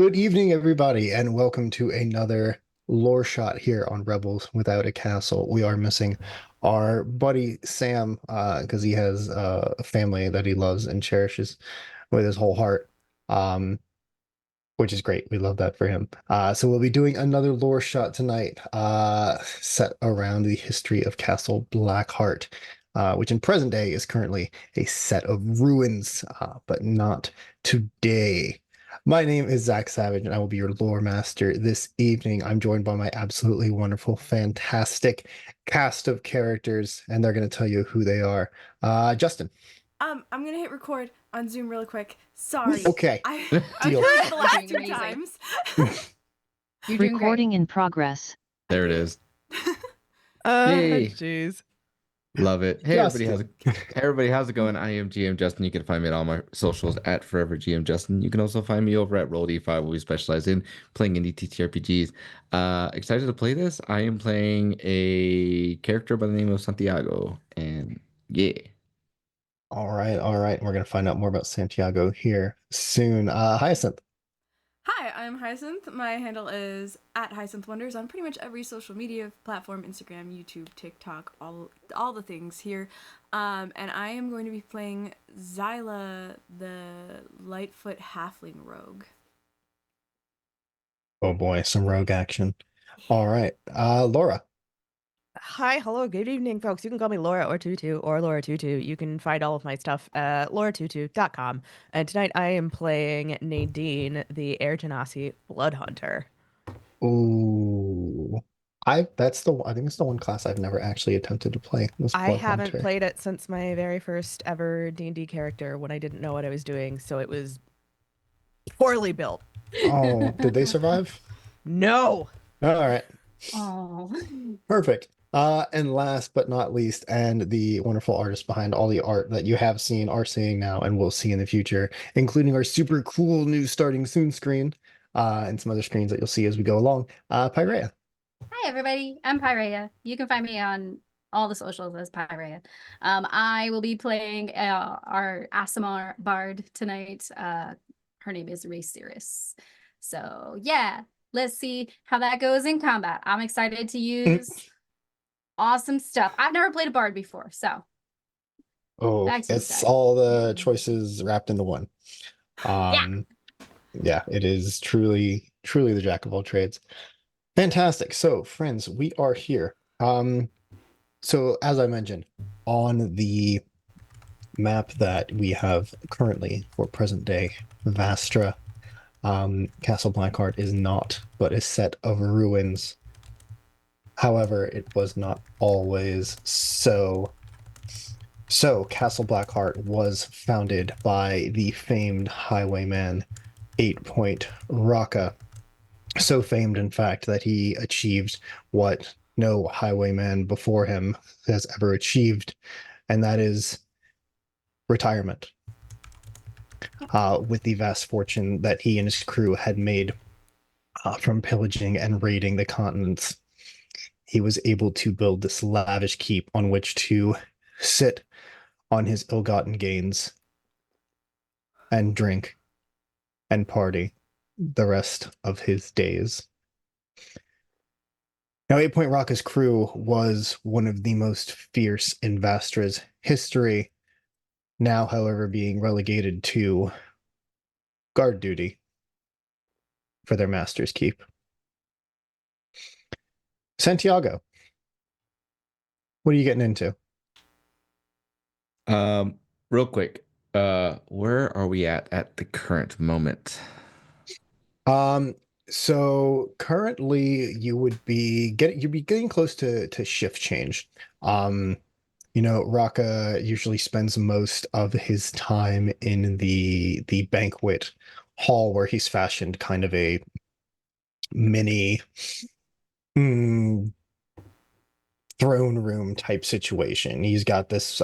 Good evening, everybody, and welcome to another lore shot here on Rebels Without a Castle. We are missing our buddy Sam because he has a family that he loves and cherishes with his whole heart, um, which is great. We love that for him. So we'll be doing another lore shot tonight, set around the history of Castle Blackheart, which in present day is currently a set of ruins, but not today. My name is Zach Savage, and I will be your lore master this evening. I'm joined by my absolutely wonderful, fantastic cast of characters, and they're going to tell you who they are. Justin. I'm gonna hit record on Zoom really quick. Sorry. Okay, I deal. tried the last You're doing two amazing. times. You're doing Recording in progress. There it is. Yay. Yay. Jeez. Love it. Hey Justin. everybody, how's it going? I am GM Justin. You can find me at all my socials at Forever GM Justin. You can also find me over at Roll D5, where we specialize in playing indie TTRPGs. Excited to play this. I am playing a character by the name of Santiago, and yeah. All right, all right. We're gonna find out more about Santiago here soon. Hyacinth. Hi, I'm Hyacinth. My handle is at Hyacinth Wonders on pretty much every social media platform: Instagram, YouTube, TikTok, all the things here. And I am going to be playing Zyla, the Lightfoot Halfling Rogue. Oh boy, some rogue action. All right, Laura. Hi, hello, good evening, folks. You can call me Laura or Tutu or Laura Tutu. You can find all of my stuff at lauratutu.com. And tonight I am playing Nadine, the Air Genasi Blood Hunter. Ooh, I think it's the one class I've never actually attempted to play. Was I Blood haven't Hunter. played it since my very first ever D&D character when I didn't know what I was doing, so it was poorly built. Oh, did they survive? No! All right, Oh. perfect. And last but not least, and the wonderful artist behind all the art that you have seen, are seeing now, and will see in the future, including our super cool new starting soon screen, and some other screens that you'll see as we go along. Pyrea. Hi, everybody. I'm Pyrea. You can find me on all the socials as Pyrea. I will be playing our Asimar Bard tonight. Her name is Rayceris. So, yeah, let's see how that goes in combat. I'm excited to use awesome stuff. I've never played a Bard before, so. Oh, Back to the it's set. all the choices wrapped into one. Yeah, it is truly the jack of all trades. Fantastic. So, friends, we are here. So as I mentioned, on the map that we have currently for present day Vastra, Castle Blackheart is not but a set of ruins. However, it was not always so. So, Castle Blackheart was founded by the famed highwayman 8-Point Raka. So famed, in fact, that he achieved what no highwayman before him has ever achieved, and that is retirement. With the vast fortune that he and his crew had made from pillaging and raiding the continents, he was able to build this lavish keep on which to sit on his ill-gotten gains and drink and party the rest of his days. Now, 8-Point Raka's crew was one of the most fierce in Vastra's history, now, however, being relegated to guard duty for their master's keep. Santiago, what are you getting into? Real quick, where are we at the current moment? So currently you'd be getting close to shift change. Raka usually spends most of his time in the banquet hall, where he's fashioned kind of a mini throne room type situation. He's got this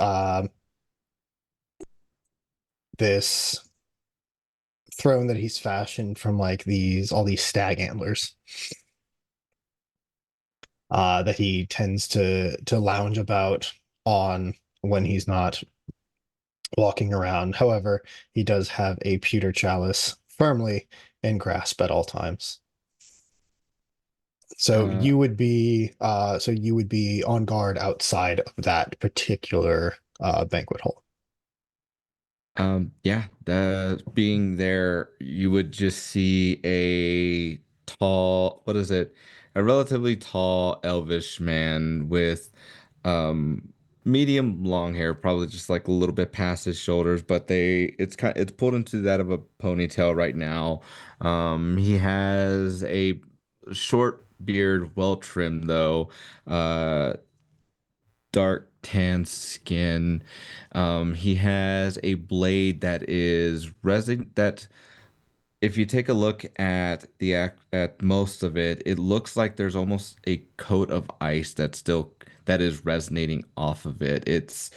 throne that he's fashioned from like all these stag antlers that he tends to lounge about on when he's not walking around. However, he does have a pewter chalice firmly and grasp at all times. So Uh, you would be on guard outside of that particular banquet hall. Yeah, the being there, you would just see a tall, what is it? A relatively tall, elvish man with um medium long hair, probably just like a little bit past his shoulders, but it's pulled into that of a ponytail right now. He has a short beard, well trimmed though. Dark tan skin. He has a blade that is resin that if you take a look at at most of it, it looks like there's almost a coat of ice that is resonating off of it. It's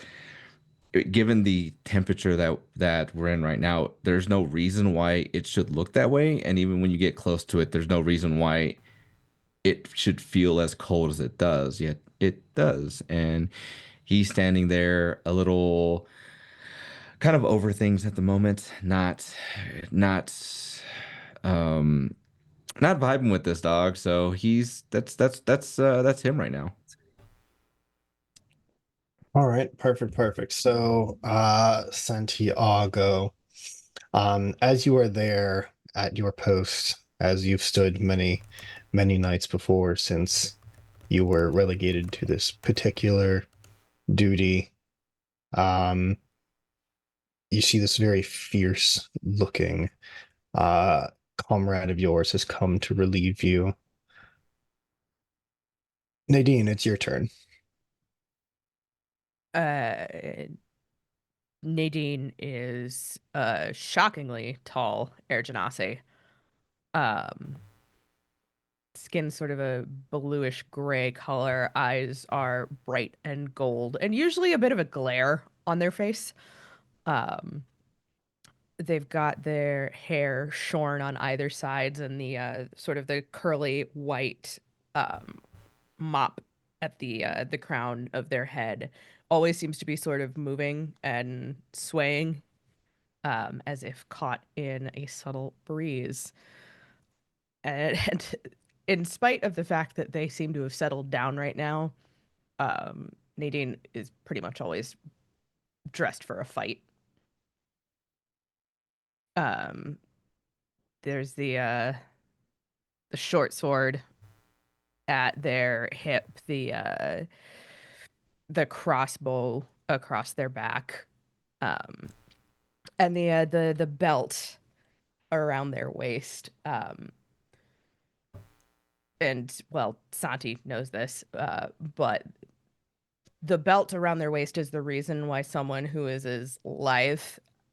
given the temperature that we're in right now, there's no reason why it should look that way. And even when you get close to it, there's no reason why it should feel as cold as it does, yet it does. And he's standing there a little kind of over things at the moment, not um not vibing with this dog. So he's that's him right now. All right, perfect. So, Santiago, as you are there at your post, as you've stood many nights before since you were relegated to this particular duty, um, you see this very fierce looking comrade of yours has come to relieve you. Nadine, it's your turn. Uh, Nadine is shockingly tall air genasi. Um, Skin sort of a bluish gray color. Eyes are bright and gold, and usually a bit of a glare on their face. Um, they've got their hair shorn on either sides, and the sort of the curly white um, mop at the crown of their head always seems to be sort of moving and swaying, as if caught in a subtle breeze. And in spite of the fact that they seem to have settled down right now, Nadine is pretty much always dressed for a fight. Um, there's the short sword at their hip, the crossbow across their back, um, and the belt around their waist. And well, Santi knows this, but the belt around their waist is the reason why someone who is as lithe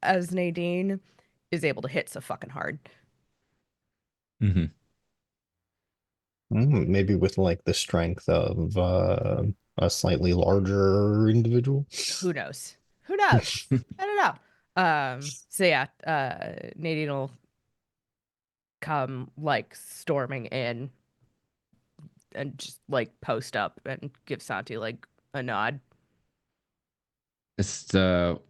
as Nadine is able to hit so fucking hard. Hmm. Maybe with like the strength of a slightly larger individual. Who knows? Who knows? I don't know. So yeah, Nadine will come like storming in and just like post up and give Santi like a nod. It's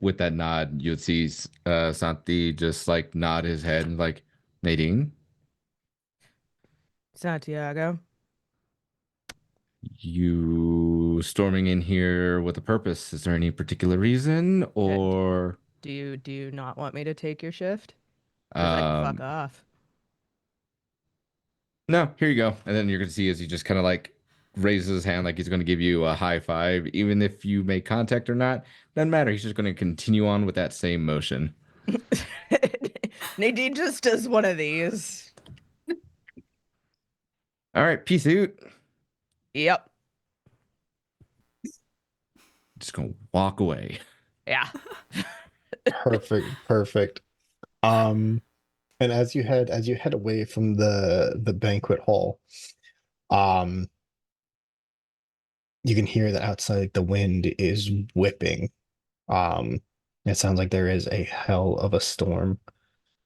with that nod, you'd see Santi just like nod his head and like Nadine, Santiago, you storming in here with a purpose. Is there any particular reason uh, or do you not want me to take your shift? Because I can fuck um off. no, here you go. And then you're gonna see as he just kind of like raises his hand like he's gonna give you a high five, even if you make contact or not, doesn't matter. He's just gonna continue on with that same motion. Nadine just does one of these. All right, peace out. Yep. Just gonna walk away. Yeah. Perfect. Um, and as you head away from the banquet hall, um, you can hear that outside the wind is whipping. It sounds like there is a hell of a storm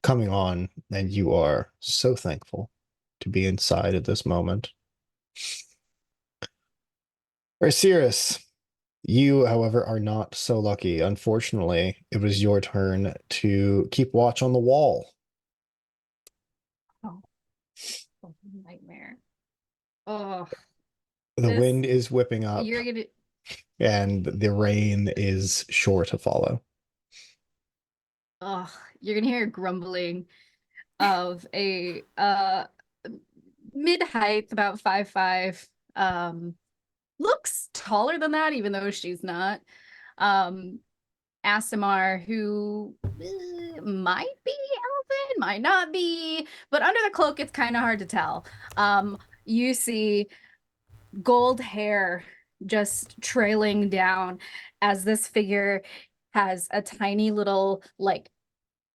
coming on, and you are so thankful to be inside at this moment. Osiris, you, however, are not so lucky. Unfortunately, it was your turn to keep watch on the wall. Oh, nightmare. Oh, The this wind is whipping up, you're gonna. and the rain is sure to follow. Oh, you're gonna hear grumbling of a mid-height, about 5'5", looks taller than that, even though she's not. Um, Asimar, who might be elven, might not be, but under the cloak, it's kind of hard to tell. You see gold hair just trailing down as this figure has a tiny little like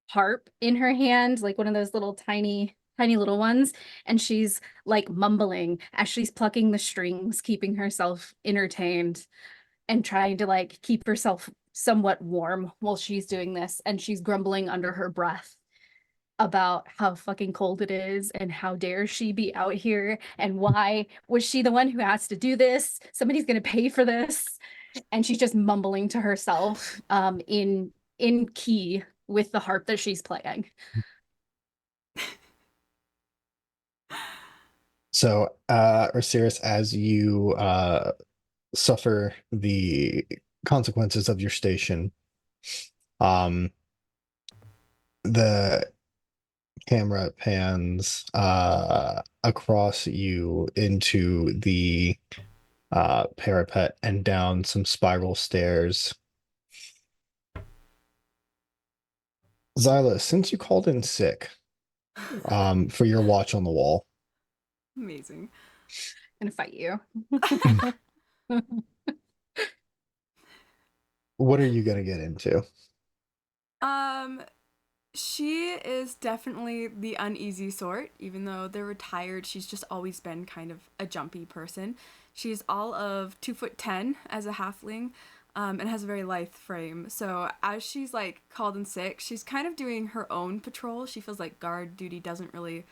harp in her hand, like one of those little tiny little ones, and she's like mumbling as she's plucking the strings, keeping herself entertained and trying to like keep herself somewhat warm while she's doing this, and she's grumbling under her breath about how fucking cold it is and how dare she be out here and why was she the one who has to do this, somebody's going to pay for this, and she's just mumbling to herself in key with the harp that she's playing. So, Osiris, as you suffer the consequences of your station, the camera pans across you into the parapet and down some spiral stairs. Zyla, since you called in sick for your watch on the wall, Amazing. I'm gonna fight you. what are you gonna get into? She is definitely the uneasy sort. Even though they're retired, she's just always been kind of a jumpy person. She's all of 2'10" as a halfling, and has a very lithe frame. So as she's like called in sick, she's kind of doing her own patrol. She feels like guard duty doesn't really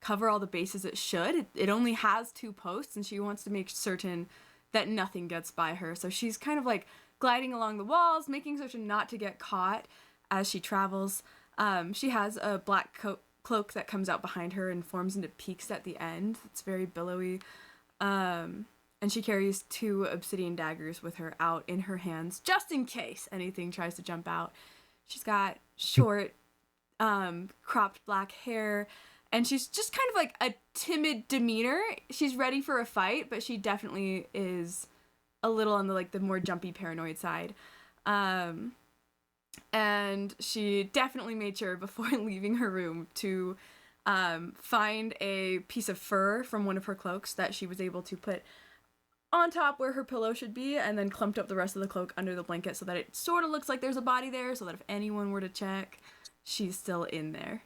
cover all the bases it should. It only has 2 posts, and she wants to make certain that nothing gets by her. So she's kind of like gliding along the walls, making certain not to get caught as she travels. She has a black cloak that comes out behind her and forms into peaks at the end. It's very billowy. And she carries 2 obsidian daggers with her out in her hands, just in case anything tries to jump out. She's got short, cropped black hair, and she's just kind of like a timid demeanor. She's ready for a fight, but she definitely is a little on the more jumpy, paranoid side. And she definitely made sure before leaving her room to find a piece of fur from one of her cloaks that she was able to put on top where her pillow should be, and then clumped up the rest of the cloak under the blanket so that it sort of looks like there's a body there, so that if anyone were to check, she's still in there.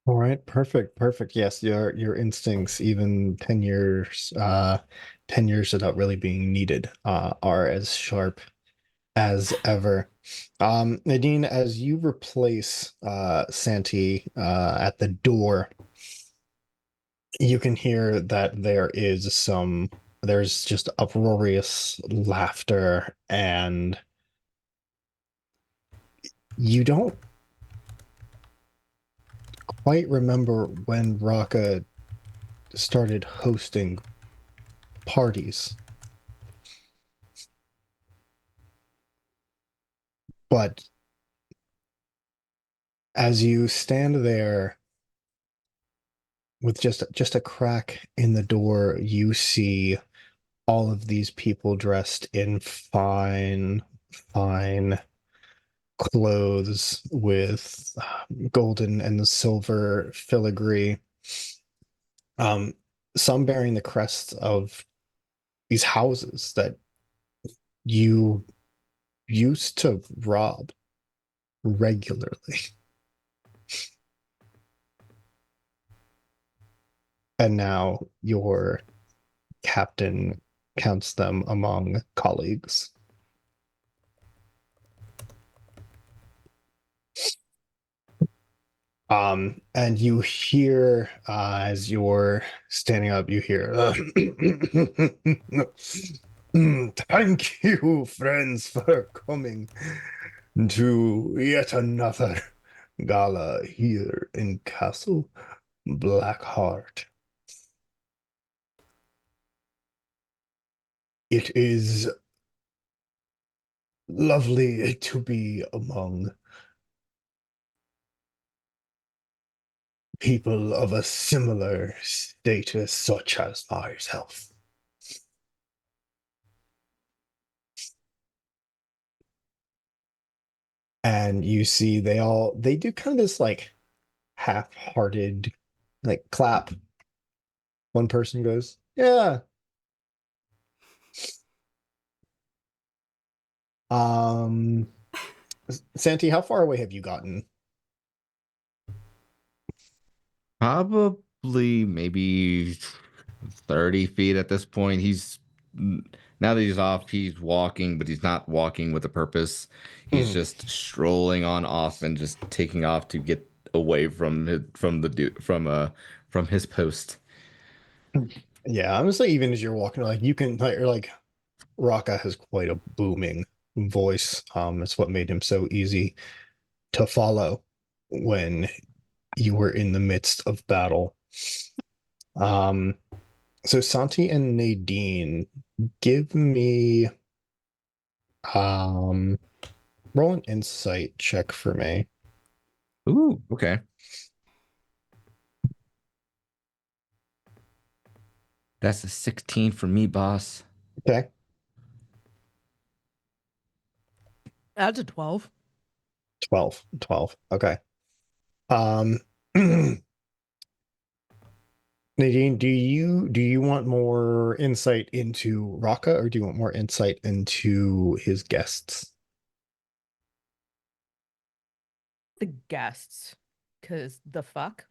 All right, perfect. Yes, your instincts, even 10 years without really being needed, are as sharp as ever. Nadine, as you replace Santi at the door, you can hear that there's just uproarious laughter, and you don't quite remember when Raka started hosting parties. But as you stand there with just a crack in the door, you see all of these people dressed in fine clothes with golden and silver filigree. Some bearing the crests of these houses that you used to rob regularly. And now your captain counts them among colleagues. And you hear, as you're standing up, you hear, thank you, friends, for coming to yet another gala here in Castle Blackheart. It is lovely to be among people of a similar status such as myself. And you see they do kind of this like half-hearted like clap. One person goes, yeah. Santi, how far away have you gotten? Probably maybe 30 feet at this point. Now that he's off, he's walking, but he's not walking with a purpose. He's Mhm. just strolling on off and just taking off to get away from his post. Yeah, honestly, even as you're walking, like you can like Raka has quite a booming voice. It's what made him so easy to follow when you were in the midst of battle. Um, so Santi and Nadine, give me um roll an insight check for me. Ooh, okay. That's a 16 for me, boss. Okay. That's a 12. 12. Okay. Um Nadine, do you want more insight into Raka or do you want more insight into his guests? The guests. Because the fuck?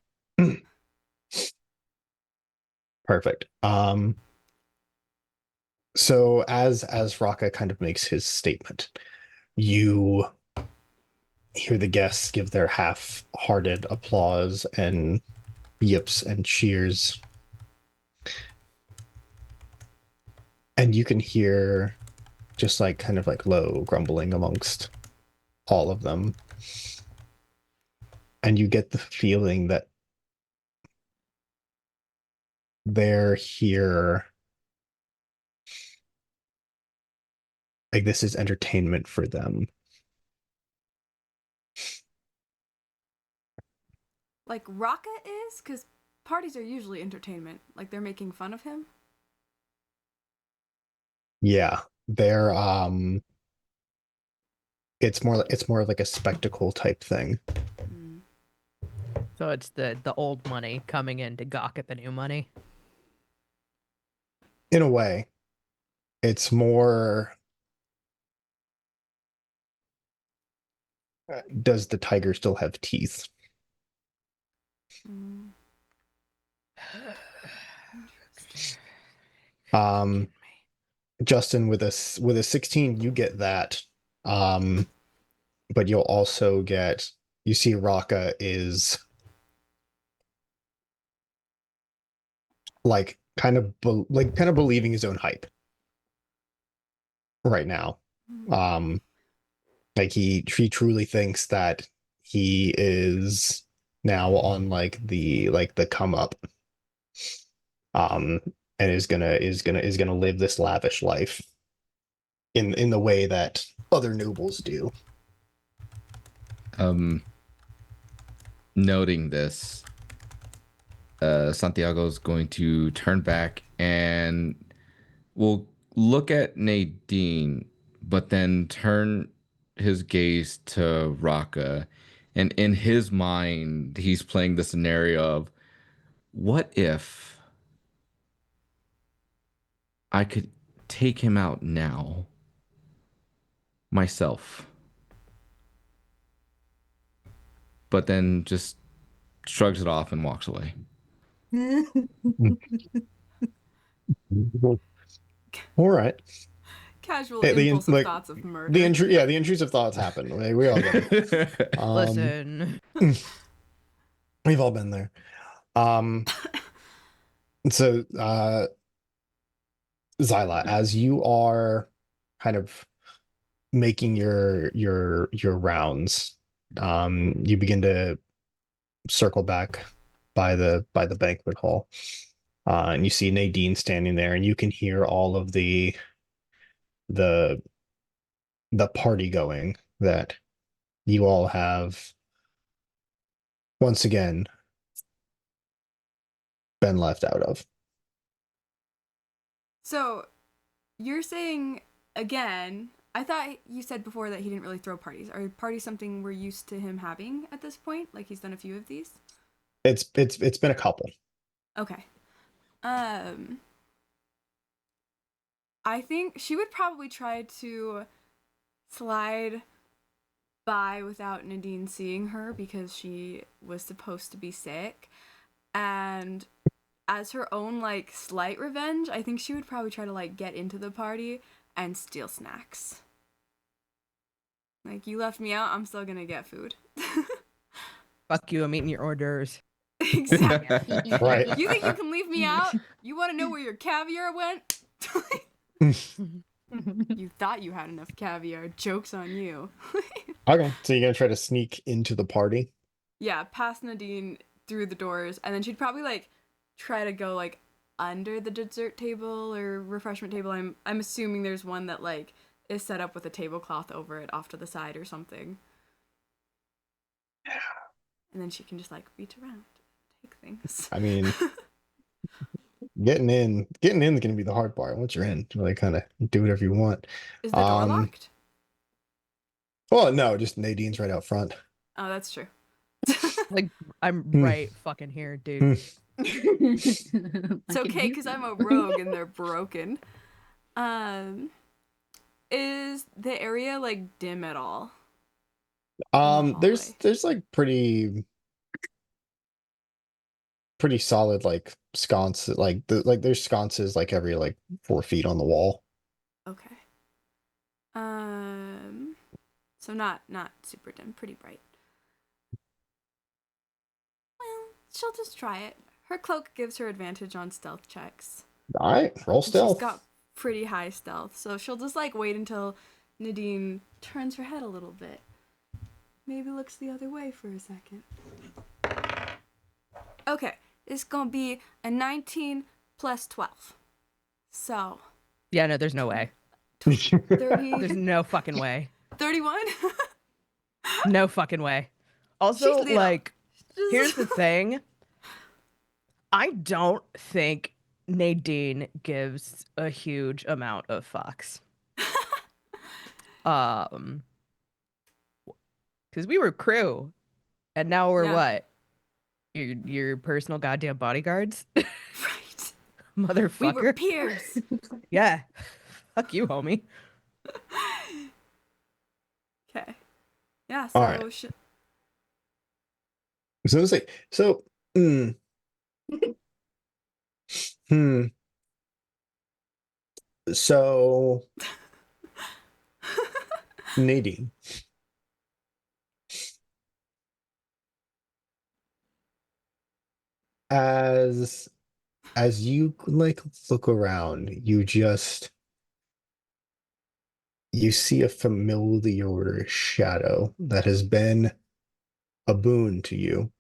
Perfect. So as Raka kind of makes his statement, you hear the guests give their half-hearted applause and yips and cheers. And you can hear just like kind of like low grumbling amongst all of them. And you get the feeling that they're here like this is entertainment for them. Like Raka is? Because parties are usually entertainment. Like they're making fun of him. Yeah, they're it's more like a spectacle type thing. Mm. So it's the old money coming in to gawk at the new money. In a way, it's more does the tiger still have teeth? Mm. Um, Justin, with a 16, you get that. But you'll also get you see Raka is like kind of believing his own hype right now. Mm. Like he truly thinks that he is now on like the come up. And is gonna live this lavish life in the way that other nobles do. Noting this, Santiago's going to turn back and will look at Nadine, but then turn his gaze to Raka. And in his mind, he's playing the scenario of what if I could take him out now myself, but then just shrugs it off and walks away. All right. Casual Hey, impulsive like thoughts of the murder. yeah, the intrusive thoughts happen. We all get them. Listen. We've all been there. Um, so Zyla, as you are kind of making your rounds, You begin to circle back by the banquet hall, and you see Nadine standing there, and you can hear all of the the party going that you all have once again been left out of. So, you're saying again, I thought you said before that he didn't really throw parties. Are parties something we're used to him having at this point? Like he's done a few of these? It's been a couple. Okay. I think she would probably try to slide by without Nadine seeing her because she was supposed to be sick. And as her own like slight revenge, I think she would probably try to like get into the party and steal snacks. Like, you left me out, I'm still gonna get food. Fuck you, I'm eating your hors d'oeuvres. Exactly. Right. You think you can leave me out? You want to know where your caviar went? You thought you had enough caviar. Joke's on you. Okay, so you're gonna try to sneak into the party? Yeah, past Nadine through the doors, and then she'd probably like try to go like under the dessert table or refreshment table. I'm assuming there's one that like is set up with a tablecloth over it off to the side or something. And then she can just like reach around, take things. I mean, getting in is gonna be the hard part. Once you're in, you really kind of do whatever you want. Is the door locked? Well, no, just Nadine's right out front. Oh, that's true. Like, I'm right fucking here, dude. It's okay because I'm a rogue and they're broken. Is the area like dim at all? There's like pretty solid like sconces, like there's sconces like every like 4 feet on the wall. Okay. So not super dim, pretty bright. Well, she'll just try it. Her cloak gives her advantage on stealth checks. All right, roll stealth. She's got pretty high stealth, so she'll just like wait until Nadine turns her head a little bit. Maybe looks the other way for a second. Okay, it's gonna be a 19 plus 12. So. Yeah, no, there's no way. 30. There's no fucking way. 31? No fucking way. Also, She's little. like, here's the thing. I don't think Nadine gives a huge amount of fucks. Because we were crew, and now we're what? Your personal goddamn bodyguards? Right. Motherfucker. We were peers. Yeah. Fuck you, homie. Okay. Yeah, so all right. So it's like so Nadine, as you like look around, you see a familiar shadow that has been a boon to you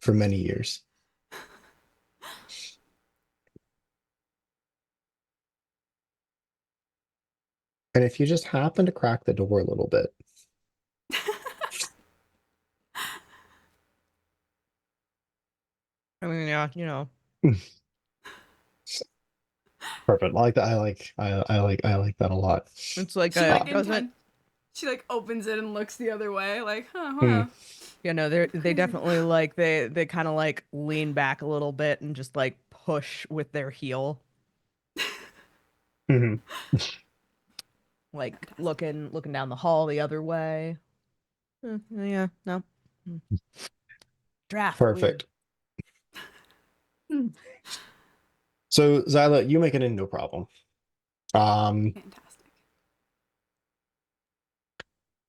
for many years. And if you just happen to crack the door a little bit, I mean, yeah, you know. perfect. I like that. I like that a lot. It's like she like opens it and looks the other way, like, huh. Yeah, no, they definitely like they kind of like lean back a little bit and just like push with their heel. Mm-hmm. Like looking down the hall the other way. Yeah, no. Draft. Perfect. So Zyla, you make it in no problem. Fantastic.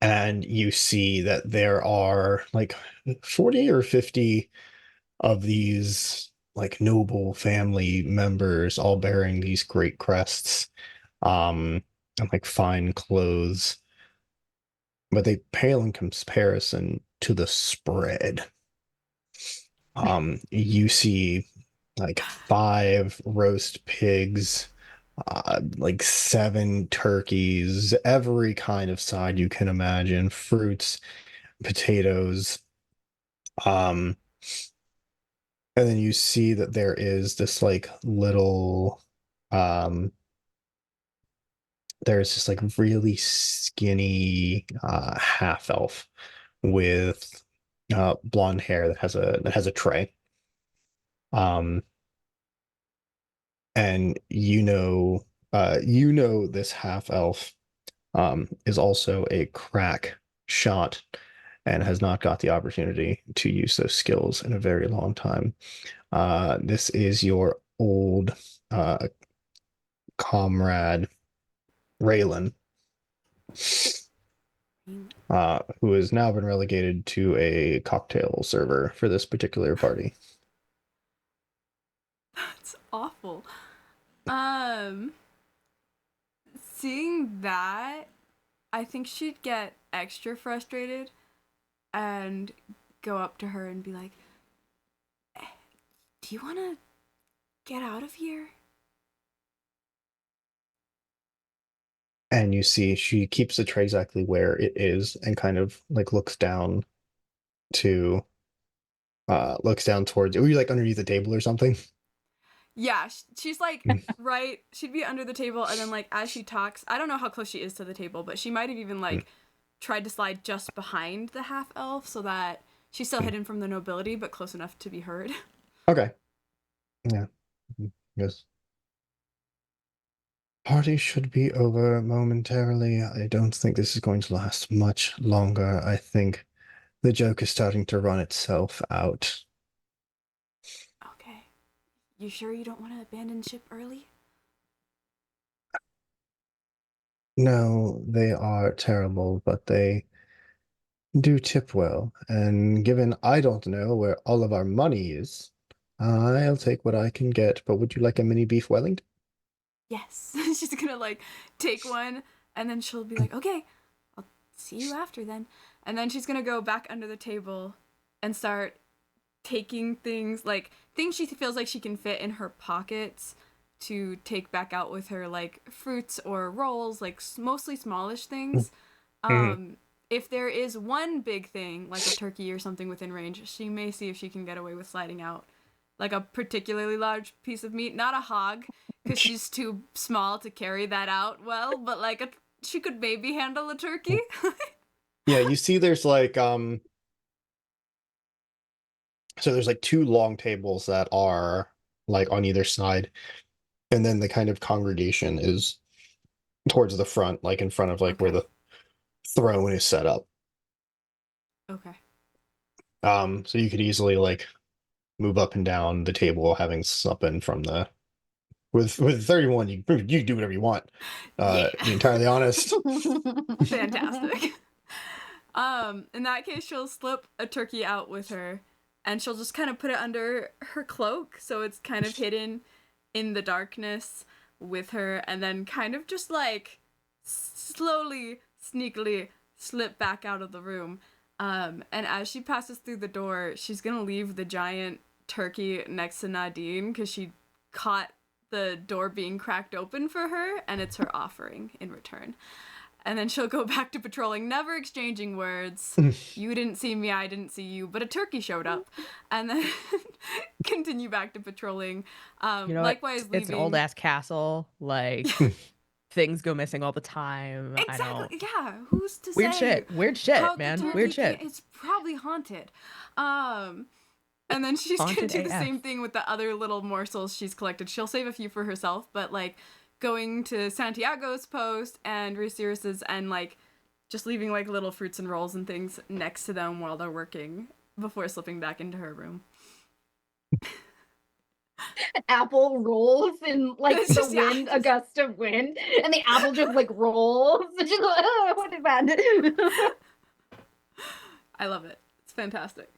And you see that there are like 40 or 50 of these like noble family members all bearing these great crests, and like fine clothes. but they pale in comparison to the spread. You see like 5 roast pigs, like 7 turkeys, every kind of side you can imagine, fruits, potatoes. Um, and then you see that there is this like little, um, there's this like really skinny half elf with blonde hair that has a tray. Um, and you know this half elf is also a crack shot and has not got the opportunity to use those skills in a very long time. This is your old comrade Raylan, who has now been relegated to a cocktail server for this particular party. That's awful. Um, Seeing that, I think she'd get extra frustrated and go up to her and be like, "Do you want to get out of here?" And you see she keeps the tray exactly where it is and kind of like to looks down towards you. Were you like underneath the table or something? Yeah, she's like right. She'd be under the table, and then like as she talks, I don't know how close she is to the table, but she might have even like tried to slide just behind the half elf so that she's still hidden from the nobility, but close enough to be heard. Okay. Yeah. Yes. Party should be over momentarily. I don't think this is going to last much longer. I think the joke is starting to run itself out. Okay. You sure you don't want to abandon ship early? No, they are terrible, but they do tip well. And given I don't know where all of our money is, I'll take what I can get. But would you like a mini beef Wellington? Yes. She's gonna like take one, and then she'll be like, "Okay, I'll see you after then." And then she's gonna go back under the table and start taking things she feels like she can fit in her pockets to take back out with her, like fruits or rolls, like mostly smallish things. Mhm. If there is one big thing like a turkey or something within range, she may see if she can get away with sliding out like a particularly large piece of meat, not a hog because she's too small to carry that out well, but like she could maybe handle a turkey. Yeah, you see there's like so there's like 2 long tables that are like on either side, and then the kind of congregation is towards the front, like in front of like where Okay. the throne is set up. Okay. So you could easily like move up and down the table having something from the with 31 you do whatever you want. Yeah. To be entirely honest. Fantastic. In that case, she'll slip a turkey out with her, and she'll just kind of put it under her cloak, so it's kind of hidden in the darkness with her, and then kind of just like slowly, sneakily slip back out of the room. And as she passes through the door, she's gonna leave the giant turkey next to Nadine because she caught the door being cracked open for her, and it's her offering in return. And then she'll go back to patrolling, never exchanging words. You didn't see me, I didn't see you, but a turkey showed up. And then continue back to patrolling. You know what? Likewise, It's an leaving. old ass castle. Like things go missing all the time. I don't. Exactly. Yeah. Who's to Weird say shit. Weird shit, how the man. turkey Weird shit. It's probably haunted. And then she's gonna Haunted do the AF. same thing with the other little morsels she's collected. She'll save a few for herself, but like going to Santiago's post and Rusiris's and like just leaving like little fruits and rolls and things next to them while they're working before slipping back into her room. Apple rolls in like It's the just- yeah, wind, a just- gust of wind, and the apple just like rolls. It's just like, oh, what is that? I love it. It's fantastic.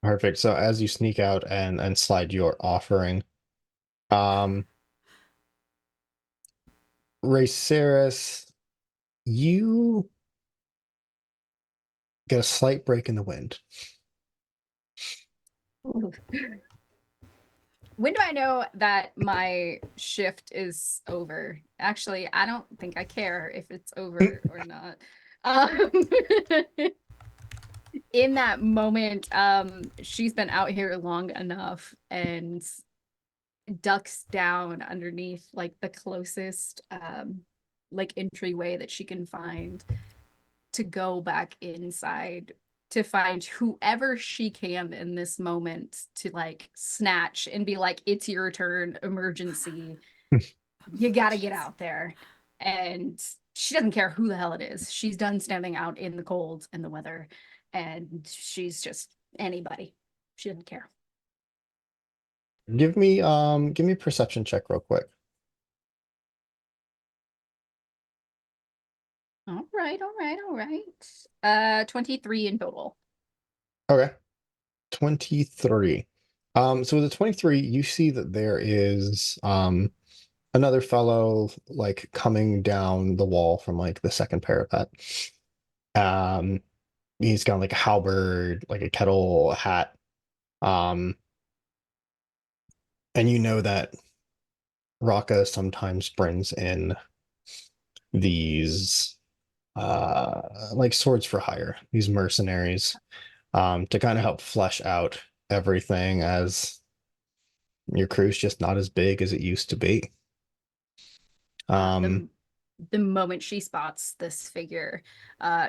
Perfect. So as you sneak out and slide your offering, Raceris, you get a slight break in the wind. Ooh. When do I know that my shift is over? Actually, I don't think I care if it's over or not. Um, in that moment, she's been out here long enough and ducks down underneath like the closest like entryway that she can find to go back inside to find whoever she can in this moment to like snatch and be like, it's your turn, emergency. You got to get out there. And she doesn't care who the hell it is. She's done standing out in the cold and the weather. And she's just anybody. She doesn't care. Give me a perception check real quick. All right. 23 in total. Okay. 23. So with the 23, you see that there is another fellow like coming down the wall from like the second parapet. Um he's got like a halberd, like a kettle, a hat. Um and you know that Raka sometimes brings in these like swords for hire, these mercenaries, to kind of help flesh out everything as your crew's just not as big as it used to be. Um, The moment she spots this figure,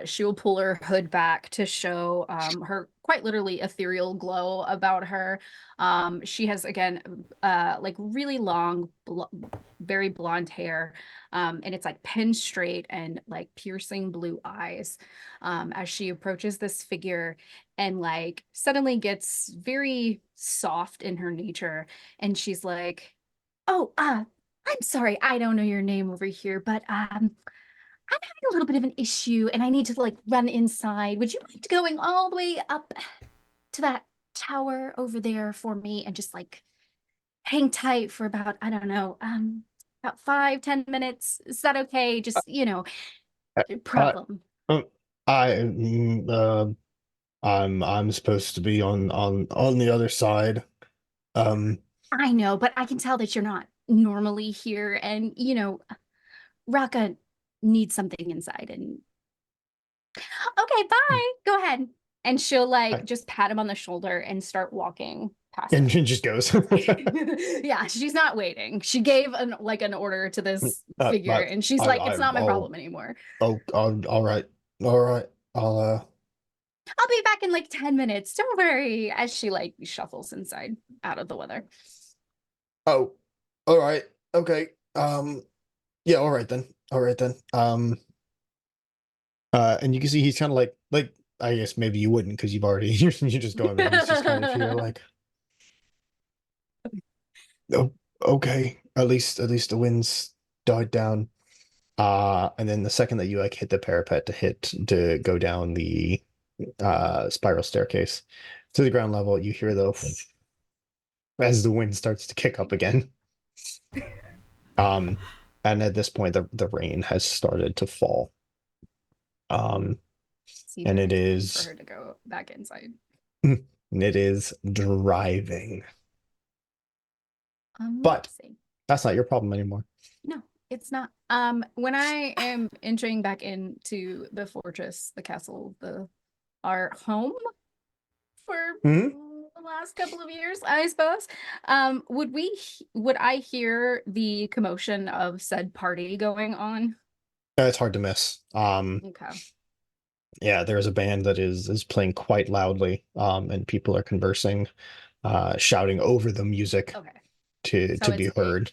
she will pull her hood back to show her quite literally ethereal glow about her. She has again like really long, very blonde hair, and it's like pin straight and like piercing blue eyes. As she approaches this figure and like suddenly gets very soft in her nature, and she's like, "Oh, I'm sorry, I don't know your name over here, but I'm having a little bit of an issue and I need to like run inside. Would you mind going all the way up to that tower over there for me and just like hang tight for about, I don't know, about 5, 10 minutes? Is that okay? Just, I, problem. um, I'm supposed to be on the other side. Um, I know, but I can tell that you're not normally here and, Raka needs something inside and okay, bye. Go ahead. And she'll like I, just pat him on the shoulder and start walking past and him. it just goes. Yeah, she's not waiting. She gave an order to this figure But and she's like, it's not my problem anymore. all right, all right. I'll be back in like 10 minutes. Don't worry. As she like shuffles inside out of the weather. Oh, all right, okay. Yeah, all right then, all right then. And you can see he's kind of like I guess maybe you wouldn't because you've already you're just going, but he's just kind of here like, oh, okay. At least the winds died down. And then the second that you like hit the parapet to go down the spiral staircase to the ground level, you hear the as the wind starts to kick up again. Um, and at this point, the rain has started to fall. Um, See and her it for is her to go back inside. and it is driving. But Let's see. that's not your problem anymore. No, it's not. When I am entering back into the fortress, the castle, our home for Mhm. the last couple of years, I suppose. Would I hear the commotion of said party going on? It's hard to miss. Okay. Yeah, there's a band that is playing quite loudly, and people are conversing, shouting over the music Okay. to So be it's heard.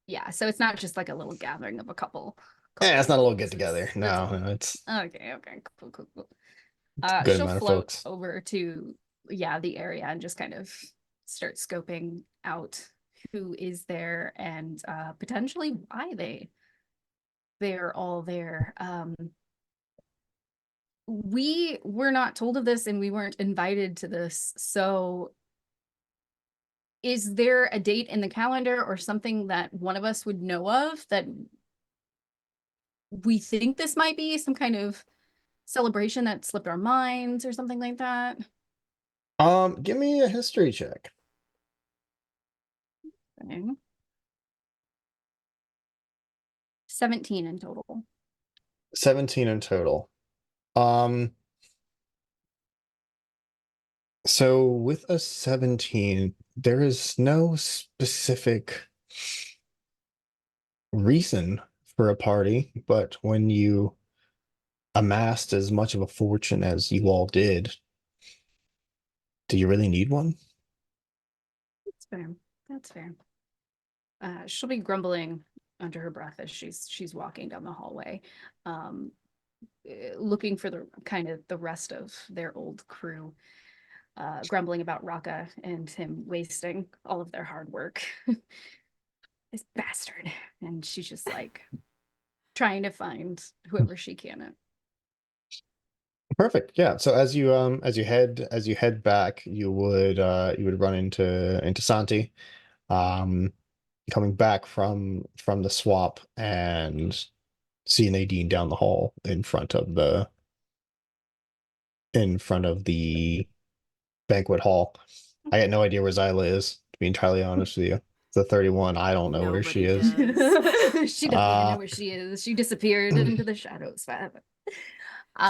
yeah, so it's not just like a little gathering of a couple Yeah, it's not a little people. get together. No, no, it's Okay, cool. a good She'll amount of float folks. over to the area and just kind of start scoping out who is there and potentially why they're all there. We were not told of this and we weren't invited to this. So is there a date in the calendar or something that one of us would know of that we think this might be some kind of celebration that slipped our minds or something like that. Give me a history check. Okay. 17 in total. 17 in total. Um, so with a 17, there is no specific reason for a party, but when you amassed as much of a fortune as you all did, do you really need one? That's fair. That's fair. She'll be grumbling under her breath as she's walking down the hallway, looking for the kind of the rest of their old crew, grumbling about Raka and him wasting all of their hard work. This bastard. And she's just like trying to find whoever she can. Perfect. Yeah. So as you head back, you would run into Santi, um, coming back from the swap and see Nadine down the hall in front of the banquet hall. I got no idea where Zyla is, to be entirely honest with you. The 31, I don't know where she Nobody is. does. She doesn't even know where she is. She disappeared into the shadows forever.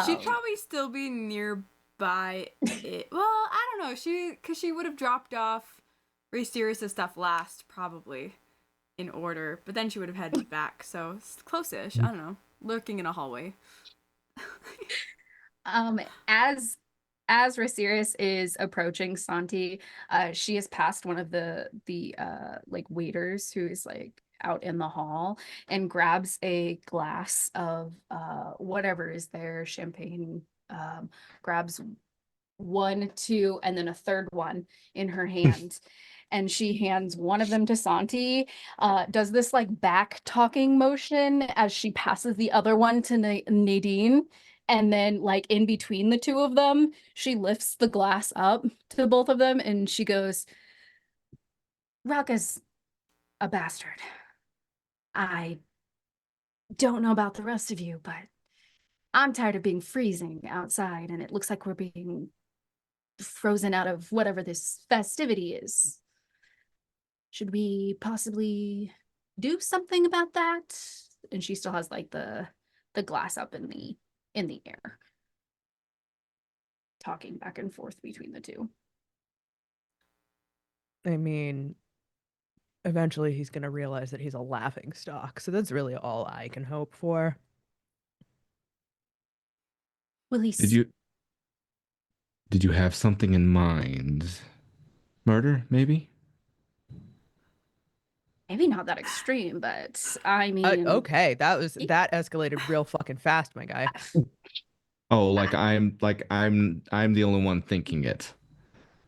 She'd probably still be nearby it. Well, I don't know. Because she would have dropped off Ray Sirius's stuff last, probably, in order. But then she would have headed back. So it's close-ish. I don't know. Lurking in a hallway. As Rasiris is approaching Santi, she has passed one of the like waiters who is like out in the hall and grabs a glass of whatever is there, champagne, grabs one, two, and then a third one in her hand. And she hands one of them to Santi, does this like back talking motion as she passes the other one to Nadine. And then, like, in between the two of them, she lifts the glass up to both of them and she goes, Raka's a bastard. I don't know about the rest of you, but I'm tired of being freezing outside and it looks like we're being frozen out of whatever this festivity is. Should we possibly do something about that? And she still has like the glass up in the air, talking back and forth between the two. I mean, eventually he's going to realize that he's a laughing stock. So that's really all I can hope for. Will he? Did you have something in mind? Murder, maybe? Maybe not that extreme, but I mean, Okay, that escalated real fucking fast, my guy. Oh, I'm the only one thinking it.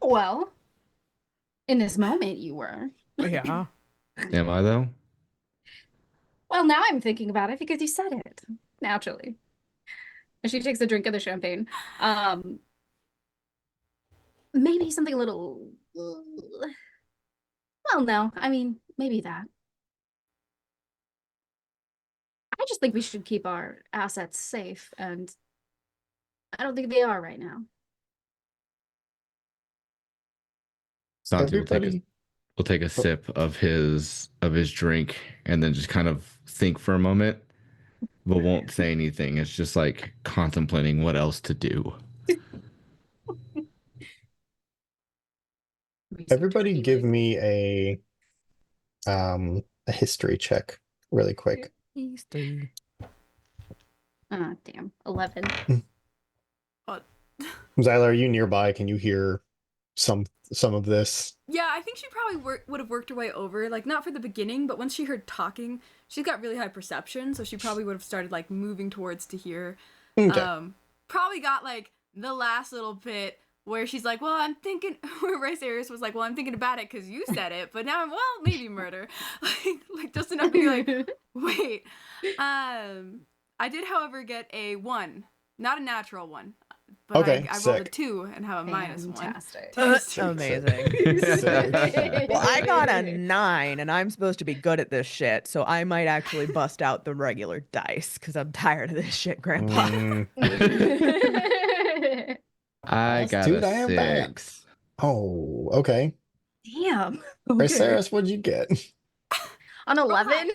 well, in this moment you were. Yeah. Am I though? Well, now I'm thinking about it because you said it naturally. And she takes a drink of the champagne. Maybe something a little. Well, no, I mean, maybe that. I just think we should keep our assets safe, and I don't think they are right now. Santi Everybody, will take a sip of his drink and then just kind of think for a moment, but won't say anything. It's just like contemplating what else to do. everybody give me a history check really quick. History. Ah, damn. 11. Oh, Zyla, are you nearby? Can you hear some of this? yeah, I think she probably would have worked her way over. Like, not for the beginning, but once she heard talking, she's got really high perception, so she probably would have started, like, moving towards to hear. Okay. Probably got, like, the last little bit where she's like, well, I'm thinking, where Ray Sirius was like, well, I'm thinking about it because you said it, but now well, maybe murder. like, just enough to be like, wait. I did, however, get a 1. Not a natural one. but Okay, I rolled a sick. 2 and have a -1. Fantastic. Amazing. Sick. Well, I got a 9, and I'm supposed to be good at this shit, so I might actually bust out the regular dice because I'm tired of this shit, Grandpa. Mm, I that's got too a damn bad. 6. oh, okay. Damn. Sarah, what'd you get? On 11?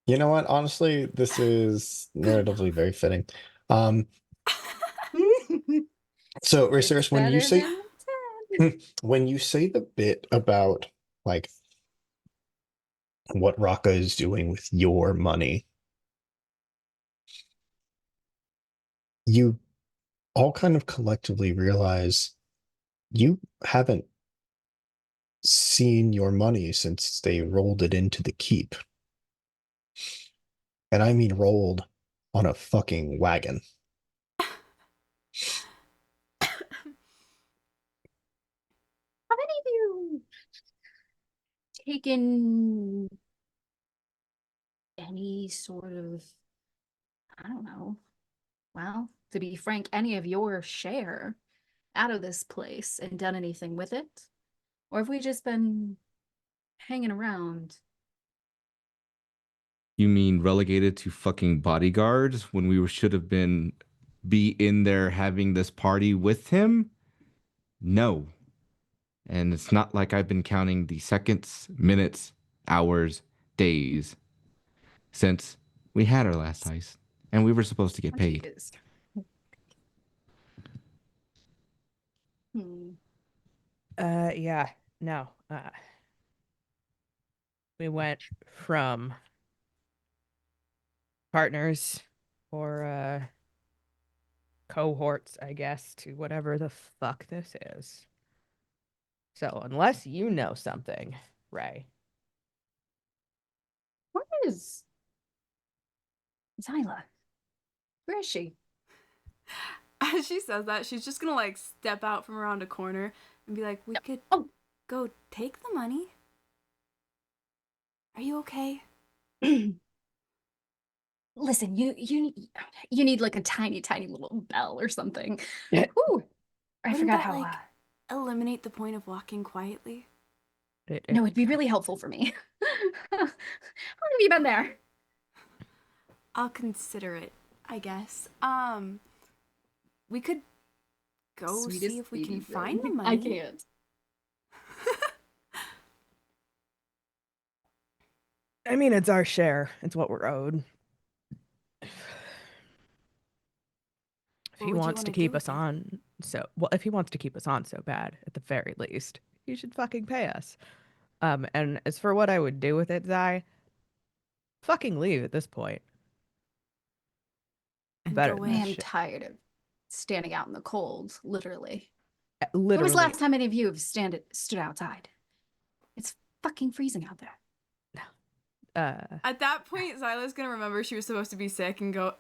You know what? Honestly, this is narratively very fitting. Um, so, It's Raceris, when you better say than the 10. when you say the bit about like what Raka is doing with your money, you all kind of collectively realize you haven't seen your money since they rolled it into the keep. And I mean rolled on a fucking wagon. How many of you taken any sort of, I don't know, well, to be frank, any of your share out of this place and done anything with it? Or have we just been hanging around? You mean relegated to fucking bodyguards when we should have been be in there having this party with him? No. And it's not like I've been counting the seconds, minutes, hours, days since we had our last heist and we were supposed to get Oh, paid. geez. Hmm. Yeah, no. We went from partners or cohorts, I guess, to whatever the fuck this is. So unless you know something, Ray. Where is Zyla? Where is she? As she says that, she's just gonna like step out from around a corner and be like, "We could go take the money. Are you okay?" Listen, you need like a tiny little bell or something. Yeah. Ooh, I Wouldn't forgot that, how. like, eliminate the point of walking quietly? No, it'd be really helpful for me. How long have you been there? I'll consider it, I guess. We could go see if we can find the money. I can't. I mean, it's our share. It's what we're owed. If What he would you wants to wanna keep do us with it? on, if he wants to keep us on so bad, at the very least, he should fucking pay us. And as for what I would do with it, Zai, fucking leave at this point. And Better go than I in. this am shit. tired of standing out in the cold, literally. Literally. When was the last time any of you have stood outside? It's fucking freezing out there. At that point, Zyla's gonna remember she was supposed to be sick and go,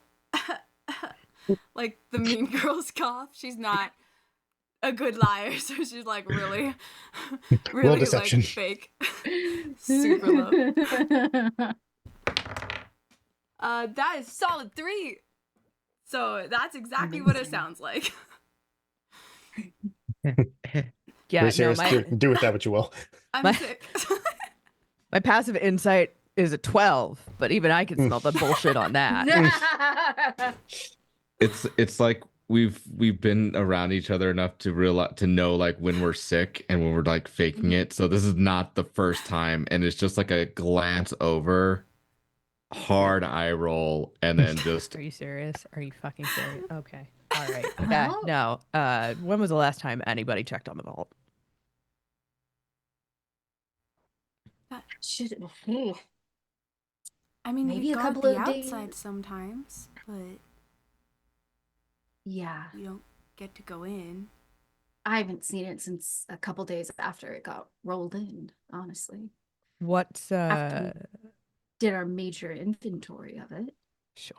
like the Mean Girls cough. She's not a good liar, so she's like really, really deception. like fake, super low. That is solid 3. So that's exactly what it Amazing. sounds like. Yeah, Very no, serious. Do with that what you will. I'm My- sick. my passive insight is a 12, but even I can smell the bullshit on that. It's like we've been around each other enough to realize to know like when we're sick and when we're like faking it. So this is not the first time, and it's just like a glance over, hard eye roll, and then just Are you serious? Are you fucking serious? Okay. All right. Well- Yeah, no. When was the last time anybody checked on the vault? Should I mean, Maybe we a go couple at the of days. outside sometimes, but yeah. we don't get to go in. I haven't seen it since a couple days after it got rolled in, honestly. What's After did our major inventory of it. sure.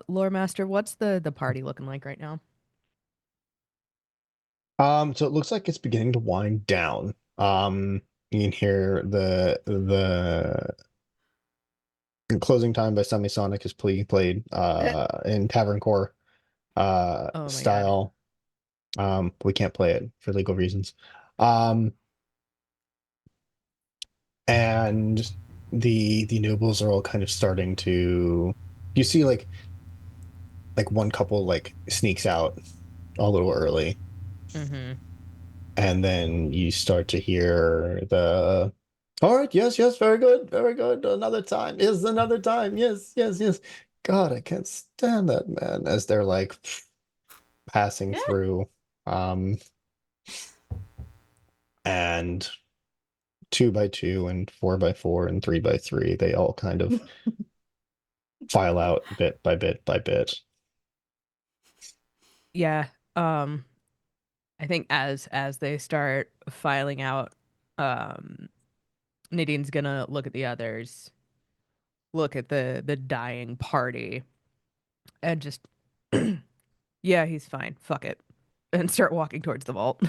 Lore Master, what's the party looking like right now? So it looks like it's beginning to wind down. You can hear the closing time by Semisonic is played in Tavern Core. Oh my God. style. We can't play it for legal reasons. Um, and the nobles are all kind of starting to. You see, like one couple like sneaks out a little early, Mm-hmm. and then you start to hear the. All right, yes, yes, very good, very good. Another time is another time. Yes, yes, yes. God, I can't stand that man as they're like passing through. Um, and 2 by 2 and 4 by 4 and 3 by 3, they all kind of file out bit by bit by bit. Yeah. I think as they start filing out, um, Nadine's gonna look at the others, look at the dying party, and just, yeah, he's fine. Fuck it, and start walking towards the vault.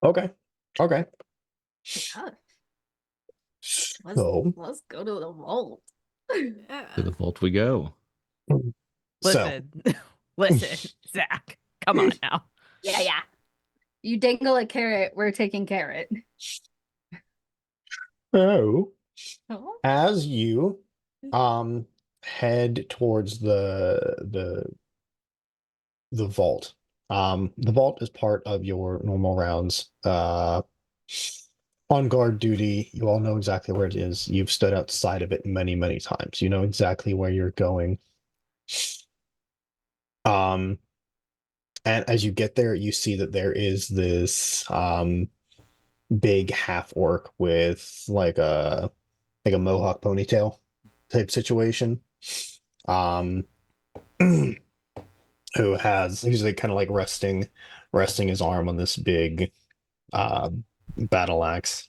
Okay, okay. Yeah, So, let's go to the vault. Yeah. To the vault we go. so Listen, listen, Zach, come on now. Yeah, yeah. You dangle a carrot, we're taking carrot. oh, Oh. as you head towards the vault. The vault is part of your normal rounds. On guard duty, you all know exactly where it is. You've stood outside of it many, many times. You know exactly where you're going. Um, and as you get there, you see that there is this big half orc with like a mohawk ponytail type situation. Um, who's like kind of like resting his arm on this big uh battle axe.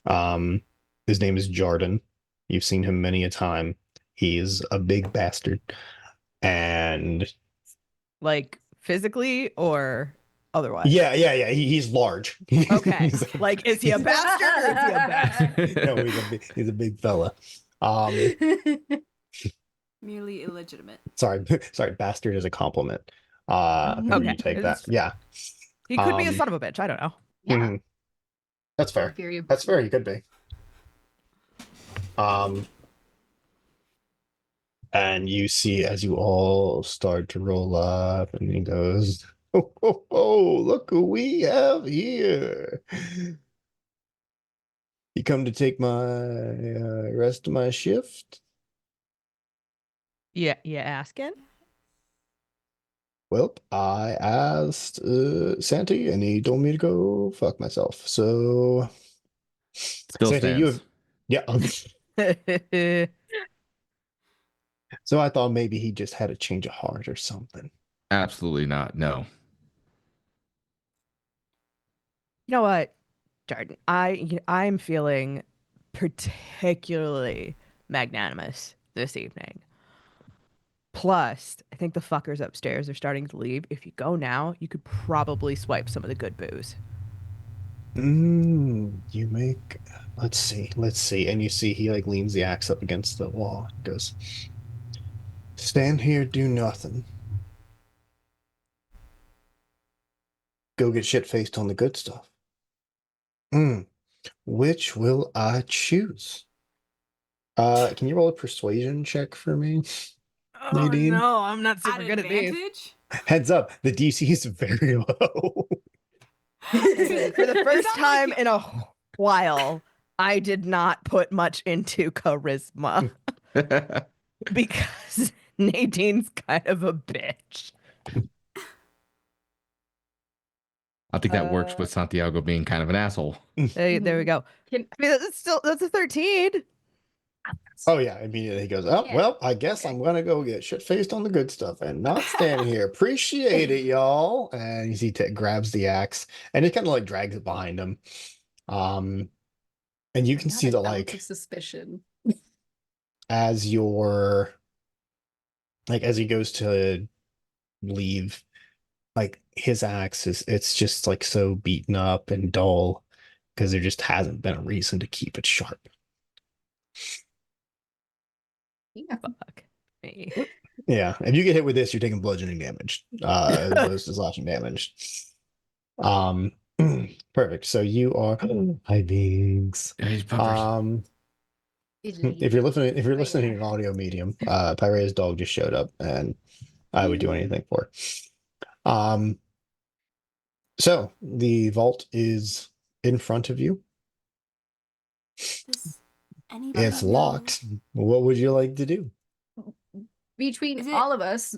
Um, his name is Jarden. You've seen him many a time. He's a big bastard. And Like physically or otherwise? yeah. He's large. Okay. He's Like, is he a bastard or is he a bastard? no, he's a big fella. Um, Merely illegitimate. sorry, bastard is a compliment. When Okay. you take that. It's- Yeah. He could be a Um, son of a bitch. I don't know. Yeah. mhm. That's fair. That's fair. He could be. Um, and you see as you all start to roll up, and he goes, oh, look who we have here. You come to take my rest of my shift? Yeah, you asking? Well, I asked Santi, and he told me to go fuck myself. So, Still Santi, stands. yeah. So I thought maybe he just had a change of heart or something. Absolutely not. No. You know what, Jordan? I'm feeling particularly magnanimous this evening. Plus, I think the fuckers upstairs are starting to leave. If you go now, you could probably swipe some of the good booze. You make, let's see. And you see he like leans the axe up against the wall and goes, stand here, do nothing. Go get shit faced on the good stuff. Which will I choose? Can you roll a persuasion check for me, Oh Nadine? no, I'm not At super good at these. advantage? Heads up, the DC is very low. Listen, for the It first sounds time like- in a while, I did not put much into charisma because Nadine's kind of a bitch. I think that works with Santiago being kind of an asshole. There we go. Can- I mean, that's a 13. Oh yeah, immediately he goes, oh, Yeah. well, I guess I'm gonna go get shit faced on the good stuff and not stand here. Appreciate it, y'all. And you see grabs the axe and it kind of like drags it behind him. And you can Not see an that ounce like of suspicion. as you're like as he goes to leave, like his axe it's just like so beaten up and dull because there just hasn't been a reason to keep it sharp. Yeah. Fuck me. Yeah, if you get hit with this, you're taking bludgeoning damage, as opposed to slashing damage. Um, perfect. So you are hi Biggs. Yeah, he's puppered. If you're listening Right in an audio medium, Pyrea's dog just showed up, and I would do anything for her. So the vault is in front of you. Does anybody It's know? locked. What would you like to do? Between Is it- all of us,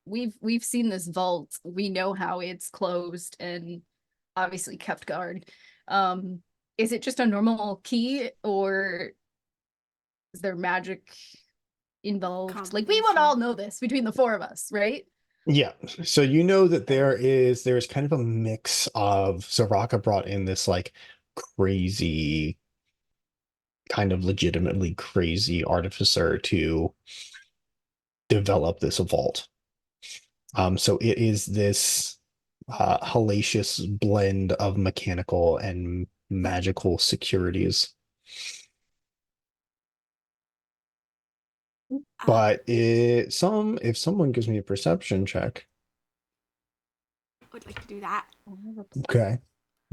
we've seen this vault. We know how it's closed and obviously kept guard. Is it just a normal key or is there magic involved? Like we would all know this between the four of us, right? Yeah. So you know that there's kind of a mix of Soraka brought in this like crazy, kind of legitimately crazy artificer to develop this vault. So it is this hellacious blend of mechanical and magical securities. But if someone gives me a perception check. would like to do that. Okay.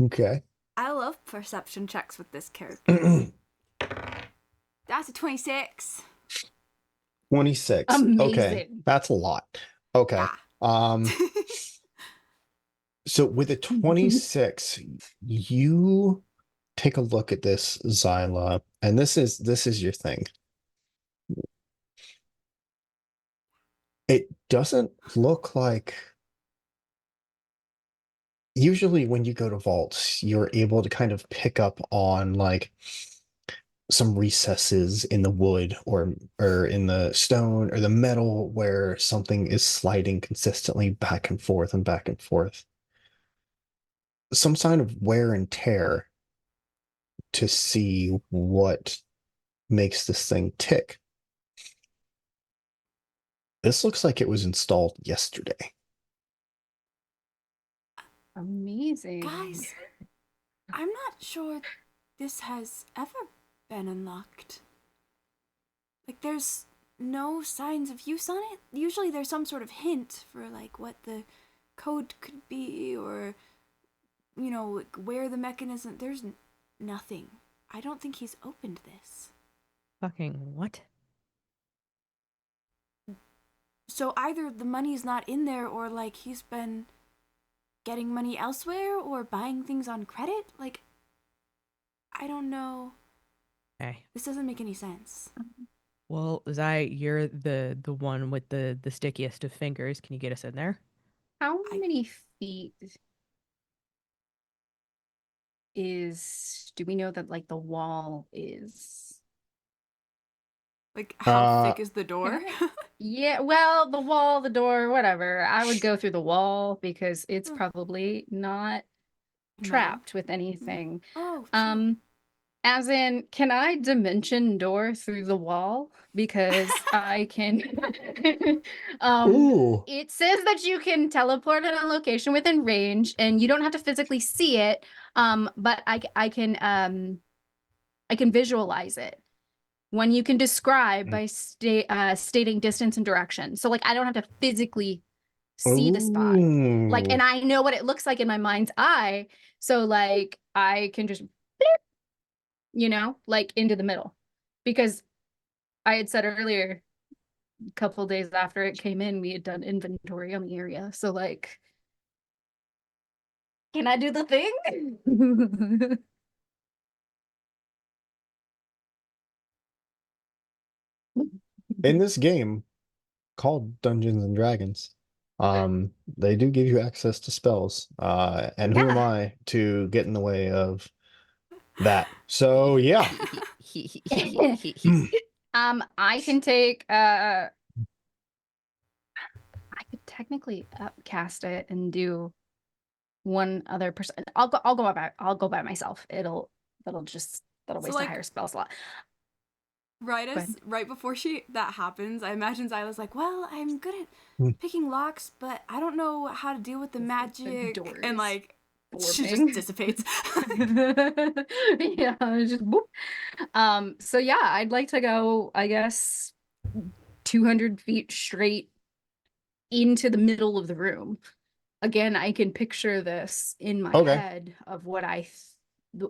Okay. I love perception checks with this character. That's a 26. 26. Okay. Amazing. That's a lot. Okay. Yeah. So with a 26, you take a look at this Xyla, and this is your thing. It doesn't look like usually when you go to vaults, you're able to kind of pick up on like some recesses in the wood or in the stone or the metal where something is sliding consistently back and forth and back and forth. Some sign of wear and tear to see what makes this thing tick. This looks like it was installed yesterday. Amazing. Guys, I'm not sure this has ever been unlocked. Like, there's no signs of use on it. Usually there's some sort of hint for, like, what the code could be or, you know, like, where the mechanism... There's nothing. I don't think he's opened this. Fucking what? So either the money's not in there or, like, he's been getting money elsewhere or buying things on credit. Like, I don't know. Okay. This doesn't make any sense. Well, Zai, you're the one with the stickiest of fingers. Can you get us in there? How many feet do we know that like the wall is? Like, how thick is the door? Yeah, well, the wall, the door, whatever. I would go through the wall because it's probably not trapped with anything. Oh, true. As in, can I dimension door through the wall? Because I can. Ooh. It says that you can teleport in a location within range, and you don't have to physically see it. But I can visualize it. When you can describe by stating distance and direction. So like I don't have to physically see the spot. Like, and I know what it looks like in my mind's eye. So like I can just like into the middle. Because I had said earlier, a couple days after it came in, we had done inventory on the area. So like, can I do the thing? In this game called Dungeons and Dragons, they do give you access to spells. And who am Yeah. I to get in the way of that? So yeah. I can take I could technically upcast it and do one other person. I'll go by myself. That'll waste a like, higher spell slot. Right before that happens, I imagine Zyla's like, well, I'm good at picking locks, but I don't know how to deal with the magic. And like, she just dissipates. Yeah, just boop. So yeah, I'd like to go, I guess, 200 feet straight into the middle of the room. Again, I can picture this in my Okay. head of what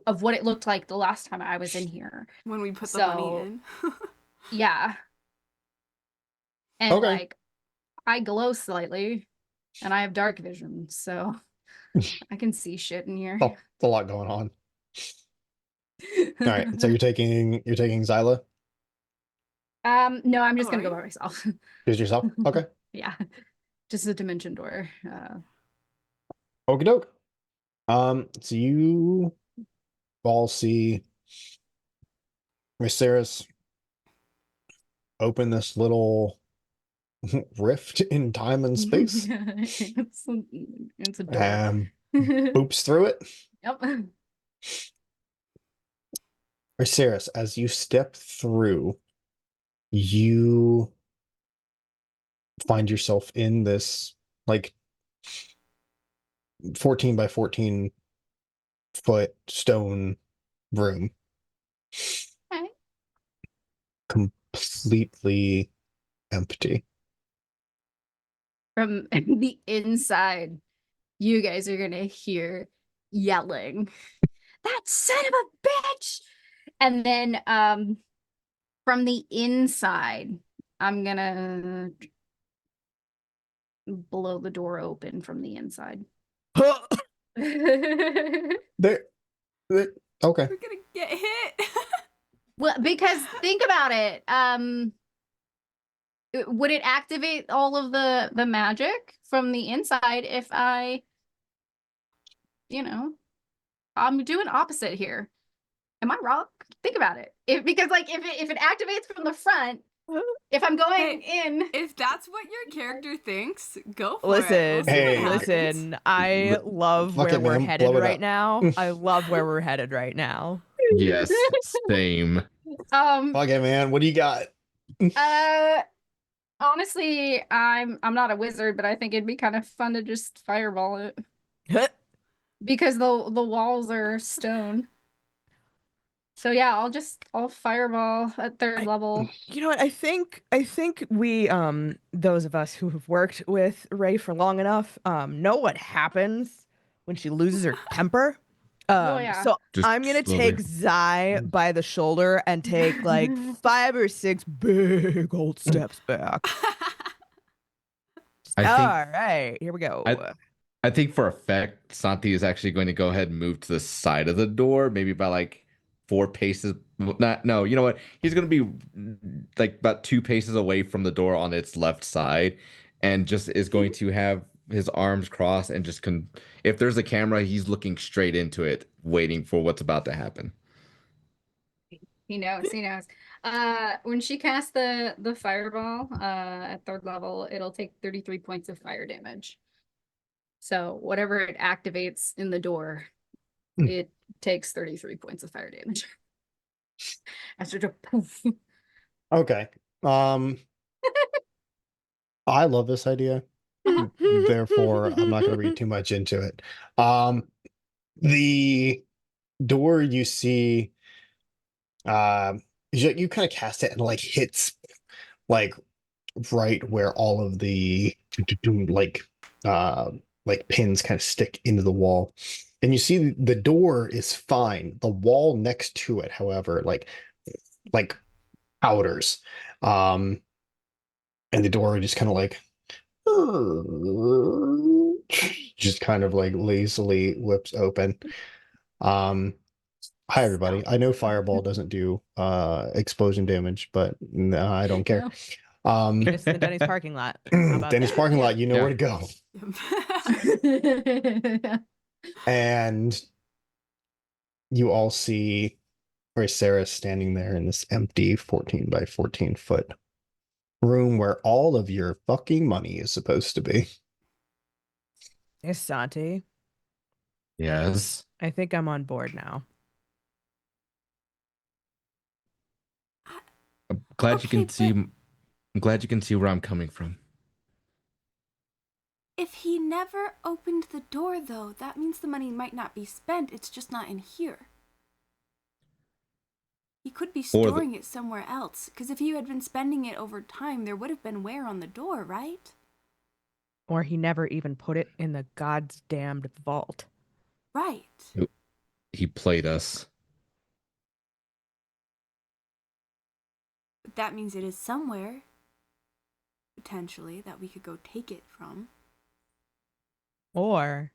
of what it looked like the last time I was in here. When we put the money in. Yeah. And Okay. like I glow slightly and I have dark vision, so I can see shit in here. Oh, it's a lot going on. All right. So you're taking Xyla? No, I'm just Oh, gonna are go you? by myself. Just yourself? Okay. Yeah. Just a dimension door. Okie doke. So you all see Viserys open this little rift in time and space It's a door. and boops through it. Yep. Viserys, as you step through, you find yourself in this like 14 by 14 foot stone room. Okay. Completely empty. From the inside, you guys are gonna hear yelling, "That son of a bitch!" And then from the inside, I'm gonna blow the door open from the inside. There, okay. We're gonna get hit. Well, because think about it. Would it activate all of the magic from the inside if I'm doing opposite here. Am I wrong? Think about it. Because like if it activates from the front, if I'm going in, If that's what your character thinks, go for it. We'll Listen, see what Hey. happens. listen. I love Fuck where it, we're man. headed Blow it right up. now. I love where we're headed right now. Yes, same. Fuck it, man. What do you got? Honestly, I'm not a wizard, but I think it'd be kind of fun to just fireball it because the walls are stone. So yeah, I'll fireball at third level. You know what? I think we those of us who have worked with Ray for long enough know what happens when she loses her temper. Oh yeah. So Just I'm gonna slowly. take Zai by the shoulder and take like 5 or 6 big old steps back. I All think right, here we go. I think for effect, Santi is actually going to go ahead and move to the side of the door, maybe by like 4 paces. Not no, you know what? He's going to be like about 2 paces away from the door on its left side, and just is going to have his arms crossed and just if there's a camera, he's looking straight into it, waiting for what's about to happen. He knows. When she casts the fireball at third level, it'll take 33 points of fire damage. So whatever it activates in the door, it takes 33 points of fire damage. After the poof. Okay. I love this idea. Therefore, I'm not going to read too much into it. The door you see, you kind of cast it and like hits like right where all of the like pins kind of stick into the wall. And you see the door is fine. The wall next to it, however, like powders. And the door just kind of like just kind of like lazily whips open. Hi everybody. I know fireball doesn't do explosion damage, but I don't care. Just in the Denny's parking lot. How about Denny's that? parking Yeah. lot, you know where to go. And you all see Sarah standing there in this empty 14 by 14 foot room where all of your fucking money is supposed to be. Yes, Santi. Yes. I think I'm on board now. I'm glad you Okay, can see. but I'm glad you can see where I'm coming from. if he never opened the door, though, that means the money might not be spent. It's just not in here. He could be Or the- storing it somewhere else. Because if you had been spending it over time, there would have been wear on the door, right? Or he never even put it in the God's damned vault. Right. He played us. But that means it is somewhere, potentially, that we could go take it from. Or,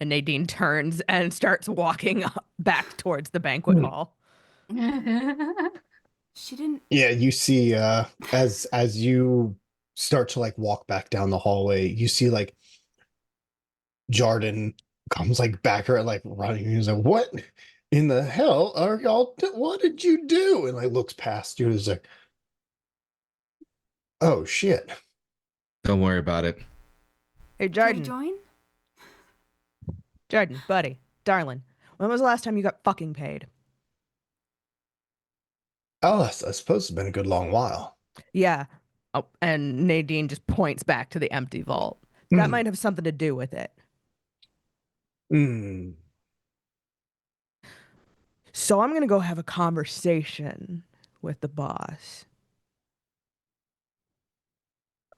and Nadine turns and starts walking back towards the banquet hall. She didn't. Yeah, you see as you start to like walk back down the hallway, you see like Jarden comes like back her like running. He's like, "What in the hell are y'all? What did you do?" And like looks past you. He's like, "Oh shit." Don't worry about it. Hey, Can I Jarden. join? Jarden, buddy, darling, when was the last time you got fucking paid? Oh, I suppose it's been a good long while. Yeah. Oh, and Nadine just points back to the empty vault. That might have something to do with it. Mm. So I'm going to go have a conversation with the boss.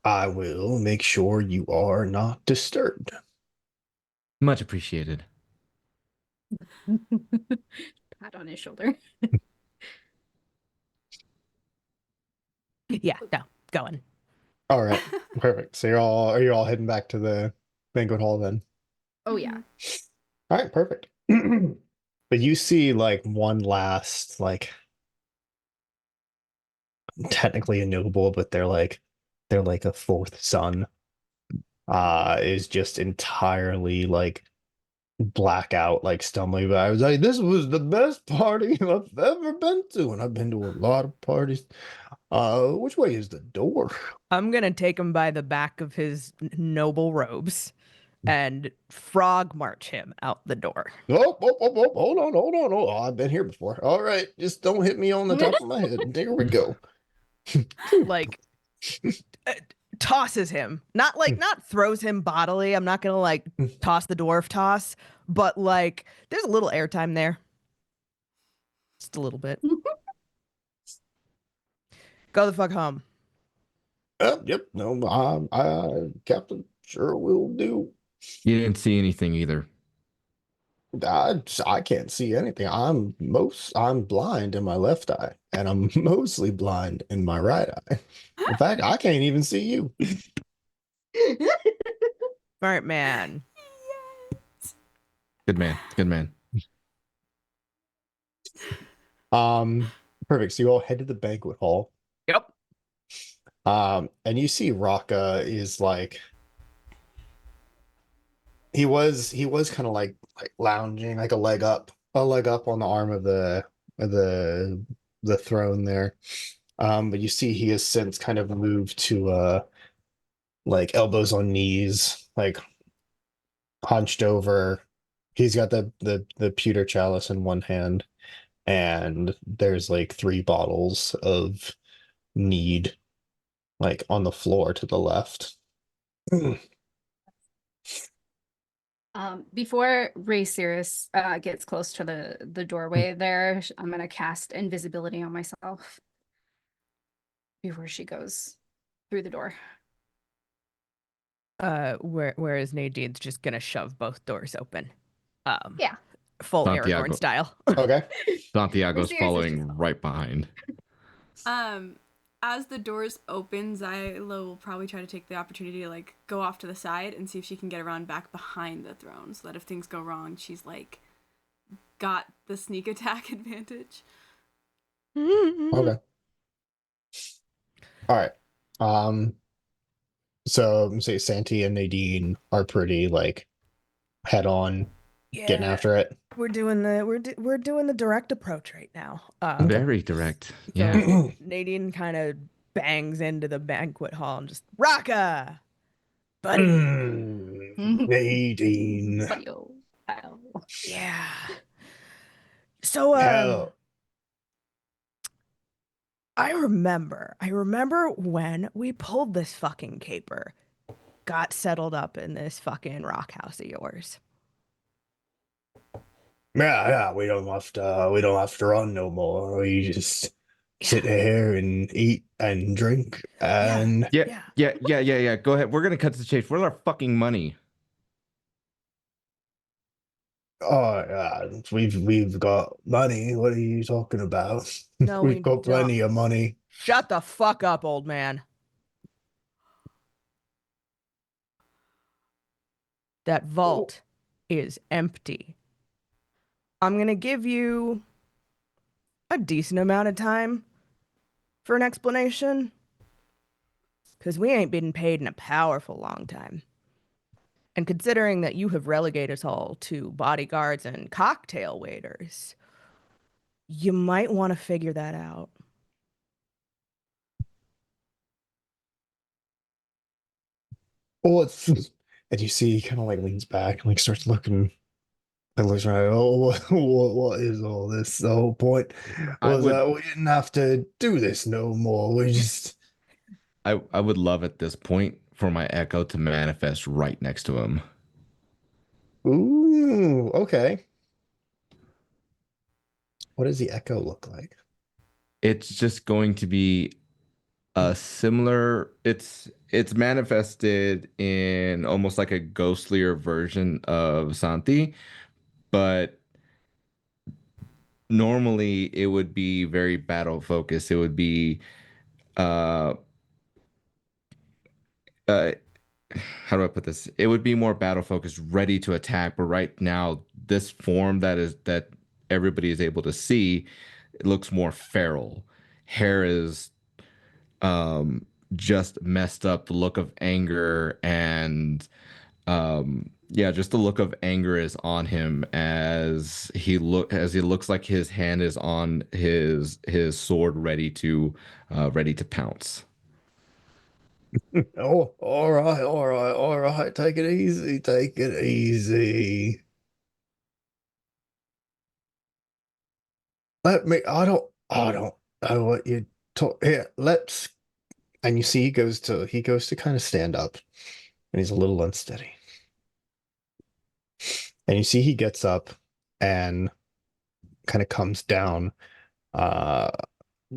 I will make sure you are not disturbed. Much appreciated. Pat on his shoulder. Yeah, no, going. All right, perfect. So are you all heading back to the banquet hall then? Oh yeah. All right, perfect. But you see like one last like technically a noble, but they're like a fourth son. Is just entirely like blackout, like stumbling. But I was like, this was the best party I've ever been to, and I've been to a lot of parties. Which way is the door? I'm going to take him by the back of his noble robes and frog march him out the door. Oh, hold on. Oh, I've been here before. All right, just don't hit me on the top of my head. There we go. Like, tosses him. Not throws him bodily. I'm not going to like toss the dwarf toss, but like there's a little airtime there. Just a little bit. Go the fuck home. Yep. No, Captain, sure will do. You didn't see anything either. I can't see anything. I'm blind in my left eye, and I'm mostly blind in my right eye. In fact, I can't even see you. Smart man. Good man. Good man. Perfect. So you all head to the banquet hall. Yep. And you see Raka is like he was kind of like lounging, like a leg up on the arm of the throne there. But you see he has since kind of moved to like elbows on knees, like hunched over. He's got the pewter chalice in one hand, and there's like 3 bottles of mead like on the floor to the left. Before Ray Cirrus gets close to the doorway there, I'm gonna cast invisibility on myself before she goes through the door. Whereas Nadine's just gonna shove both doors open. Yeah. Full Santiago. Aragorn style. Okay. Santiago's Seriously, following just- right behind. As the doors open, Xylo will probably try to take the opportunity to like go off to the side and see if she can get around back behind the throne, so that if things go wrong, she's like got the sneak attack advantage. Okay. All right. So say Santi and Nadine are pretty like head on getting after it. We're doing the direct approach right now. Very direct. So Yeah. Nadine kind of bangs into the banquet hall and just Raka, buddy. Nadine. Funny old pal. Yeah. So Hell. I remember when we pulled this fucking caper, got settled up in this fucking rock house of yours. Yeah, we don't have to run no more. We just sit here and eat and drink and Yeah. Go ahead. We're gonna cut to the chase. Where's our fucking money? we've got money. What are you talking about? No, We've we got plenty of money. Shut the fuck up, old man. That vault is empty. I'm going to give you a decent amount of time for an explanation. Because we ain't been paid in a powerful long time. And considering that you have relegated us all to bodyguards and cocktail waiters, you might want to figure that out. Well, it's and you see he kind of like leans back and like starts looking and looks around. Oh, what is all this? The whole point I was would that we didn't have to do this no more. We just I would love at this point for my echo to manifest right next to him. ooh, okay. What does the echo look like? It's just going to be a similar it's manifested in almost like a ghostlier version of Santi, but normally it would be very battle focused. It would be uh uh how do I put this? It would be more battle focused, ready to attack. But right now, this form that everybody is able to see, it looks more feral. Hair is just messed up. The look of anger and yeah, just the look of anger is on him as he looks like his hand is on his sword ready to pounce. Oh, all right. Take it easy. Take it easy. I don't know what you talk here. Let's, and you see he goes to kind of stand up and he's a little unsteady. And you see he gets up and kind of comes down uh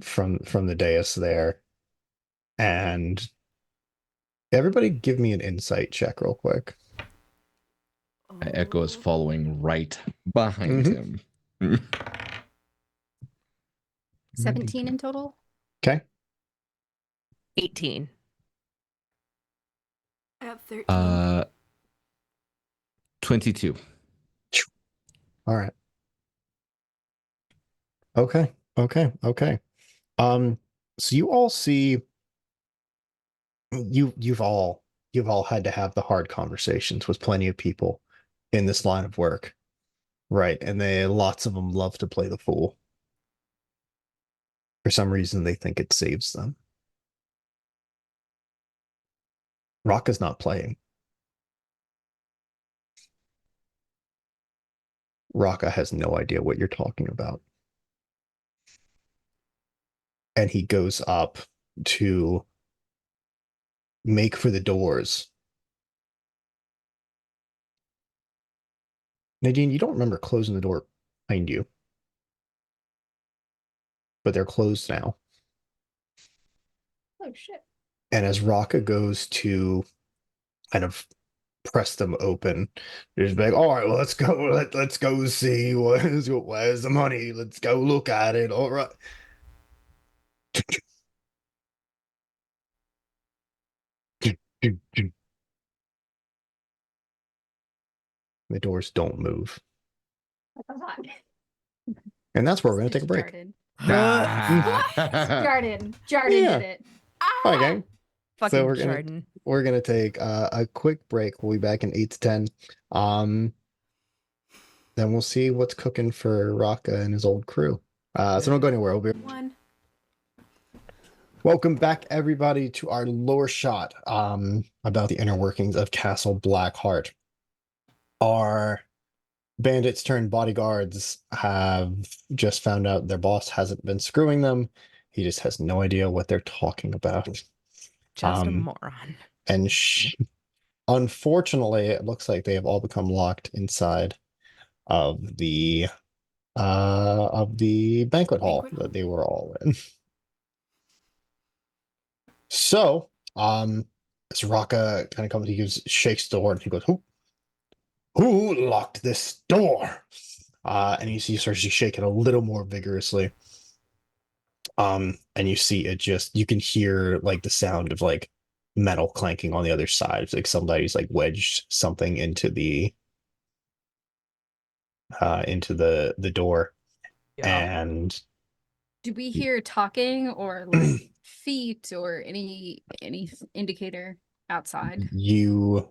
from the dais there. And everybody give me an insight check real quick. Echo is following right behind him. 17 in total. Okay. 18. I got 13. 22. All right. Okay. So you all see you've all had to have the hard conversations with plenty of people in this line of work, right? And lots of them love to play the fool. For some reason, they think it saves them. Rocka's not playing. Rocka has no idea what you're talking about. And he goes up to make for the doors. Nadine, you don't remember closing the door behind you, but they're closed now. Oh shit. And as Rocka goes to kind of press them open, there's like, all right, well, let's go. Let's go see where's the money. Let's go look at it. All right. The doors don't move. And that's where we're going to take a break. Jarden Yeah. did it. Hi, gang. Fucking So Jordan. we're gonna take a quick break. We'll be back in 8 to 10. Then we'll see what's cooking for Rocka and his old crew. So don't go anywhere. We'll be... One. Welcome back, everybody, to our lore shot about the inner workings of Castle Blackheart. Our bandits turned bodyguards have just found out their boss hasn't been screwing them. He just has no idea what they're talking about. Just a moron. And unfortunately, it looks like they have all become locked inside of the banquet hall that they were all in. So, as Raka kind of comes, shakes the door and he goes, who locked this door? And you see he starts to shake it a little more vigorously. And you see you can hear like the sound of like metal clanking on the other side. It's like somebody's like wedged something into the door. Yeah. And Do we hear talking or like feet or any indicator outside? you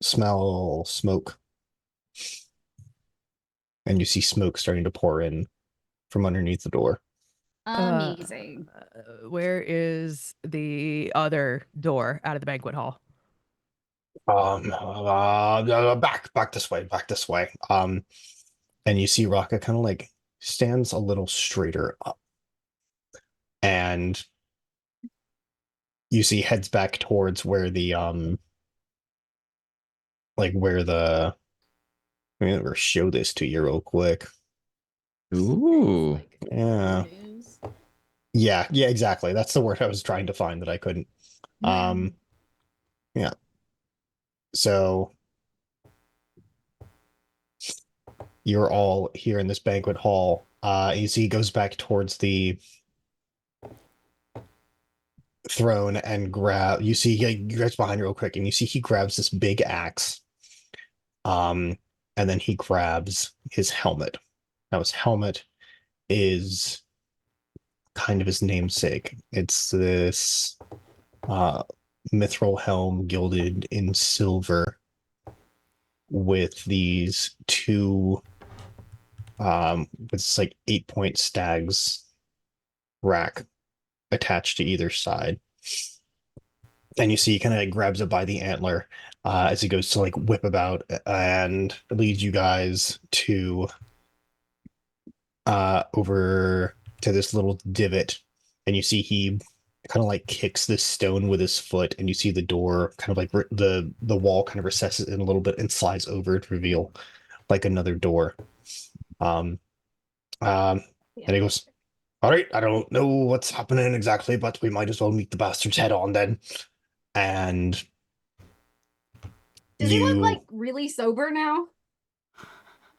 smell smoke. And you see smoke starting to pour in from underneath the door. Amazing. Where is the other door out of the banquet hall? Back this way, back this way. And you see Raka kind of like stands a little straighter up, and you see heads back towards where the let me show this to you real quick. Ooh. Yeah. Yeah, exactly. That's the word I was trying to find that I couldn't. Yeah. So you're all here in this banquet hall. You see he goes back towards the throne and you see he gets behind you real quick, and you see he grabs this big axe. And then he grabs his helmet. Now his helmet is kind of his namesake. It's this mithril helm gilded in silver with these two it's like 8-point stags rack attached to either side. And you see he kind of grabs it by the antler as he goes to like whip about and leads you guys to over to this little divot. And you see he kind of like kicks this stone with his foot, and you see the door kind of like the wall kind of recesses in a little bit and slides over to reveal like another door. And he goes, all right, I don't know what's happening exactly, but we might as well meet the bastards head on then. And Does he look like really sober now?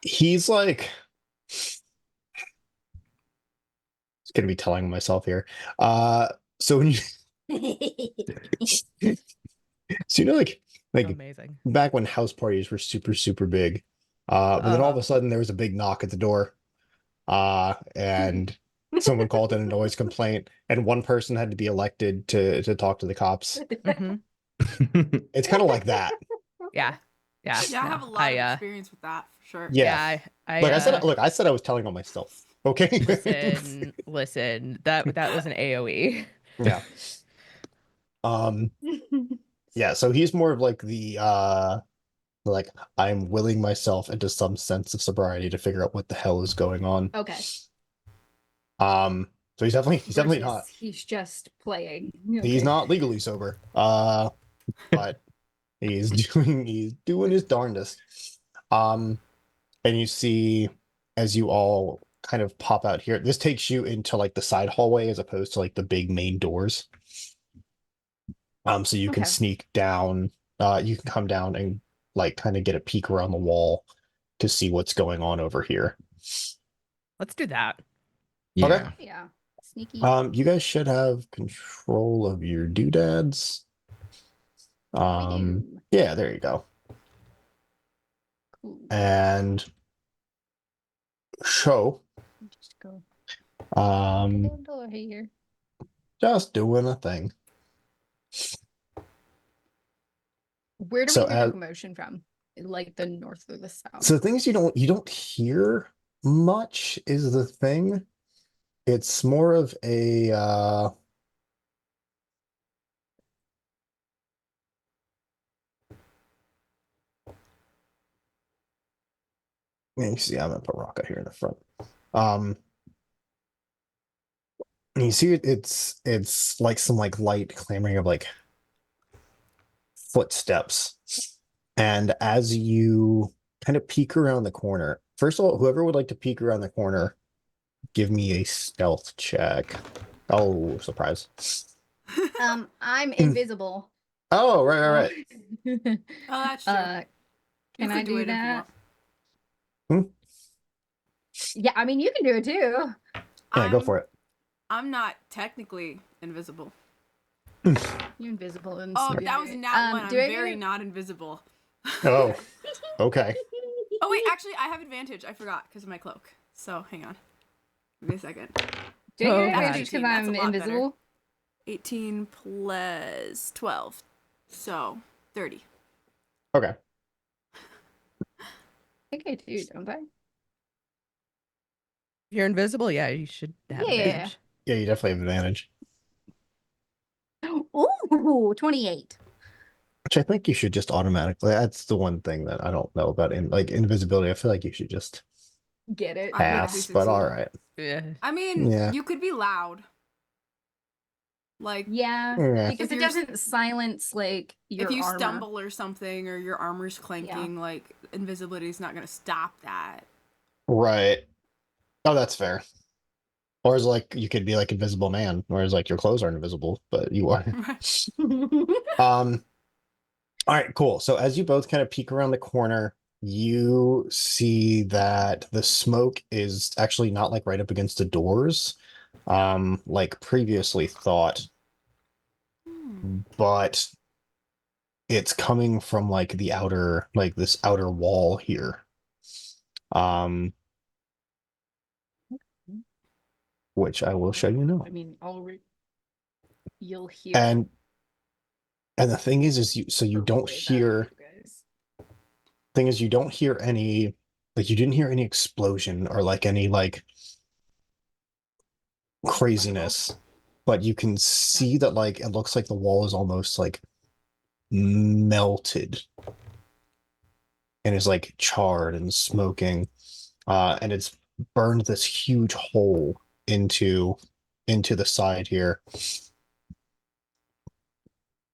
he's like, it's gonna be telling myself here. So when you so like Amazing. back when house parties were super, super big. But then all of a sudden there was a big knock at the door. And someone called in a noise complaint, and one person had to be elected to talk to the cops. Mhm. It's kind of like that. Yeah. Yeah. Yeah, I no, have a lot of experience with that for sure. Yeah. I Look, I said I was telling on myself. Okay. listen. That was an AoE. Yeah. Yeah, so he's more of like the like I'm willing myself into some sense of sobriety to figure out what the hell is going on. Okay. So he's definitely not. He's just playing. He's Okay. not legally sober. But he's doing his darndest. And you see as you all kind of pop out here, this takes you into like the side hallway as opposed to like the big main doors. So you can Okay. sneak down, you can come down and like kind of get a peek around the wall to see what's going on over here. Let's do that. Yeah. Okay. Yeah. Sneaky. You guys should have control of your doodads. We do. Yeah, there you go. Cool. And show, Just go door here. just doing a thing. Where do So we hear the as- commotion from? Like the north or the south? So the things you don't hear much is the thing. It's more of a you see, I'm gonna put Rocka here in the front. You see it's like some like light clamoring of like footsteps. And as you kind of peek around the corner, first of all, whoever would like to peek around the corner, give me a stealth check. Oh, surprise. I'm invisible. Oh, right. Oh, that's true. You Can I could do do it if you that? want. Yeah, I mean, you can do it too. Yeah, go for it. I'm not technically invisible. You're invisible in Oh, spirit. that was not one. Do I'm I very get not invisible. Oh, okay. Oh wait, actually, I have advantage. I forgot because of my cloak. So hang on. Give me a second. Do I Oh, get God. advantage because That's a I'm lot better. invisible? 18 plus 12, so 30. Okay. I think I do, don't I? If you're invisible, yeah, you should have Yeah. advantage. Yeah, you definitely have advantage. Ooh, 28. Which I think you should just automatically. That's the one thing that I don't know about in like invisibility. I feel like you should just Get it? I hope we pass, but succeed. all right. Yeah. I mean, Yeah. you could be loud. Like, Yeah, Yeah. because it doesn't silence like your if you armor. stumble or something, or your armor's clanking, like invisibility is not going to stop that. Right. Oh, that's fair. Or is like you could be like Invisible Man, whereas like your clothes aren't invisible, but you are. Um. All right, cool. So as you both kind of peek around the corner, you see that the smoke is actually not like right up against the doors, like previously thought, but it's coming from like the outer, like this outer wall here. Um, which I will show you now. I mean, you'll hear. And the thing is you don't hear. Thing is, you don't hear any, like you didn't hear any explosion or like any like craziness, but you can see that like it looks like the wall is almost like melted and is like charred and smoking, and it's burned this huge hole into the side here,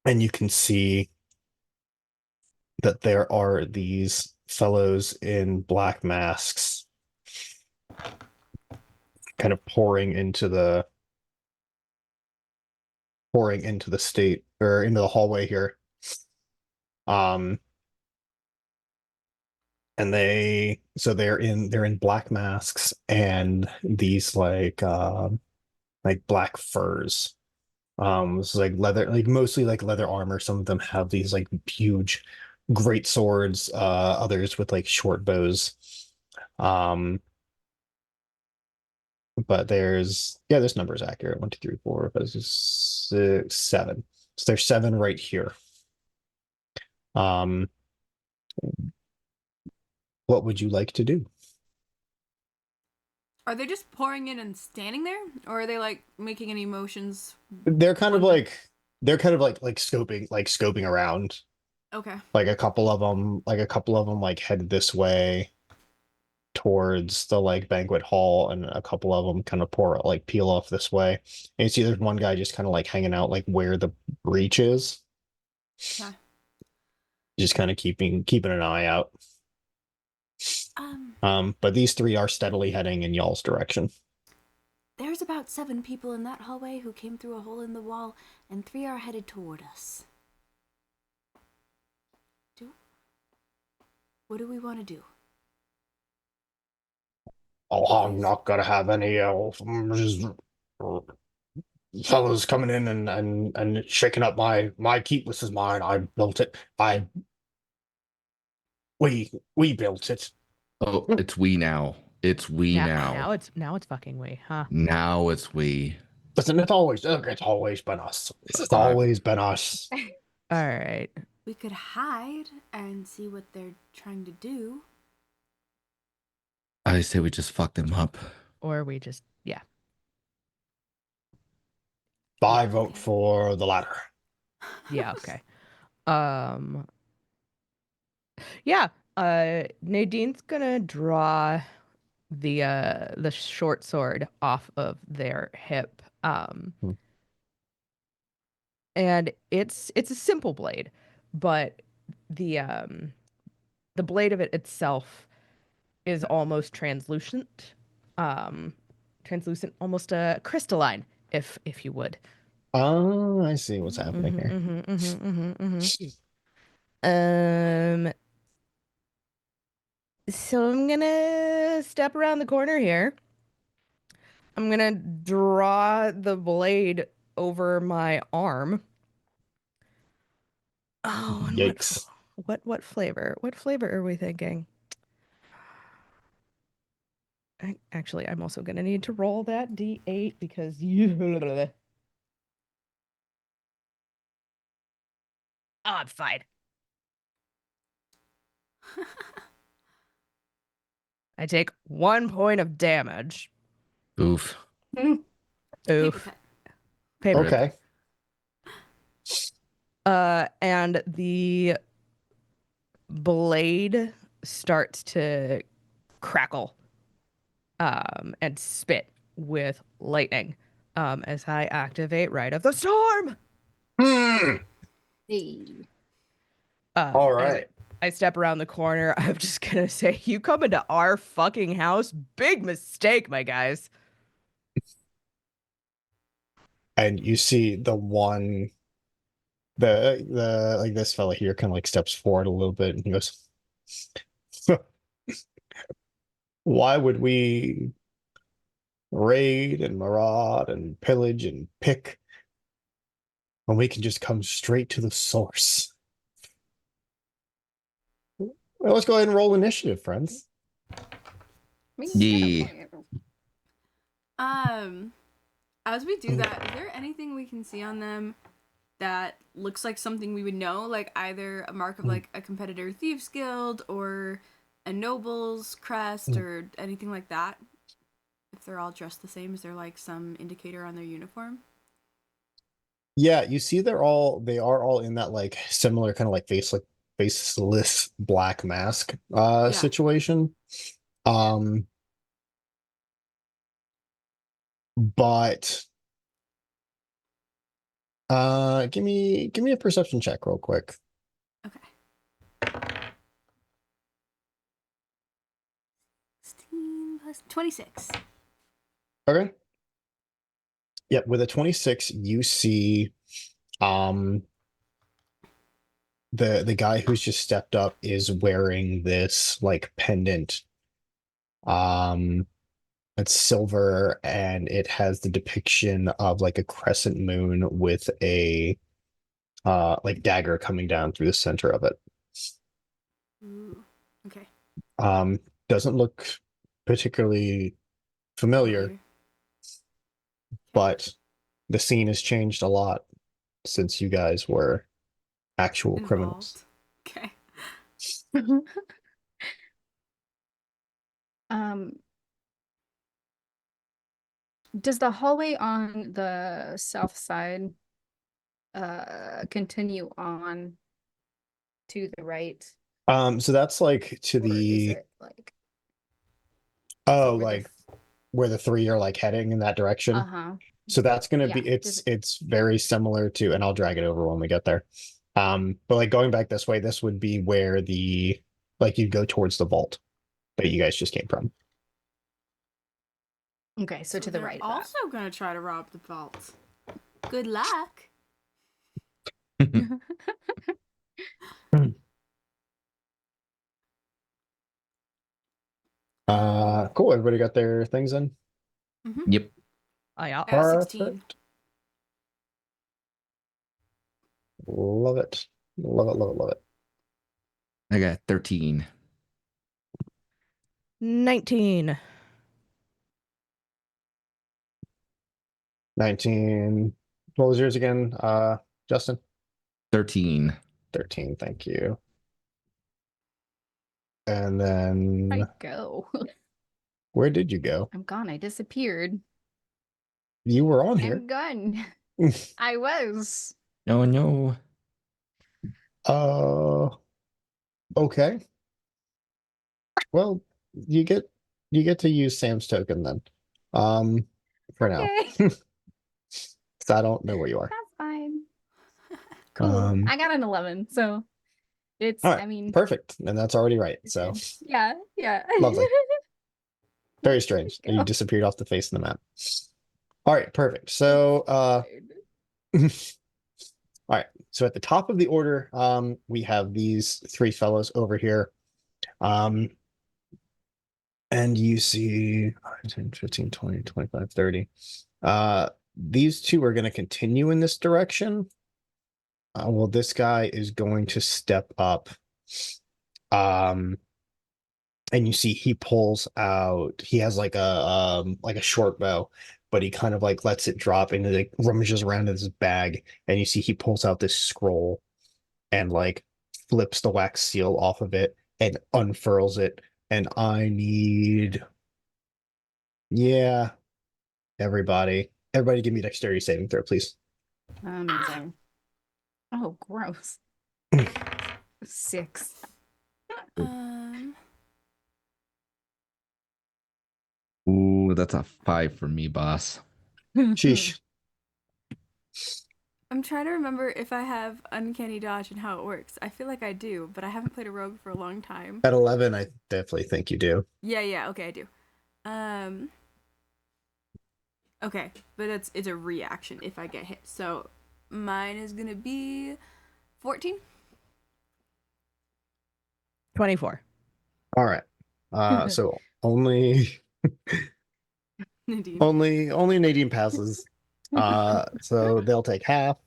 and you can see that there are these fellows in black masks kind of pouring into the state or into the hallway here. Um, and they're in black masks and these like black furs. It's like leather, like mostly like leather armor. Some of them have these like huge great swords, others with like short bows. Um, but this number is accurate. 1, 2, 3, 4, 5, 6, 7. So there's 7 right here. Um, what would you like to do? Are they just pouring in and standing there, or are they like making any motions? They're kind of One- like like scoping around. Okay. Like a couple of them like headed this way towards the like banquet hall, and a couple of them kind of peel off this way. And you see there's one guy just kind of like hanging out like where the breach is, Okay. just kind of keeping an eye out. But these 3 are steadily heading in y'all's direction. There's about 7 people in that hallway who came through a hole in the wall, and 3 are headed toward us. What do we want to do? Oh, I'm not gonna have any fellows coming in and shaking up my keep. This is mine. I built it. We built it. Oh, it's we now. It's we now. Now it's fucking we, huh? Now it's we. Listen, it's always been us. It's always been us. All right. We could hide and see what they're trying to do. I say we just fuck them up. Or we just, yeah. I vote for the latter. Yeah, okay. Yeah, Nadine's gonna draw the short sword off of their hip. And it's a simple blade, but the blade of it itself is almost translucent. Translucent, almost crystalline, if you would. Oh, I see what's happening here. So I'm gonna step around the corner here. I'm gonna draw the blade over my arm. Oh, and Yikes. what flavor? What flavor are we thinking? Actually, I'm also gonna need to roll that D8 because you. Oh, I'm fine. I take 1 point of damage. Oof. Paper Oof. cut. Paper. Okay. And the blade starts to crackle and spit with lightning as I activate Rite of the Storm. Hmm. Hey. All As right. I step around the corner, I'm just gonna say, you come into our fucking house? Big mistake, my guys. And you see the like this fella here kind of like steps forward a little bit and he goes, why would we raid and maraud and pillage and pick when we can just come straight to the source? Well, let's go ahead and roll initiative, friends. Yeah. As we do that, is there anything we can see on them that looks like something we would know, like either a mark of like a competitor thieves guild or a noble's crest or anything like that? If they're all dressed the same, is there like some indicator on their uniform? Yeah, you see they are all in that like similar kind of like faceless black mask Yeah. situation. But give me a perception check real quick. Okay. 16 plus 26. Okay. Yep, with a 26, you see the guy who's just stepped up is wearing this like pendant. It's silver and it has the depiction of like a crescent moon with a like dagger coming down through the center of it. Ooh. Okay. Doesn't look particularly familiar, but the scene has changed a lot since you guys were actual criminals. Okay. Um, does the hallway on the south side continue on to the right? So that's like to Or is the it like oh, where like where the three are like heading in that direction. uh-huh. So that's gonna be Yeah. it's very similar to, and I'll drag it over when we get there. But like going back this way, this would be where the like you'd go towards the vault that you guys just came from. Okay, so to the they're right of also gonna try to rob the vault. Good luck. Cool. Everybody got their things in? Yep. Oh, yeah. 16. Perfect. Love it. Love it, love it, love it. I got 13. 19. 19. What was yours again? Justin? 13. 13, thank you. And then I go. where did you go? I'm gone. I disappeared. You were on here. I'm gone. I was. Oh no. Uh, okay. Well, you get to use Sam's token then. For now. Okay. 'Cause I don't know where you are. That's fine. Cool. I got an 11, so it's all right, I mean perfect. And that's already right. it's So good. Yeah, yeah. lovely. Very strange. Go. You disappeared off the face of the map. All right, perfect. So It's fine. All right. So at the top of the order, we have these three fellows over here. And you see 10, 15, 20, 25, 30. These two are going to continue in this direction. Well, this guy is going to step up. And you see he pulls out, he has like a short bow, but he kind of like lets it drop and like rummages around in his bag, and you see he pulls out this scroll and like flips the wax seal off of it and unfurls it. And I need, yeah, everybody give me a dexterity saving throw, please. Amazing. Oh, gross. 6. Ooh, that's a 5 for me, boss. Sheesh. I'm trying to remember if I have uncanny dodge and how it works. I feel like I do, but I haven't played a rogue for a long time. At 11, I definitely think you do. Yeah, okay, I do. Okay, but it's a reaction if I get hit. So mine is gonna be 14. 24. All right. So only Nadine. only Nadine passes. So they'll take half.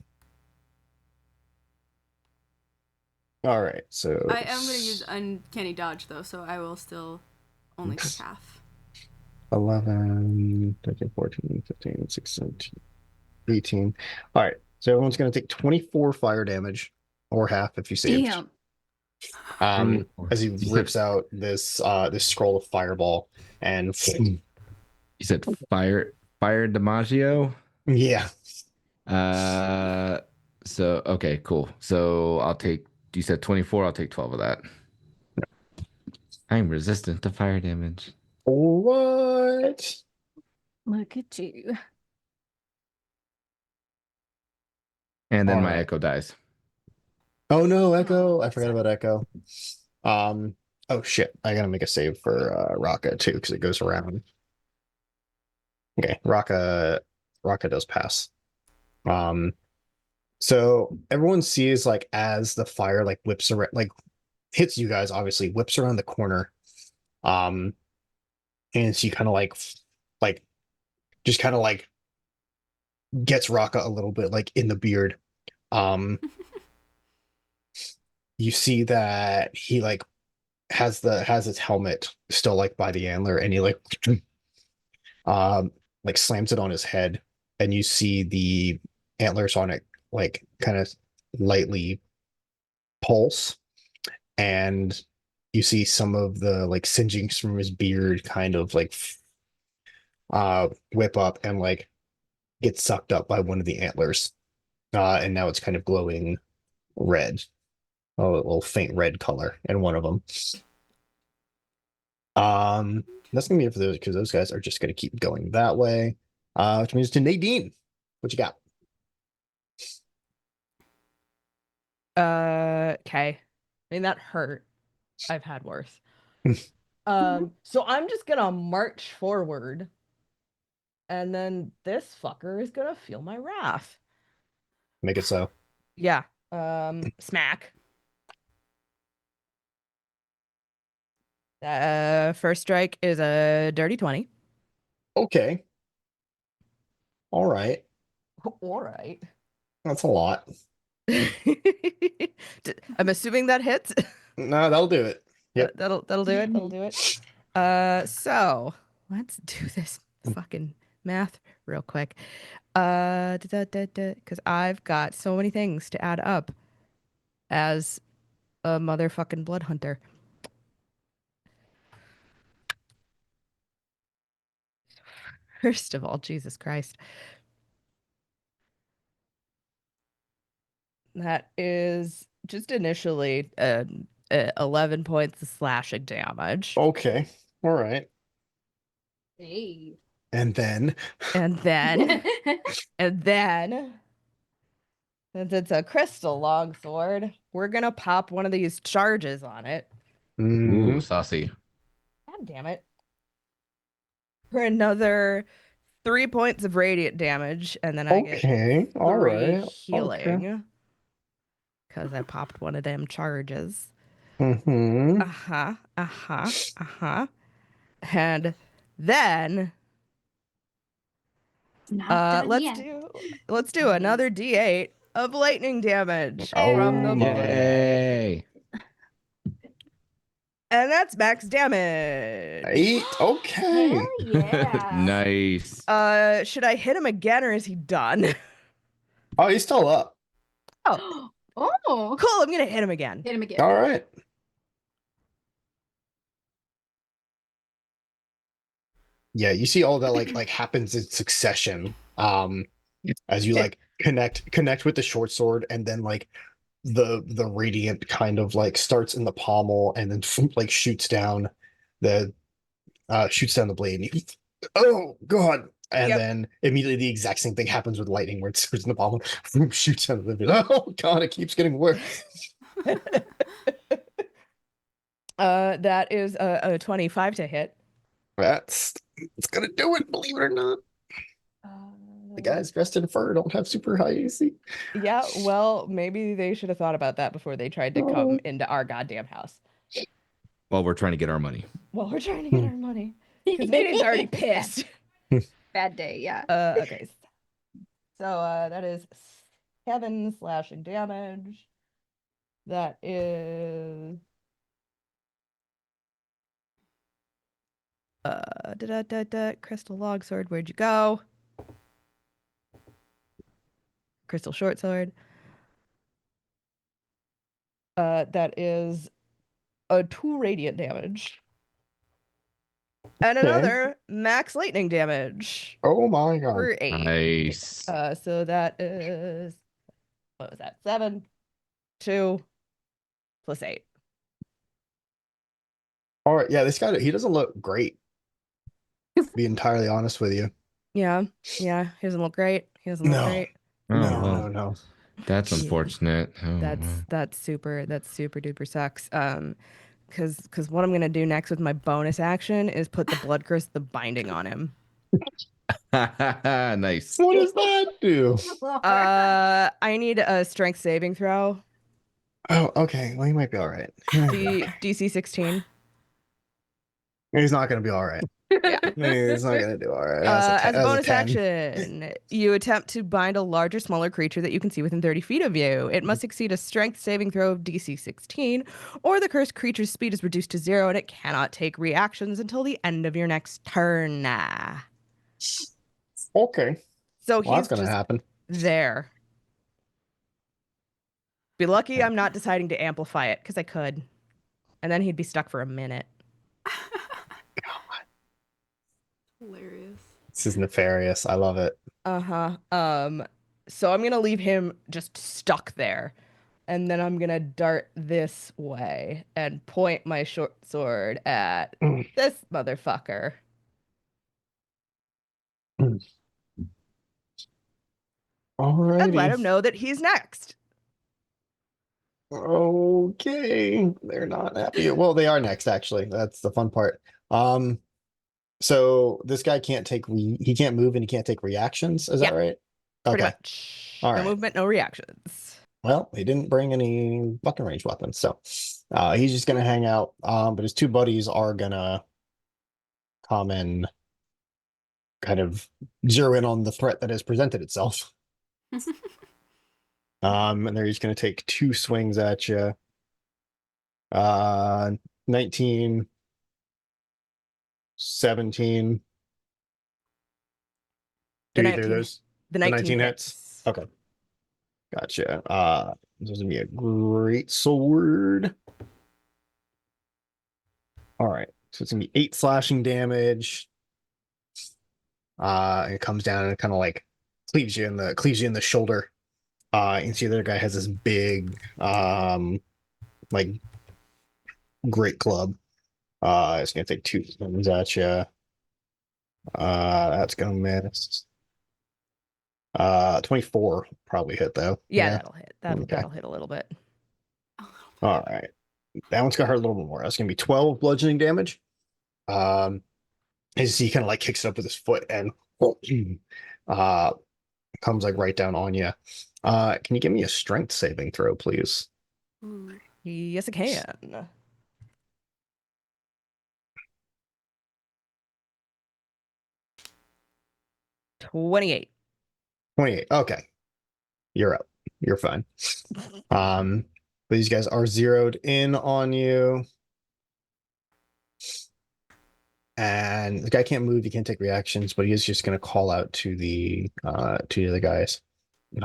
All right, so I am gonna use uncanny dodge though, so I will still only take half. 11, 13, 14, 15, 16, 18. All right, so everyone's going to take 24 fire damage, or half if you saved. Damn. As he rips out this scroll of fireball, and You said fire DiMaggio? yeah. So okay, cool. So you said 24, I'll take 12 of that. I'm resistant to fire damage. What? Look at you. And then All my right. echo dies. Oh no, Echo! I forgot about Echo. Oh shit! I gotta make a save for Raka too because it goes around. Okay, Raka does pass. So everyone sees like as the fire like whips around, like hits you guys, obviously whips around the corner. And she kind of like just kind of like gets Raka a little bit like in the beard. You see that he like has his helmet still like by the antler, and he like slams it on his head, and you see the antlers on it like kind of lightly pulse, and you see some of the like singeings from his beard kind of like whip up and like get sucked up by one of the antlers, and now it's kind of glowing red, a little faint red color in one of them. That's gonna be it for those because those guys are just gonna keep going that way. Which means to Nadine. What you got? Okay. I mean, that hurt. I've had worse. So I'm just gonna march forward, and then this fucker is gonna feel my wrath. Make it so. Yeah. Smack. First strike is a dirty 20. Okay. All right. All right. That's a lot. I'm assuming that hits. No, that'll do it. Yep. That'll do it. That'll do it. So let's do this fucking math real quick. Because I've got so many things to add up as a motherfucking blood hunter. First of all, Jesus Christ. That is just initially 11 points of slashing damage. Okay. All right. Hey. And then And then, since it's a crystal longsword, we're gonna pop one of these charges on it. Ooh, saucy. God damn it. For another 3 points of radiant damage, and then I get Okay, all 3 right. Okay. healing. Because I popped one of them charges. Mm-hmm. And then Not done let's yet. do another D8 of lightning damage from the Oh boy. my. Yay! And that's max damage. 8. Okay. Hell yeah. Nice. Should I hit him again or is he done? Oh, he's still up. Oh, Oh. cool. I'm gonna hit him again. Hit him again. All right. Yeah, you see all that like happens in succession. As you like connect with the short sword, and then like the radiant kind of like starts in the pommel and then like the shoots down the blade. And oh god! And Yep. then immediately the exact same thing happens with lightning, where it starts in the pommel, shoots down the blade. Oh god! It keeps getting worse. That is a 25 to hit. It's gonna do it. Believe it or not, the guys dressed in fur don't have super high AC. Yeah, well, maybe they should have thought about that before they tried to Oh. come into our goddamn house. Well, we're trying to get our money. Well, we're trying to get our money. Because Nathan's already pissed. Bad day, yeah. Okay. So that is 7 slashing damage. That is Crystal Longsword, where'd you go? Crystal Shortsword. That is a 2 radiant damage. And Okay. another max lightning damage Oh my god. for 8. Nice. So that is, what was that? 7, 2, plus 8. All right, yeah, this guy, he doesn't look great. To be entirely honest with you. Yeah, he doesn't look great. He doesn't look No. great. Oh, No, well, no. that's Yeah. unfortunate. Oh, That's super duper sucks. Because what I'm gonna do next with my bonus action is put the blood curse, the binding on him. wow. Nice. What does that do? I need a strength saving throw. Oh, okay. Well, he might be all right. He might be okay. DC 16. He's not gonna be all right. Yeah. He's not gonna do all right. That's As a bonus 10. action, you attempt to bind a large or smaller creature that you can see within 30 feet of you. It must succeed a strength saving throw of DC 16, or the cursed creature's speed is reduced to 0 and it cannot take reactions until the end of your next turn. Okay. So Well, that's he's gonna just happen. there. Be lucky I'm not deciding to amplify it, because I could. And then he'd be stuck for a minute. Hilarious. This is nefarious. I love it. So I'm gonna leave him just stuck there. And then I'm gonna dart this way and point my short sword at this motherfucker. Alrighty. And let him know that he's next. Okay. They're not happy. Well, they are next, actually. That's the fun part. So this guy can't he can't move and he can't take reactions. Is that right? Pretty Okay. much. All no right. movement, no reactions. Well, he didn't bring any fucking range weapons, so he's just gonna hang out. But his 2 buddies are gonna come and kind of zero in on the threat that has presented itself. And they're just gonna take 2 swings at you. 19, 17. The Do either of 19 those? The The 19 19 hits? Okay. Gotcha. This is gonna be a great sword. All right. So it's gonna be 8 slashing damage. It comes down and it kind of like cleaves you in the shoulder. You can see the other guy has this big like great club. It's gonna take 2 swings at you. That's gonna miss. 24 probably hit though. Yeah, that'll hit. Okay. That'll hit a little bit. All right. That one's gonna hurt a little bit more. That's gonna be 12 bludgeoning damage. As he kind of like kicks it up with his foot and uh, comes like right down on you. Can you give me a strength saving throw, please? Ooh. Yes, I can. 28. 28. Okay, you're up. You're fine. But these guys are zeroed in on you. And the guy can't move, he can't take reactions, but he is just gonna call out to the guys. He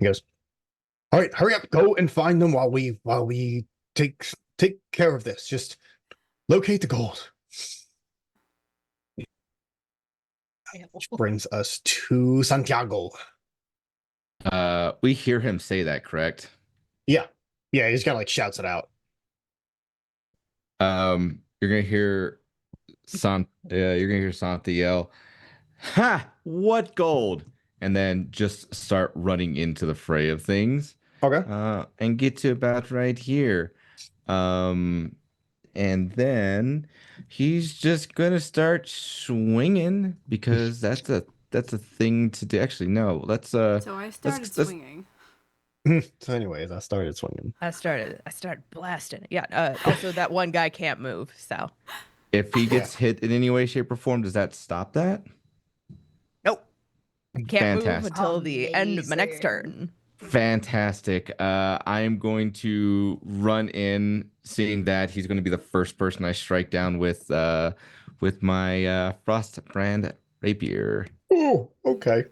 goes, all right, hurry up, go and find them while we take care of this. Just locate the gold. Which brings us to Santiago. We hear him say that, correct? Yeah. Yeah, he just kind of like shouts it out. You're gonna hear Santi yell, "Ha! What gold?" And then just start running into the fray of things. Okay. And get to about right here. Um, and then he's just gonna start swinging because that's a thing to do. Actually, no, So I started let's swinging. So anyways, I started swinging. I started blasting. Yeah. Also, that one guy can't move, so if he gets hit in any way, shape, or form, does that stop that? nope. Can't move Fantastic. until the end of my next turn. Fantastic. I am going to run in, seeing that he's going to be the first person I strike down with my Frost brand rapier. Oh, okay.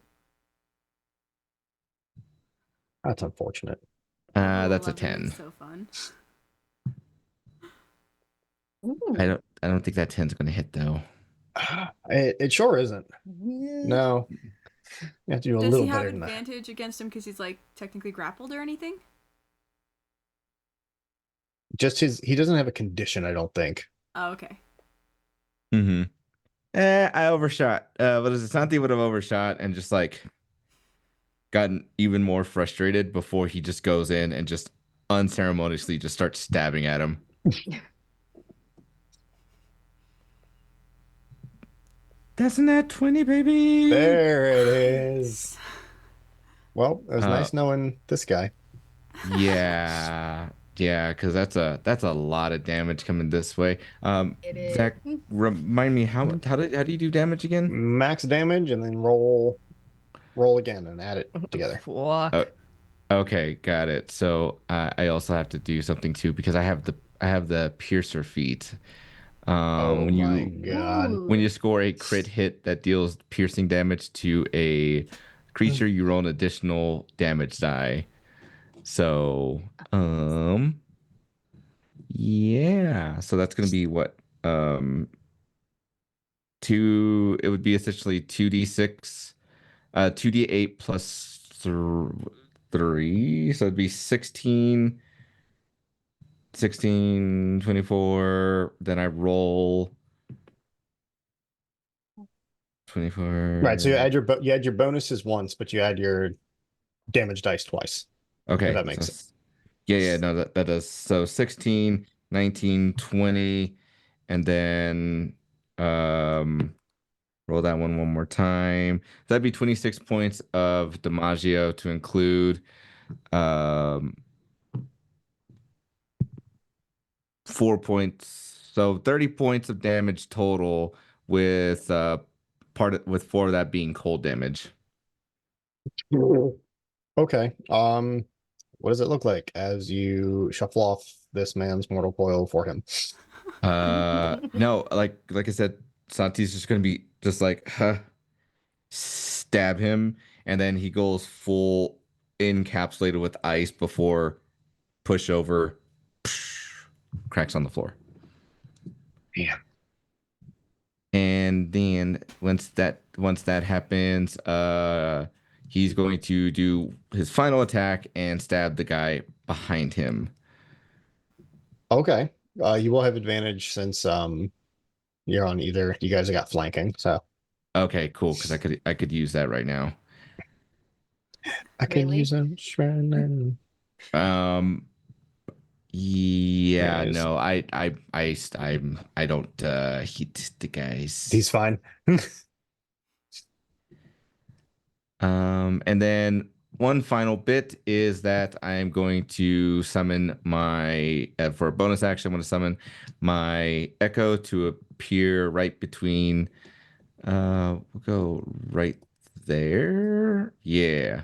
That's unfortunate. Level That's a 11 is 10. so fun. I don't think that 10's going to hit though. It sure isn't. No. You have to do a Does little he have better than that. advantage against him because he's like technically grappled or anything? Just he doesn't have a condition, I don't think. Oh, okay. Mm-hmm. I overshot. What is it? Santi would have overshot and just like gotten even more frustrated before he just goes in and just unceremoniously just starts stabbing at him. That's an at 20, baby. There it is. Well, it was Uh, nice knowing this guy. Yeah, yeah, because that's a lot of damage coming this way. It is. Zach, remind me how do you do damage again? Max damage and then roll again and add it together. Fuck. Oh, okay, got it. So I also have to do something too because I have the piercer feat. Oh When my you god. when you score a crit hit that deals piercing damage to a creature, you roll an additional damage die. So, yeah. So that's gonna be what? It would be essentially 2d6, 2d8 plus 3. So it'd be 16, 16, 24. Then I roll Right, so 24. you add your bonuses once, but you add your damage dice twice, if Okay. that So makes it. yeah, no, that does. So 16, 19, 20, and then um roll that one more time. That'd be 26 points of Damaggio to include um 4 points. So 30 points of damage total with with 4 of that being cold damage. Okay. What does it look like as you shuffle off this man's mortal coil for him? No, like I said, Santi's just gonna be just like, huh, stab him, and then he goes full encapsulated with ice before push over, cracks on the floor. Yeah. And then once that happens, he's going to do his final attack and stab the guy behind him. Okay. You will have advantage since you're on either. You guys have got flanking, so Okay, cool, because I could use that right now. I can Really? use a shrine. Um, yeah, Anyways, no, I don't hit the guys. he's fine. And then one final bit is that I am going to summon my for a bonus action. I'm going to summon my Echo to appear right between. We'll go right there. Yeah.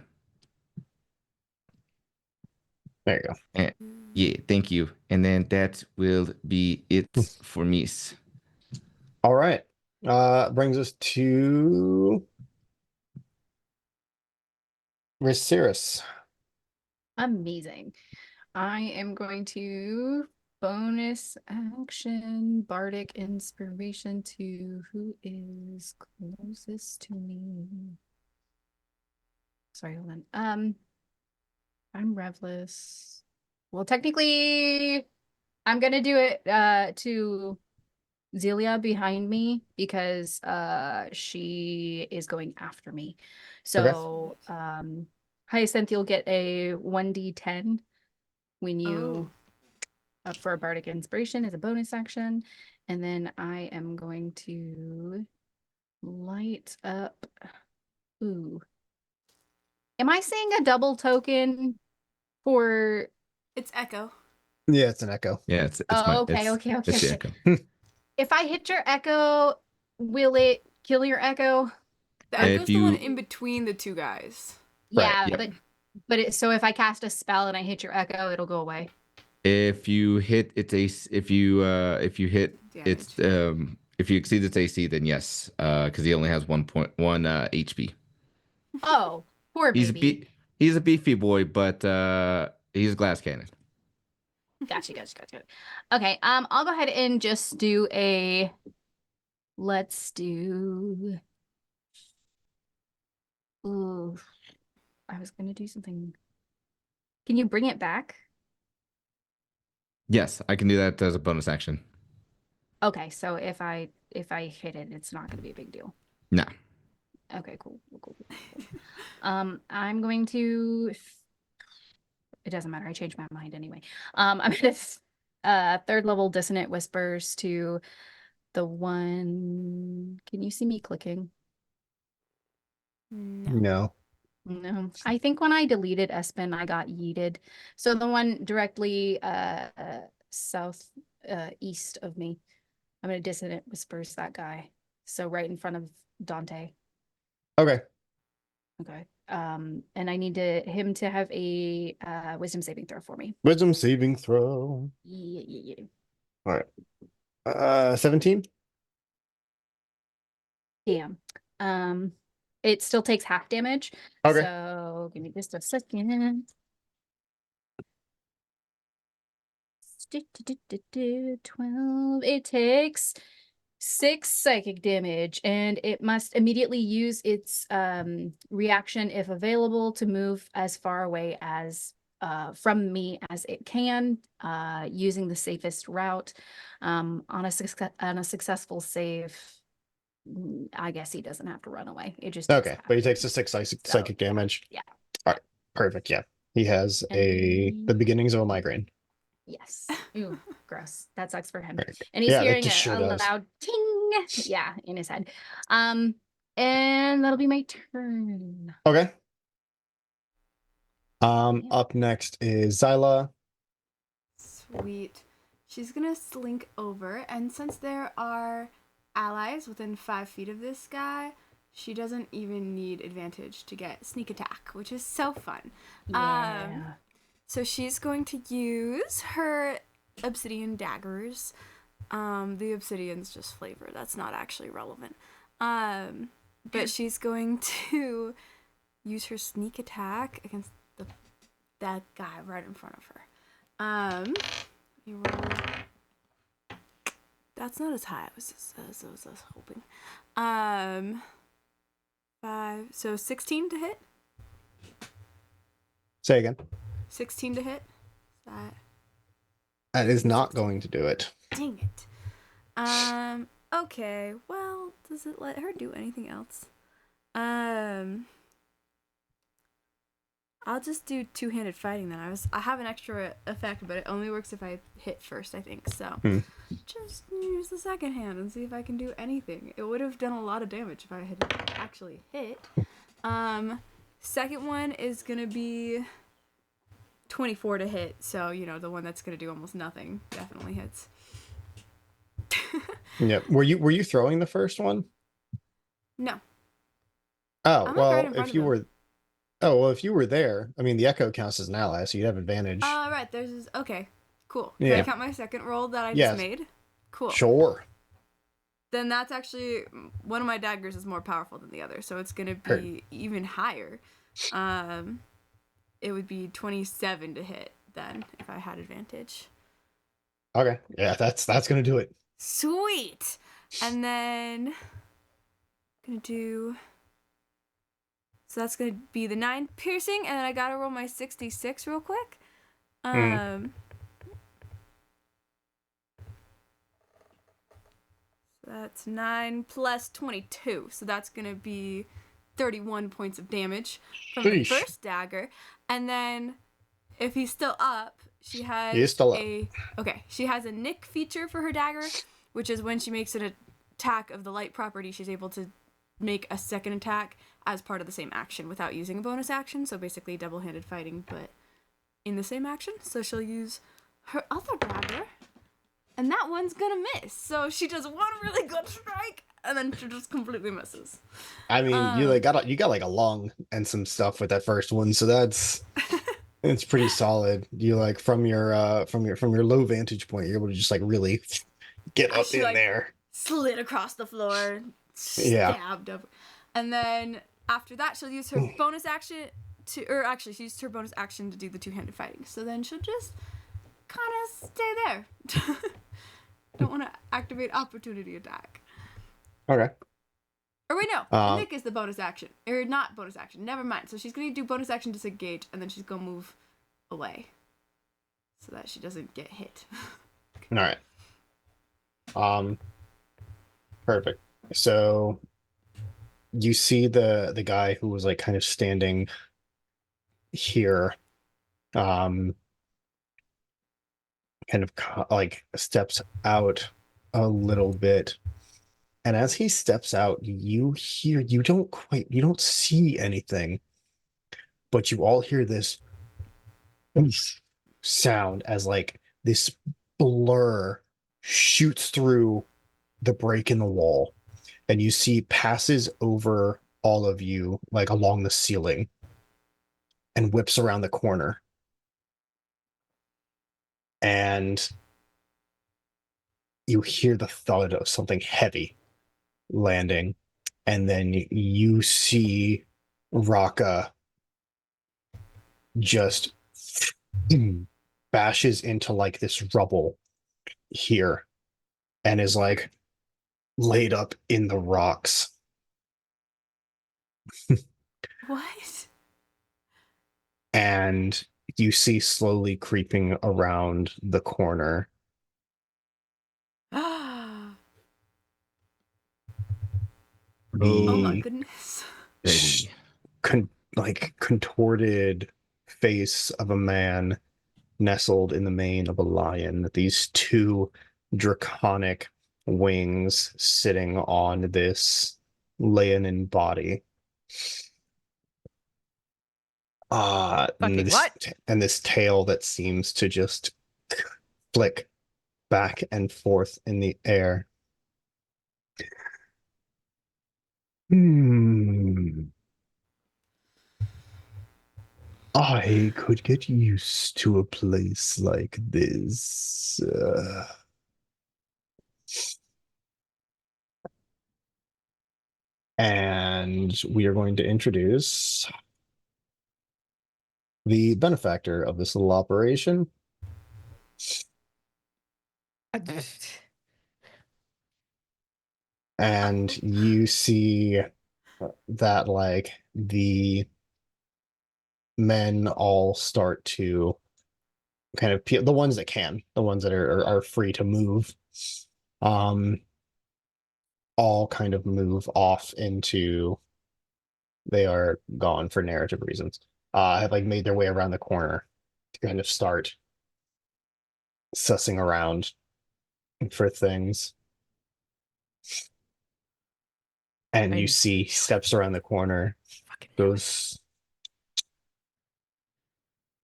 There you go. And, yeah. Thank you. And then that will be it for me. All right. Brings us to Riciris. Amazing. I am going to bonus action bardic inspiration to who is closest to me. Sorry, hold on. I'm Revless. Well, technically, I'm gonna do it to Zelia behind me because she is going after me. So Hyacinth, you'll get a 1d10 when you for a bardic inspiration as a bonus action. And then I am going to light up. Ooh. Am I saying a double token for It's Echo. Yeah, it's an echo. Yeah, it's okay. it's the Echo. If I hit your echo, will it kill your echo? The If Echo's the one you- in between the two guys. Right, Yeah, yep. but so if I cast a spell and I hit your echo, it'll go away. If you hit its AC, if you hit its if you exceed its AC, then yes, because he only has 1.1 HP. Oh, poor baby. He's a beefy boy, but he's a glass cannon. Gotcha. Okay, I'll go ahead and just do a. Let's do. Ooh, I was gonna do something. Can you bring it back? Yes, I can do that as a bonus action. Okay, so if I hit it, it's not gonna be a big deal. No. Okay, cool. I'm going to. It doesn't matter. I changed my mind anyway. I'm gonna third level dissonant whispers to the one. Can you see me clicking? No. No. I think when I deleted Espen, I got yeeted. So the one directly south east of me. I'm gonna dissonant whispers that guy. So right in front of Dante. Okay. Okay. And I need him to have a wisdom saving throw for me. Wisdom saving throw. Yeah. All right. 17? Damn. It still takes half damage. Okay. So give me just a second. 12. It takes 6 psychic damage, and it must immediately use its reaction if available to move as far away as from me as it can, using the safest route. On a successful save, I guess he doesn't have to run away. It just takes Okay. half But he takes the damage. 6 So, psychic damage. Yeah. All right. Perfect. Yeah. He has the And beginnings of a migraine. yes. Ooh, gross. That sucks for him. Right. And he's Yeah, that hearing just sure a does. loud ting, yeah, in his head. And that'll be my turn. Okay. Yeah. Up next is Zyla. Sweet. She's gonna slink over, and since there are allies within 5 feet of this guy, she doesn't even need advantage to get sneak attack, which is so fun. Yeah. So she's going to use her obsidian daggers. The obsidian's just flavor. That's not actually relevant. But she's going to use her sneak attack against that guy right in front of her. You roll. That's not as high as I was hoping. 5. So 16 to hit. Say again. 16 to hit. That is not going to do it. Dang it. Okay. Well, does it let her do anything else? I'll just do two-handed fighting then. I have an extra effect, but it only works if I hit first, I think. So just use the second hand and see if I can do anything. It would have done a lot of damage if I had actually hit. Second one is gonna be 24 to hit, so you know the one that's gonna do almost nothing definitely hits. Yeah. Were you throwing the first one? No, Oh, I'm like right well, in front if of you him. were oh, well, if you were there, I mean the echo counts as an ally, so you'd have advantage. Right. There's okay. Cool. Can I Yeah. count my second roll that I just Yes. made? Cool. Sure. Then that's actually one of my daggers is more powerful than the other, so it's gonna Heard. be even higher. It would be 27 to hit then if I had advantage. Okay. Yeah, that's gonna do it. Sweet. And then gonna do. So that's gonna be the 9 piercing, and then I gotta roll my 66 real quick. So that's 9 plus 22, so that's gonna be 31 points of damage from the Sheesh. first dagger, and then if he's still up, she has He is still up. she has a nick feature for her dagger, which is when she makes an attack of the light property, she's able to make a second attack as part of the same action without using a bonus action. So basically double-handed fighting, but in the same action. So she'll use her other dagger, and that one's gonna miss. So she does one really good strike, and then she just completely misses. I mean, you got like a lung and some stuff with that first one, so that's it's pretty solid. You like from your low vantage point, you're able to just like really get up She, in like, there. slid across the floor, Yeah. stabbed up, and then after that she'll use her bonus action she used her bonus action to do the two-handed fighting. So then she'll just kind of stay there. Don't want to activate opportunity attack. Okay. Or wait, no. Nick is the bonus action. Or not bonus action. Never mind. So she's going to do bonus action disengage, and then she's going to move away so that she doesn't get hit. All right. Perfect. So you see the guy who was like kind of standing here, kind of like steps out a little bit. And as he steps out, you don't see anything, but you all hear this sound as like this blur shoots through the break in the wall, and you see passes over all of you, like along the ceiling, and whips around the corner. And you hear the thud of something heavy landing, and then you see Raka just bashes into like this rubble here and is like laid up in the rocks. What? And you see slowly creeping around the corner Oh my the goodness. Baby. contorted face of a man nestled in the mane of a lion. These two draconic wings sitting on this leonine body. Fucking what? And this tail that seems to just flick back and forth in the air. I could get used to a place like this. And we are going to introduce the benefactor of this little operation. And you see that like the men all start to kind of the ones that can, the ones that are free to move, all kind of move off into, they are gone for narrative reasons, have like made their way around the corner to kind of start sussing around for things. And you see steps around the corner Goes.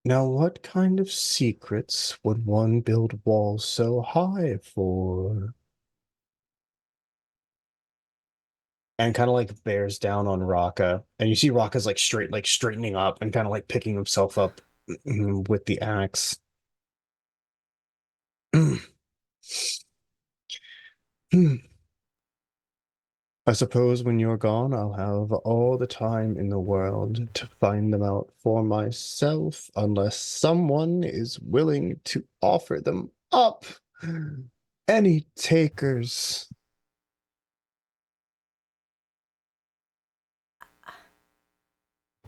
Now, what kind of secrets would one build walls so high for? And kind of like bears down on Raka, and you see Raka's like straightening up and kind of like picking himself up with the axe. I suppose when you're gone, I'll have all the time in the world to find them out for myself, unless someone is willing to offer them up. Any takers?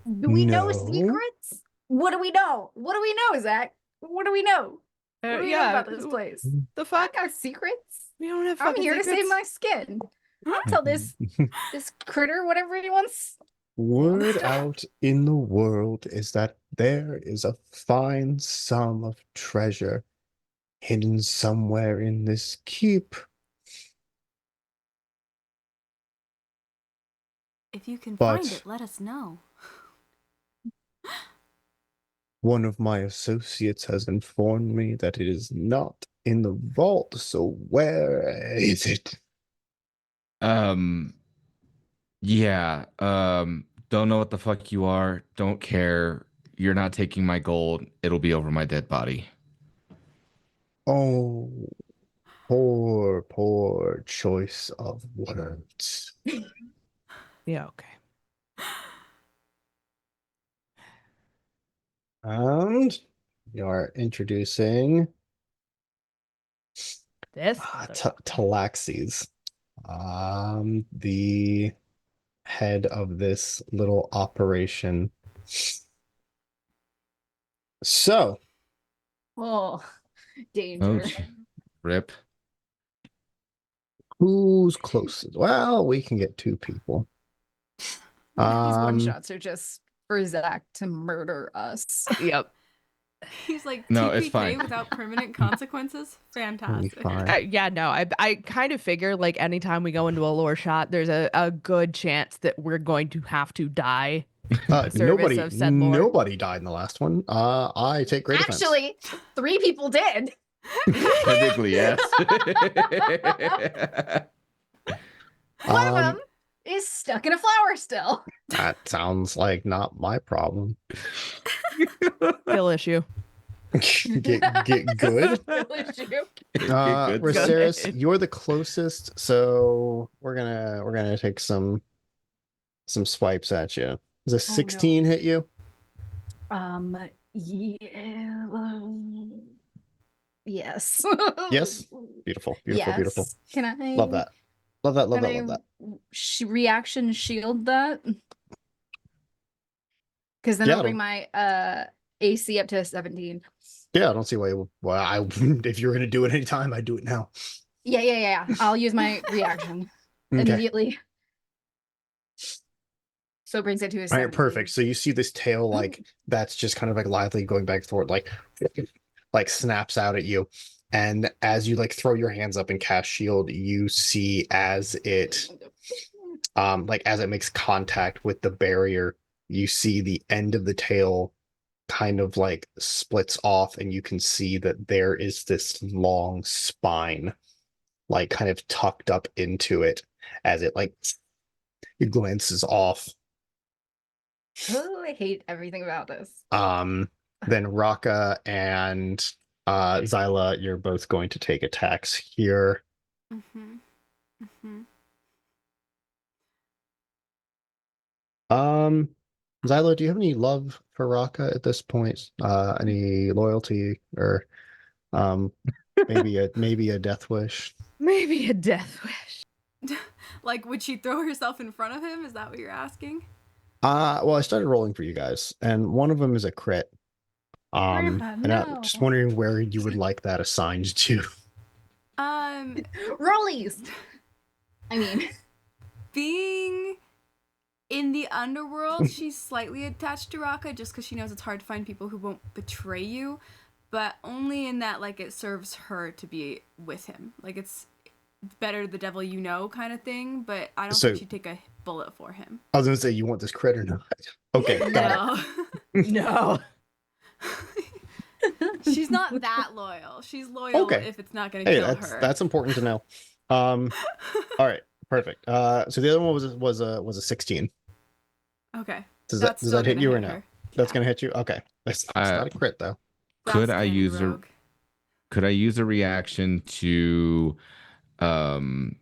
Do we know No. secrets? What do we know? What do we know, Zach? What do we know? What do we know about this place? The I fuck? got secrets. We don't have I'm fucking here to save secrets. my skin. I'll tell this critter whatever he wants. Word out in the world is that there is a fine sum of treasure hidden somewhere in this keep. If you can But- find it, let us know. One of my associates has informed me that it is not in the vault, so where is it? Yeah. Don't know what the fuck you are. Don't care. You're not taking my gold. It'll be over my dead body. Oh, poor choice of words. Yeah, okay. And you're introducing This Talaxes, the head of this little operation. So, Oh, Oh, danger. rip. who's closest? Well, we can get two people. These one Um, shots are just for Zach to murder us. Yep. He's like No, TPK it's fine. without permanent consequences. we'll be Fantastic. fine. Yeah, no, I kind of figure like anytime we go into a lore shot, there's a good chance that we're going to have to die. service Nobody, of said lore. nobody died in the last one. I take great offense. Actually, 3 people did. Technically, yes. One of them is stuck in a flower still. That sounds like not my problem. Kill issue. Get good. Real issue. Good. Raceris, Good. you're the closest, so we're gonna take some swipes at you. Does a 16 hit you? Yeah. Yes. Yes? Beautiful, beautiful, Yes. beautiful. Can I Love that. Love that, love Can that, I love that. reaction shield that? Because then Yeah, I'll bring my AC up to 17. Yeah, I don't see why if you're gonna do it anytime, I'd do it now. Yeah. I'll use my reaction Okay. immediately. So it brings it to a All 17. right, perfect. So you see this tail like that's just kind of like lively going back and forth, like snaps out at you. And as you like throw your hands up and cast shield, you see as it like as it makes contact with the barrier, you see the end of the tail kind of like splits off, and you can see that there is this long spine like kind of tucked up into it as it like it glances off. Oh, I hate everything about this. Then Raka and Zyla, you're both going to take attacks here. Mm-hmm. Mm-hmm. Zyla, do you have any love for Raka at this point? Any loyalty or maybe a death wish? Maybe a death wish. Like, would she throw herself in front of him? Is that what you're asking? Well, I started rolling for you guys, and one of them is a crit. And I'm no. just wondering where you would like that assigned to. Rollies. I mean, Being in the underworld, she's slightly attached to Raka just because she knows it's hard to find people who won't betray you, but only in that, like, it serves her to be with him. Like, it's better the devil you know kind of thing, but I don't So- think she'd take a bullet for him. I was gonna say, you want this crit or not? Okay, got it. No. No. She's not that loyal. She's loyal Okay. if it's not going to Hey, kill her. that's important to know. All right, perfect. So the other one was a 16. Okay. Does That's that still hit gonna you or hit no? her. That's Yeah. gonna hit you. Okay, that's not a crit though. Could Brass I cannon use rogue. Could I use a reaction to, um,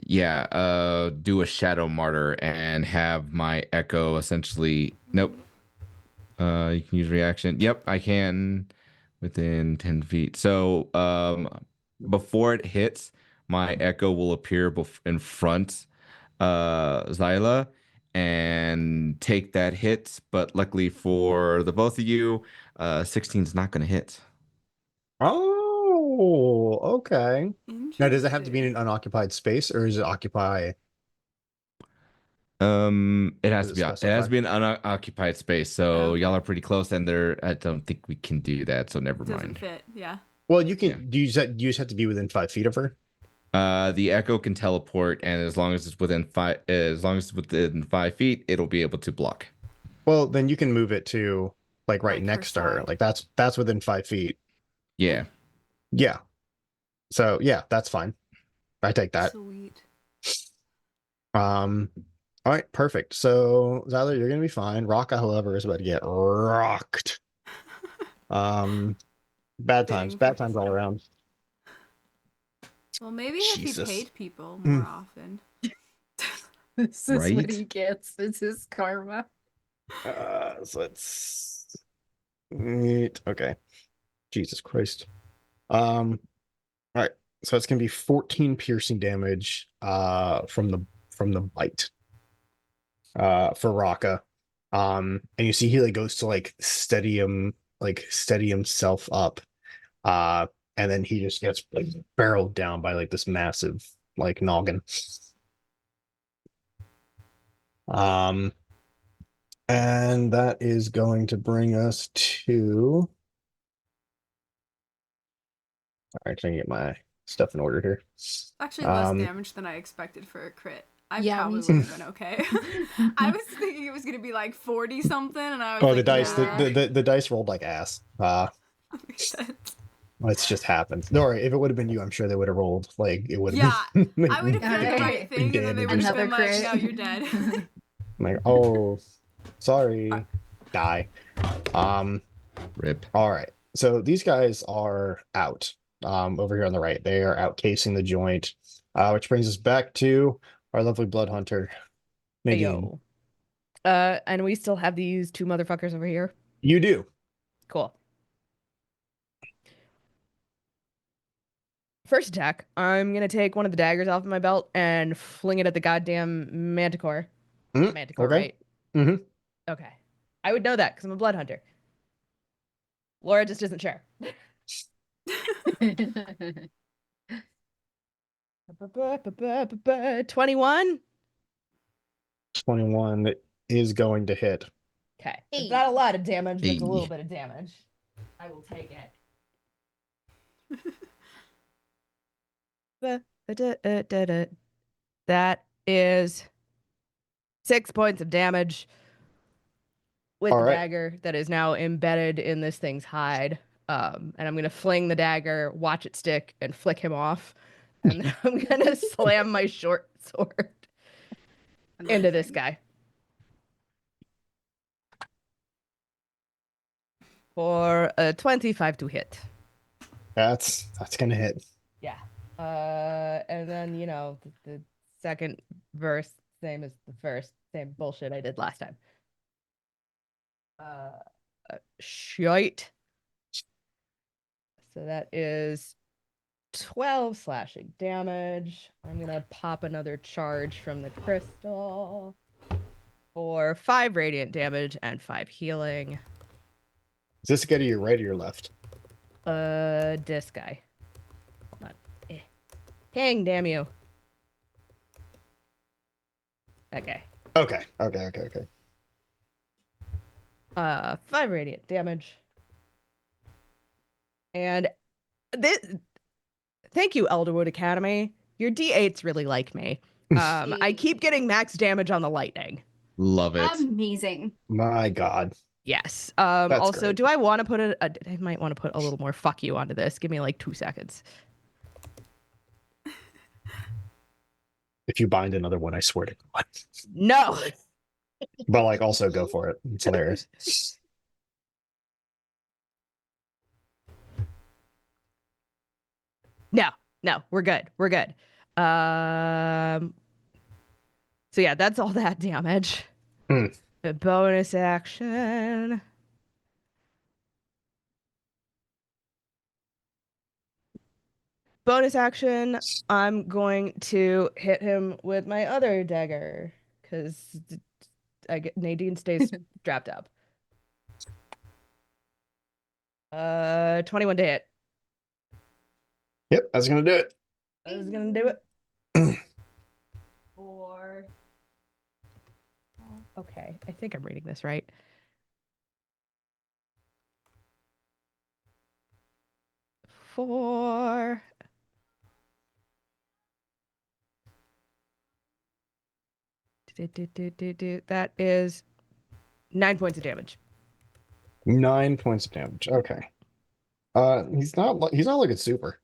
do a shadow martyr and have my echo essentially? Nope. You can use reaction. Yep, I can within 10 feet. So, before it hits, my echo will appear in front, Zyla, and take that hit. But luckily for the both of you, 16 is not going to hit. Oh, okay. Now, does it have to be in an Interesting. unoccupied space, or is it occupy? It has Does to it be it has specify? to be an unoccupied space. So Okay. y'all are pretty close, and I don't think we can do that. So never Doesn't mind. fit. Yeah. Well, you Yeah. can. Do you just have to be within 5 feet of her? The echo can teleport, and as long as it's within 5 feet, it'll be able to block. Well, then you can move it to like right Like her next to her. side. Like that's within 5 feet. Yeah. Yeah. So yeah, that's fine. I take that. Sweet. All right, perfect. So Zyler, you're gonna be fine. Rocka, however, is about to get rocked. Bad times. Fitting Bad for times all around. Well, maybe if he Jesus. paid people more often. This is Right? what he gets. This is karma. So let's okay. Jesus Christ. All right. So it's gonna be 14 piercing damage from the bite. For Rocka. And you see he like goes to steady himself up. And then he just gets like barreled down by like this massive like noggin. And that is going to bring us to. All right, trying to get my stuff in order here. Actually, less damage than I expected for a crit. I Yeah, probably me would have been okay. I was thinking it was gonna be like 40 something, and I was Oh, like, the dice, nah. the dice rolled like ass. Makes sense. It's just happened. Don't worry, if it would have been you, I'm sure they would have rolled like it would have Yeah, been. I would have done the Okay. right thing, and then they would have Another been like, crit. "No, you're dead." Like, oh, sorry, die. Rip. All right. So these guys are out. Over here on the right, they are out casing the joint. Which brings us back to our lovely blood hunter, Nadine. Ayo. And we still have these two motherfuckers over here. You do. Cool. First attack, I'm gonna take one of the daggers off of my belt and fling it at the goddamn manticore. Manticore, okay. right? Mm-hmm. Okay. I would know that because I'm a blood hunter. Laura just isn't sure. 21. 21 is going to hit. Okay. Hey. It's not a lot of damage, but it's a Hey. little bit of damage. I will take it. That is 6 points of damage with All the right. dagger that is now embedded in this thing's hide. And I'm gonna fling the dagger, watch it stick, and flick him off. And then I'm gonna slam my short sword into this guy. For a 25 to hit. That's gonna hit. Yeah. And then, the second verse, same as the first, same bullshit I did last time. Shite. So that is 12 slashing damage. I'm gonna pop another charge from the crystal for 5 radiant damage and 5 healing. Is this guy to your right or your left? This guy. Hold on. Ping, damn you. Okay. Okay. 5 radiant damage. And this, thank you, Elderwood Academy. Your D8s really like me. I keep getting max damage on the lightning. Love it. Amazing. My God. Yes. That's Also, great. do I want to put I might want to put a little more fuck you onto this. Give me like 2 seconds. If you bind another one, I swear to God. No. But like, also go for it. It's hilarious. No, we're good. We're good. So yeah, that's all that damage. Hmm. The bonus action. Bonus action, I'm going to hit him with my other dagger because Nadine stays strapped up. 21 to hit. Yep, that's gonna do it. I was gonna do it. 4. Okay, I think I'm reading this right. 4. That is 9 points of damage. 9 points of damage. Okay. He's not looking super.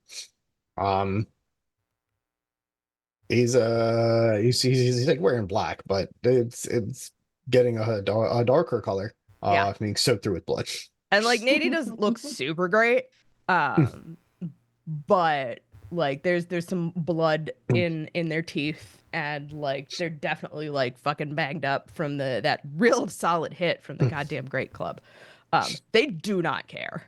He's like wearing black, but it's getting a darker color. Yeah. Being soaked through with blood. And like Nadie doesn't look super great. But like there's some blood in their teeth, and like they're definitely like fucking banged up from that real solid hit from the goddamn Great Club. They do not care.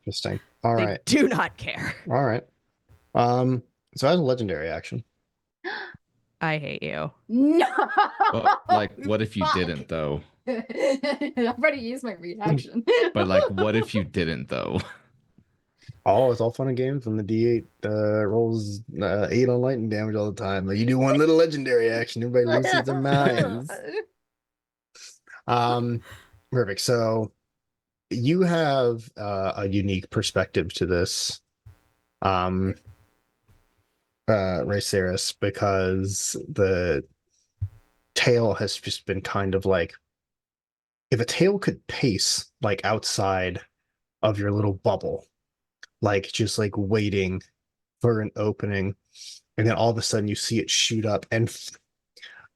Interesting. All They right. do not care. All right. So as a legendary action. I hate you. No. Well, like, what if you Fuck. didn't though? I've already used my reaction. But like, what if you didn't though? Oh, it's all fun and games when the D8 rolls 8 on lightning damage all the time. Like you do one little legendary action, everybody loses their minds. Perfect. So you have a unique perspective to this, Raceris, because the tail has just been kind of like, if a tail could pace like outside of your little bubble, like just like waiting for an opening, and then all of a sudden you see it shoot up and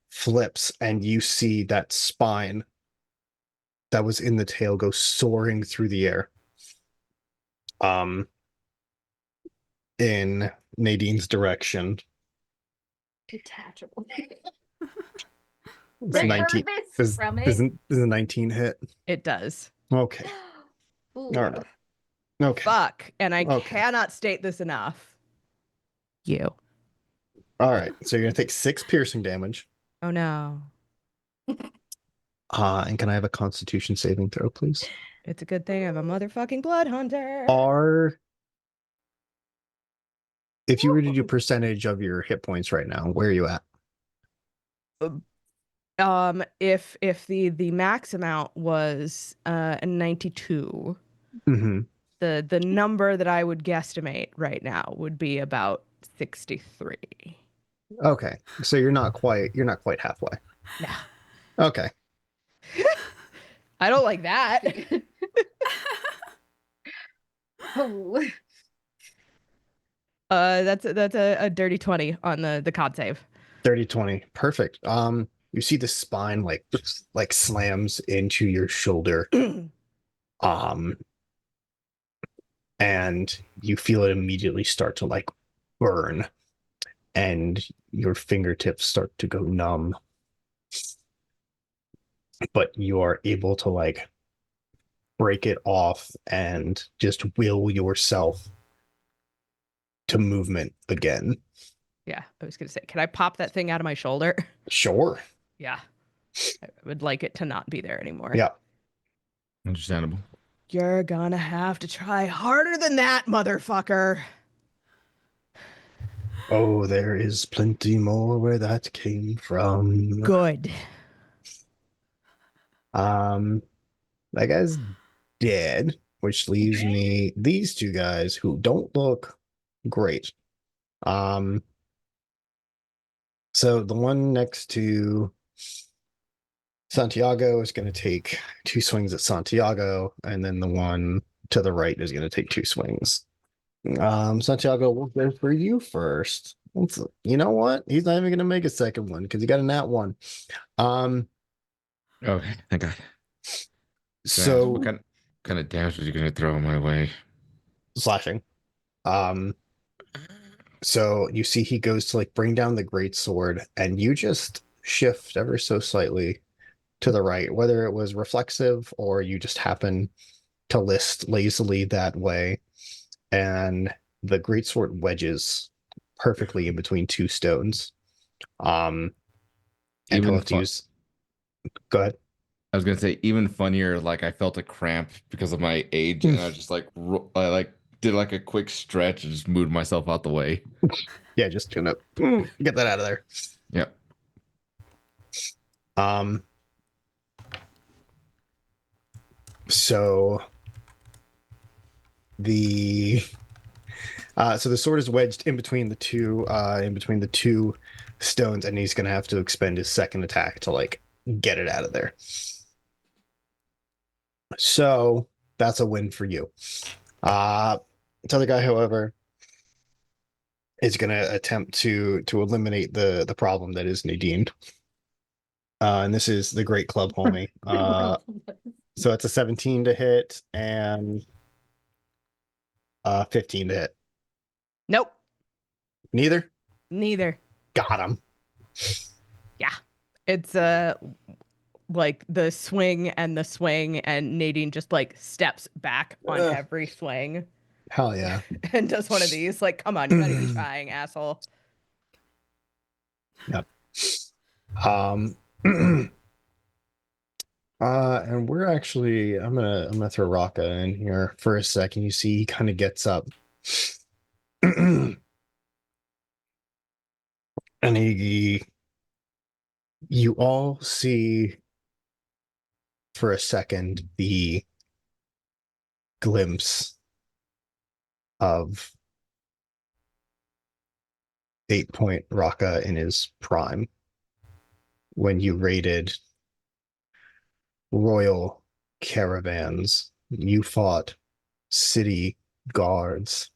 flips, and you see that spine that was in the tail go soaring through the air. In Nadine's direction. Detachable. It's 19. Is from it. isn't is a 19 hit? It does. Okay. Ooh. All right. Okay. Fuck. And I Okay. cannot state this enough. You. All right. So you're gonna take 6 piercing damage. Oh no. And can I have a Constitution saving throw, please? It's a good thing I'm a motherfucking blood hunter. If you were to do percentage of your hit points right now, where are you at? If the max amount was 92, Mm-hmm. the number that I would guesstimate right now would be about 63. Okay. So you're not quite halfway. No. Okay. I don't like that. Oh. That's a dirty 20 on the con save. 30-20. Perfect. You see the spine like slams into your shoulder. And you feel it immediately start to like burn, and your fingertips start to go numb. But you are able to like break it off and just will yourself to movement again. Yeah, I was gonna say, can I pop that thing out of my shoulder? Sure. Yeah. I would like it to not be there anymore. Yeah. Understandable. You're gonna have to try harder than that, motherfucker. Oh, there is plenty more where that came from. Good. That guy's dead, which leaves me these two guys who don't look great. So the one next to Santiago is going to take 2 swings at Santiago, and then the one to the right is going to take 2 swings. Santiago, we'll go for you first. You know what? He's not even going to make a second one because he got a nat 1. Okay, thank God. So what kind of damage was you gonna throw my way? slashing. Um, so you see he goes to like bring down the great sword, and you just shift ever so slightly to the right, whether it was reflexive or you just happen to list lazily that way, and the greatsword wedges perfectly in between 2 stones. And he'll Even have to fun. use. Go ahead. I was gonna say even funnier. Like I felt a cramp because of my age, and I just like I like did like a quick stretch and just moved myself out the way. Yeah, just gonna get that out of there. Yeah. Um. So the so the sword is wedged in between the two stones, and he's gonna have to expend his second attack to like get it out of there. So that's a win for you. This other guy, however, is gonna attempt to eliminate the problem that is Nadine. And this is the Great Club Homie. So it's a 17 to hit and 15 to hit. Nope. Neither? Neither. Got him. Yeah. It's like the swing, and Nadine just like steps back on every swing Hell yeah. and does one of these. Like, come on, you gotta be trying, asshole. Yep. And we're actually I'm gonna throw Raka in here for a second. You see he kind of gets up. And you all see for a second the glimpse of 8-point Raka in his prime when you raided royal caravans. You fought city guards.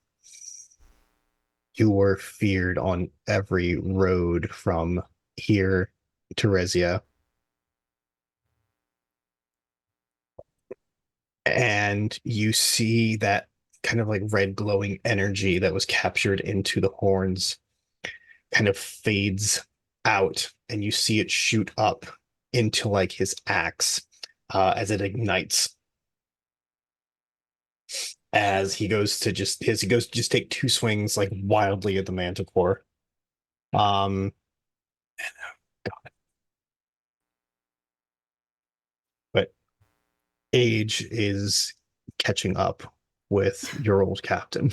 You were feared on every road from here to Rezia. And you see that kind of like red glowing energy that was captured into the horns kind of fades out, and you see it shoot up into like his axe as it ignites. As he goes to just take 2 swings like wildly at the manticore. God. But age is catching up with your old captain.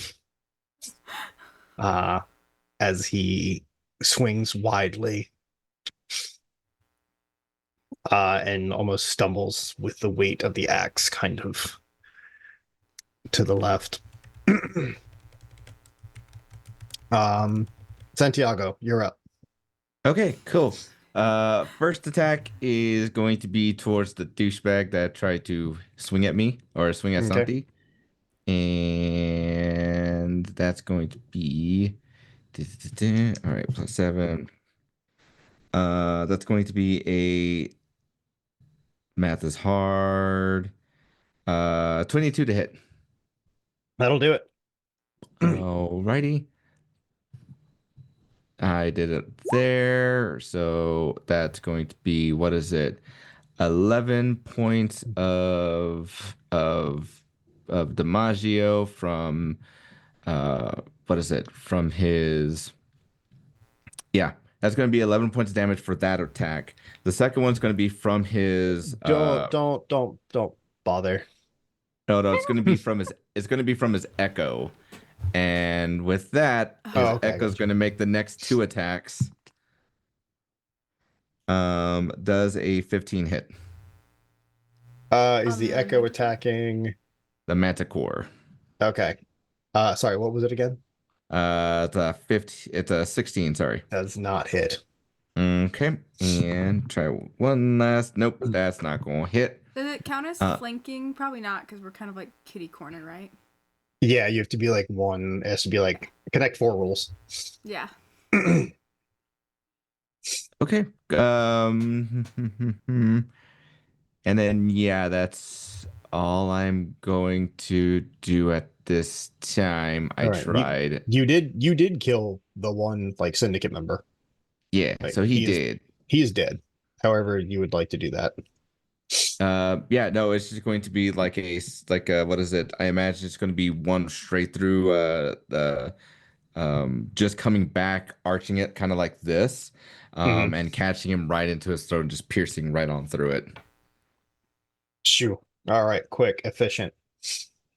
As he swings widely and almost stumbles with the weight of the axe kind of to the left. Santiago, you're up. Okay, cool. First attack is going to be towards the douchebag that tried to swing at me or swing at Okay. Santi. And that's going to be all right, +7. That's going to be a math is hard. 22 to hit. That'll do it. Alrighty. I did it there. So that's going to be, what is it? 11 points of DiMaggio from what is it? From his, yeah, that's going to be 11 points of damage for that attack. The second one's going to be from his Don't bother. no, it's going to be from his echo. And with that, his okay, echo's gotcha. going to make the next 2 attacks. Does a 15 hit. Is the echo attacking The Manticore. Okay. Sorry, what was it again? It's a 16, sorry. Does not hit. Okay, and try one last. Nope, that's not gonna hit. Does it count as flanking? Probably not, because we're kind of like kitty corner, right? Yeah, you have to be like one. It has to be like connect 4 rules. Yeah. Okay. And then yeah, that's all I'm going to do at this time. I All right. tried. You did kill the one like syndicate member. Yeah, Like so he did. He's dead. However, you would like to do that. Yeah, no, it's just going to be like a what is it? I imagine it's going to be one straight through the just coming back, arching it kind of like this, and catching him right into his throat and just piercing right on through it. Shoo. All right, quick, efficient.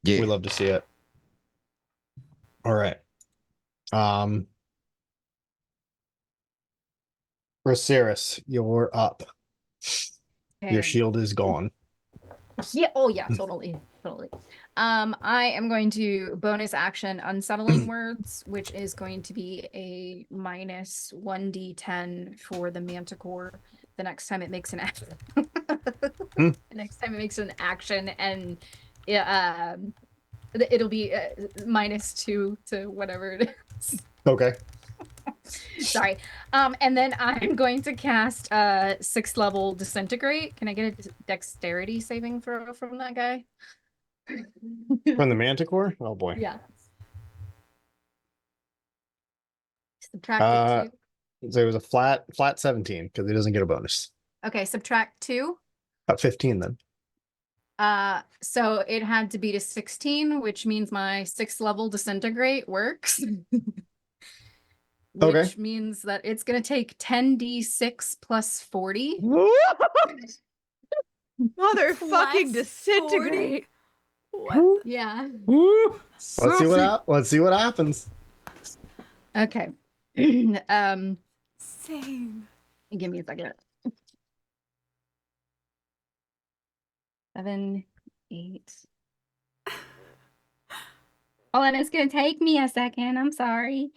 Yeah. We love to see it. All right. Rosaris, you're up. Your Okay. shield is gone. Yeah. Oh, yeah. Totally. Totally. I am going to bonus action unsettling words, which is going to be a minus 1d10 for the manticore the next time it makes an action. The next time it makes an action, and it'll be -2 to whatever it is. Okay. Sorry. And then I'm going to cast 6th level disintegrate. Can I get a dexterity saving throw from that guy? From the manticore? Oh boy. Yeah. Subtract 2. So it was a flat 17 because it doesn't get a bonus. Okay, subtract 2. 15 then. So it had to be to 16, which means my 6th level disintegrate works. Which Okay. means that it's gonna take 10d6 plus 40. Motherfucking disintegrate. What? Yeah. Let's see what happens. Okay. Same. Give me a second. 7, 8. Oh, and it's gonna take me a second. I'm sorry.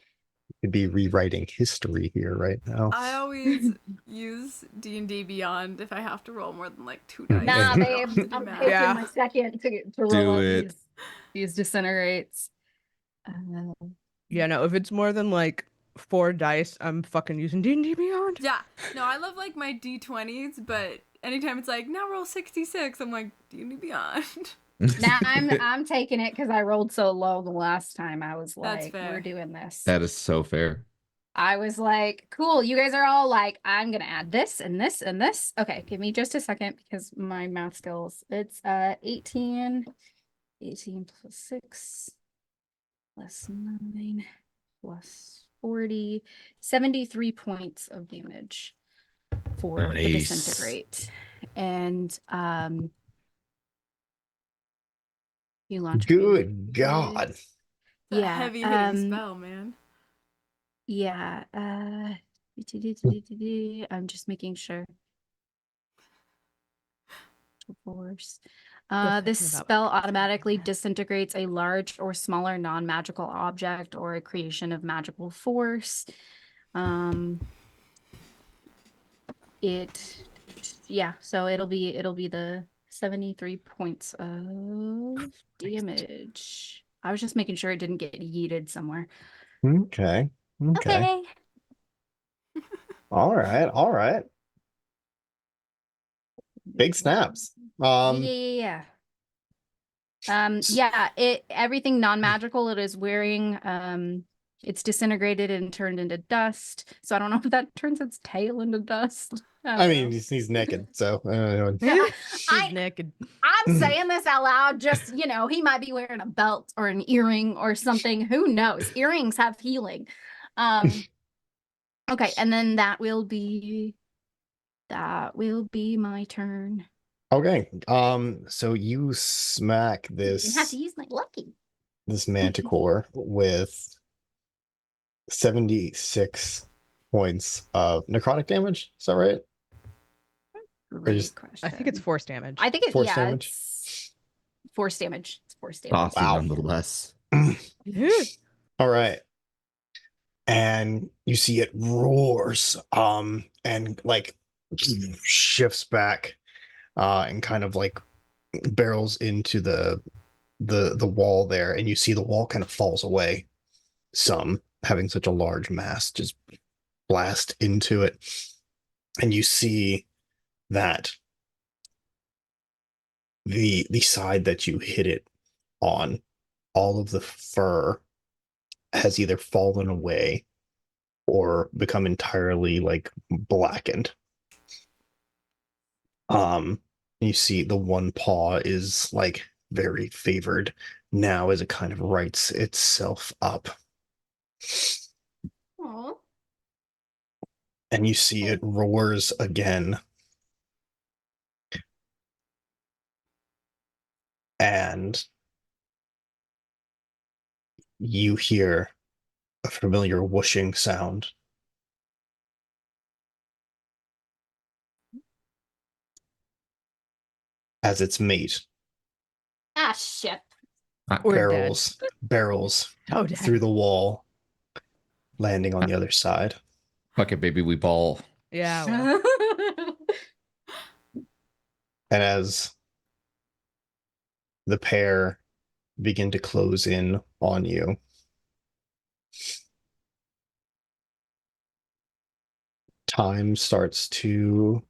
You'd be rewriting history here right now. I always use D&D Beyond if I have to roll more than like 2 dice. Nah, I don't babe. have to do I'm math. taking Yeah. my second to roll Do out it. these disintegrates. Yeah, no, if it's more than like 4 dice, I'm fucking using D&D Beyond. Yeah. No, I love like my D20s, but anytime it's like, now roll 66, I'm like, D&D Beyond. Now I'm taking it because I rolled so low the last time. I was That's like, fair. we're doing this. That is so fair. I was like, cool. You guys are all like, I'm gonna add this and this and this. Okay, give me just a second because my math skills. It's 18 plus 6 plus 9 plus 40, 73 points of damage for the Nice. disintegrate. And you launch. Good God. It's a Yeah, heavy hitting spell, man. Yeah, I'm just making sure. Force. This thinking about spell what that's automatically gonna disintegrates a large or smaller non-magical object or a creation of magical force. So it'll be the 73 points of damage. I was just making sure it didn't get yeeted somewhere. Okay. Okay. All right. Big snaps. Yeah. Everything non-magical it is wearing, it's disintegrated and turned into dust. So I don't know if that turns its tail into dust. I mean, he's naked, so She's naked. I'm saying this out loud, just he might be wearing a belt or an earring or something. Who knows? Earrings have healing. Okay, and then that will be my turn. okay. So you smack I have this to use my lucky. manticore with 76 points of necrotic damage. Is that right? Great just- question. I think it's force damage. I think Force damage? it's force damage. It's force damage. Saucy Wow. nonetheless. All right. and you see it roars, and like shifts back, and kind of like barrels into the wall there, and you see the wall kind of falls away, some having such a large mass just blast into it, and you see that the side that you hit it on, all of the fur has either fallen away or become entirely like blackened. You see the one paw is like very favored now as it kind of rights itself up. Aw. And you see it roars again. And you hear a familiar whooshing sound. As its mate Ah, shit. We're barrels Oh, dead. through the wall, landing on the other side. Fuck it, baby, we ball. Yeah. Well. And as the pair begin to close in on you, time starts to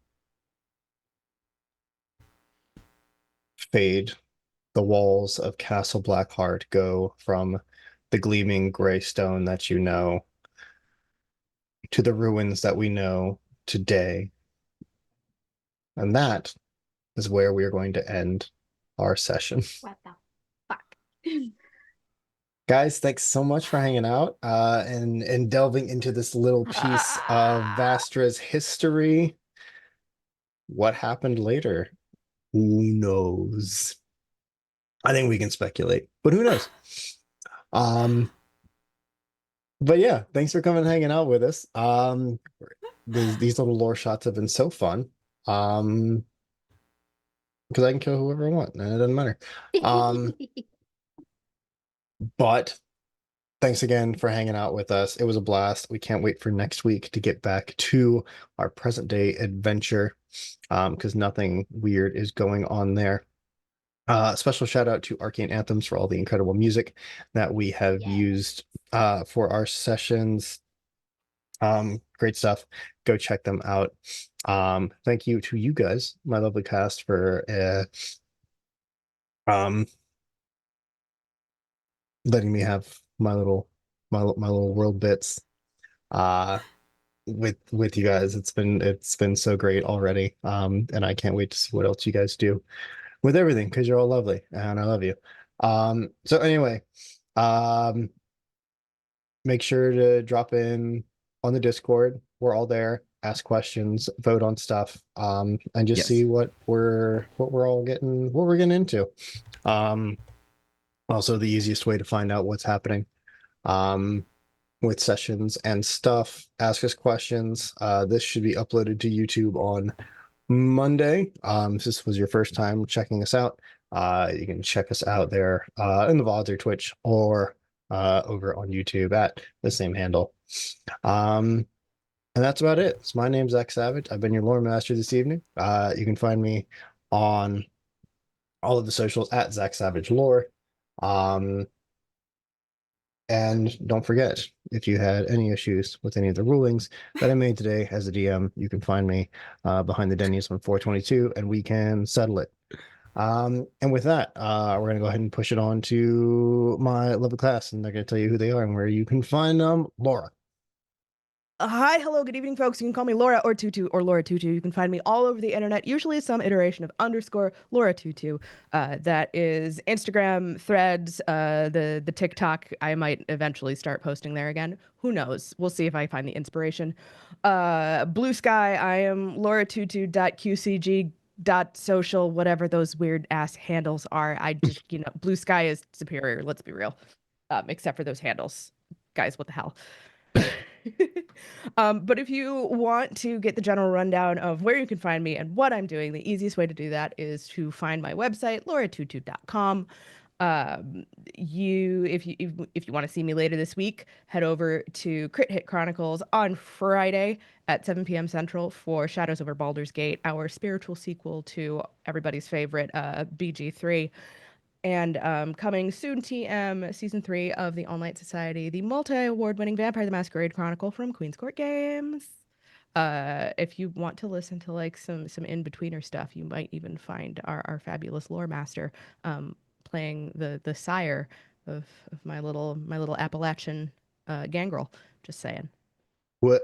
fade. The walls of Castle Blackheart go from the gleaming gray stone that you know to the ruins that we know today. And that is where we are going to end our session. What the fuck? Guys, thanks so much for hanging out and delving into this little piece of Vastra's history. What happened later? Who knows? I think we can speculate, but who knows? But yeah, thanks for coming and hanging out with us. These little lore shots have been so fun. Because I can kill whoever I want, and it doesn't matter. But thanks again for hanging out with us. It was a blast. We can't wait for next week to get back to our present day adventure, because nothing weird is going on there. Special shout out to Arcane Anthems for all the incredible music that we have used for our sessions. Great stuff. Go check them out. Thank you to you guys, my lovely cast, for letting me have my little world bits with you guys. It's been so great already. And I can't wait to see what else you guys do with everything, because you're all lovely and I love you. So anyway, make sure to drop in on the Discord. We're all there. Ask questions, vote on stuff, and just Yes. see what we're getting into. Also, the easiest way to find out what's happening with sessions and stuff. Ask us questions. This should be uploaded to YouTube on Monday. If this was your first time checking us out, you can check us out there in the VODs or Twitch, or over on YouTube at the same handle. And that's about it. So my name's Zach Savage. I've been your lore master this evening. You can find me on all of the socials at Zach Savage Lore. And don't forget, if you had any issues with any of the rulings that I made today as a DM, you can find me behind the Denny's on 422, and we can settle it. And with that, we're going to go ahead and push it on to my lovely class, and they're going to tell you who they are and where you can find them. Laura. Hi, hello, good evening, folks. You can call me Laura or Tutu or Laura Tutu. You can find me all over the internet, usually some iteration of underscore Laura Tutu. That is Instagram, Threads, the TikTok. I might eventually start posting there again. Who knows? We'll see if I find the inspiration. Blue Sky, I am lauratutu.qcg.social, whatever those weird ass handles are. I just, Blue Sky is superior, let's be real. Except for those handles. Guys, what the hell? But if you want to get the general rundown of where you can find me and what I'm doing, the easiest way to do that is to find my website, lauratutu.com. If you want to see me later this week, head over to Crit Hit Chronicles on Friday at 7 p.m. Central for Shadows over Baldur's Gate, our spiritual sequel to everybody's favorite BG3. And coming soon, TM Season 3 of the All Night Society, the multi-award-winning Vampire the Masquerade Chronicle from Queen's Court Games. If you want to listen to like some in-betweener stuff, you might even find our fabulous lore master playing the sire of my little Appalachian gangrel. Just saying. What?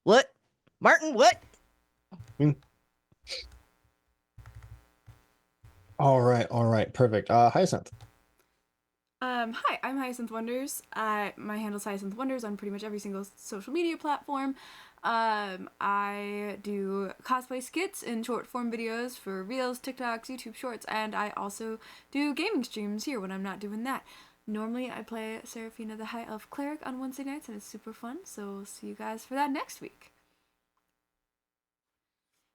What? Martin, what? All right, perfect. Hyacinth. Hi, I'm Hyacinth Wonders. My handle's Hyacinth Wonders on pretty much every single social media platform. I do cosplay skits and short form videos for Reels, TikToks, YouTube Shorts, and I also do gaming streams here when I'm not doing that. Normally, I play Seraphina the High Elf Cleric on Wednesday nights, and it's super fun, so we'll see you guys for that next week.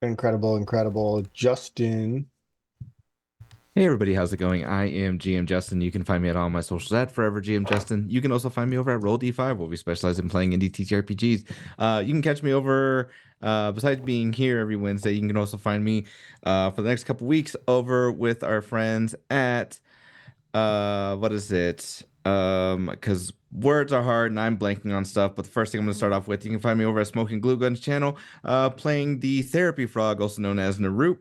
Incredible. Justin. Hey everybody, how's it going? I am GM Justin. You can find me at all my socials at Forever GM Justin. You can also find me over at Roll D5, where we specialize in playing indie TTRPGs. You can catch me over, besides being here every Wednesday, you can also find me for the next couple weeks over with our friends at what is it? Because words are hard and I'm blanking on stuff. But the first thing I'm gonna start off with, you can find me over at Smoking Glue Guns channel, playing the Therapy Frog, also known as Naroop,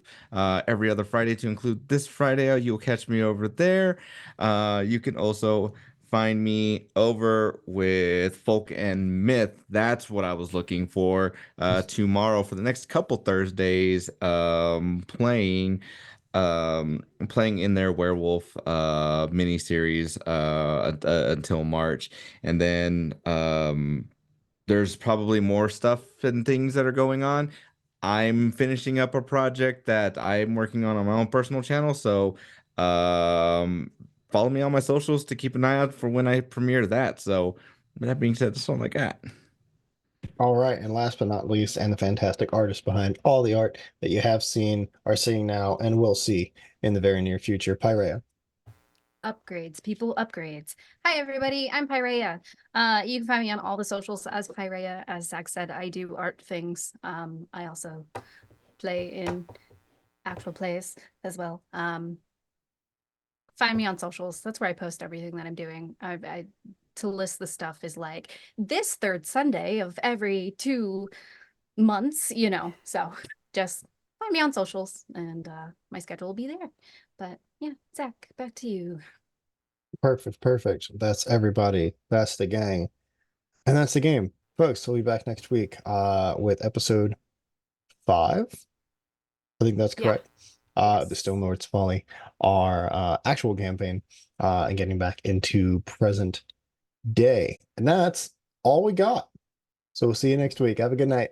every other Friday to include this Friday. You'll catch me over there. You can also find me over with Folk and Myth. That's what I was looking for tomorrow for the next couple Thursdays, playing in their werewolf mini series until March, and then there's probably more stuff and things that are going on. I'm finishing up a project that I'm working on my own personal channel, so follow me on my socials to keep an eye out for when I premiere that. So with that being said, that's all I got. All right, and last but not least, and the fantastic artist behind all the art that you have seen, are seeing now, and will see in the very near future, Pyrea. Upgrades, people upgrades. Hi everybody, I'm Pyrea. You can find me on all the socials as Pyrea. As Zach said, I do art things. I also play in actual plays as well. Find me on socials. That's where I post everything that I'm doing. To list the stuff is like this third Sunday of every 2 months, so just find me on socials and my schedule will be there. But yeah, Zach, back to you. Perfect. That's everybody. That's the gang. And that's the game. Folks, we'll be back next week with episode 5. I think that's correct. Yes. The Stone Lord's Folly, our actual campaign, and getting back into present day. And that's all we got. So we'll see you next week. Have a good night.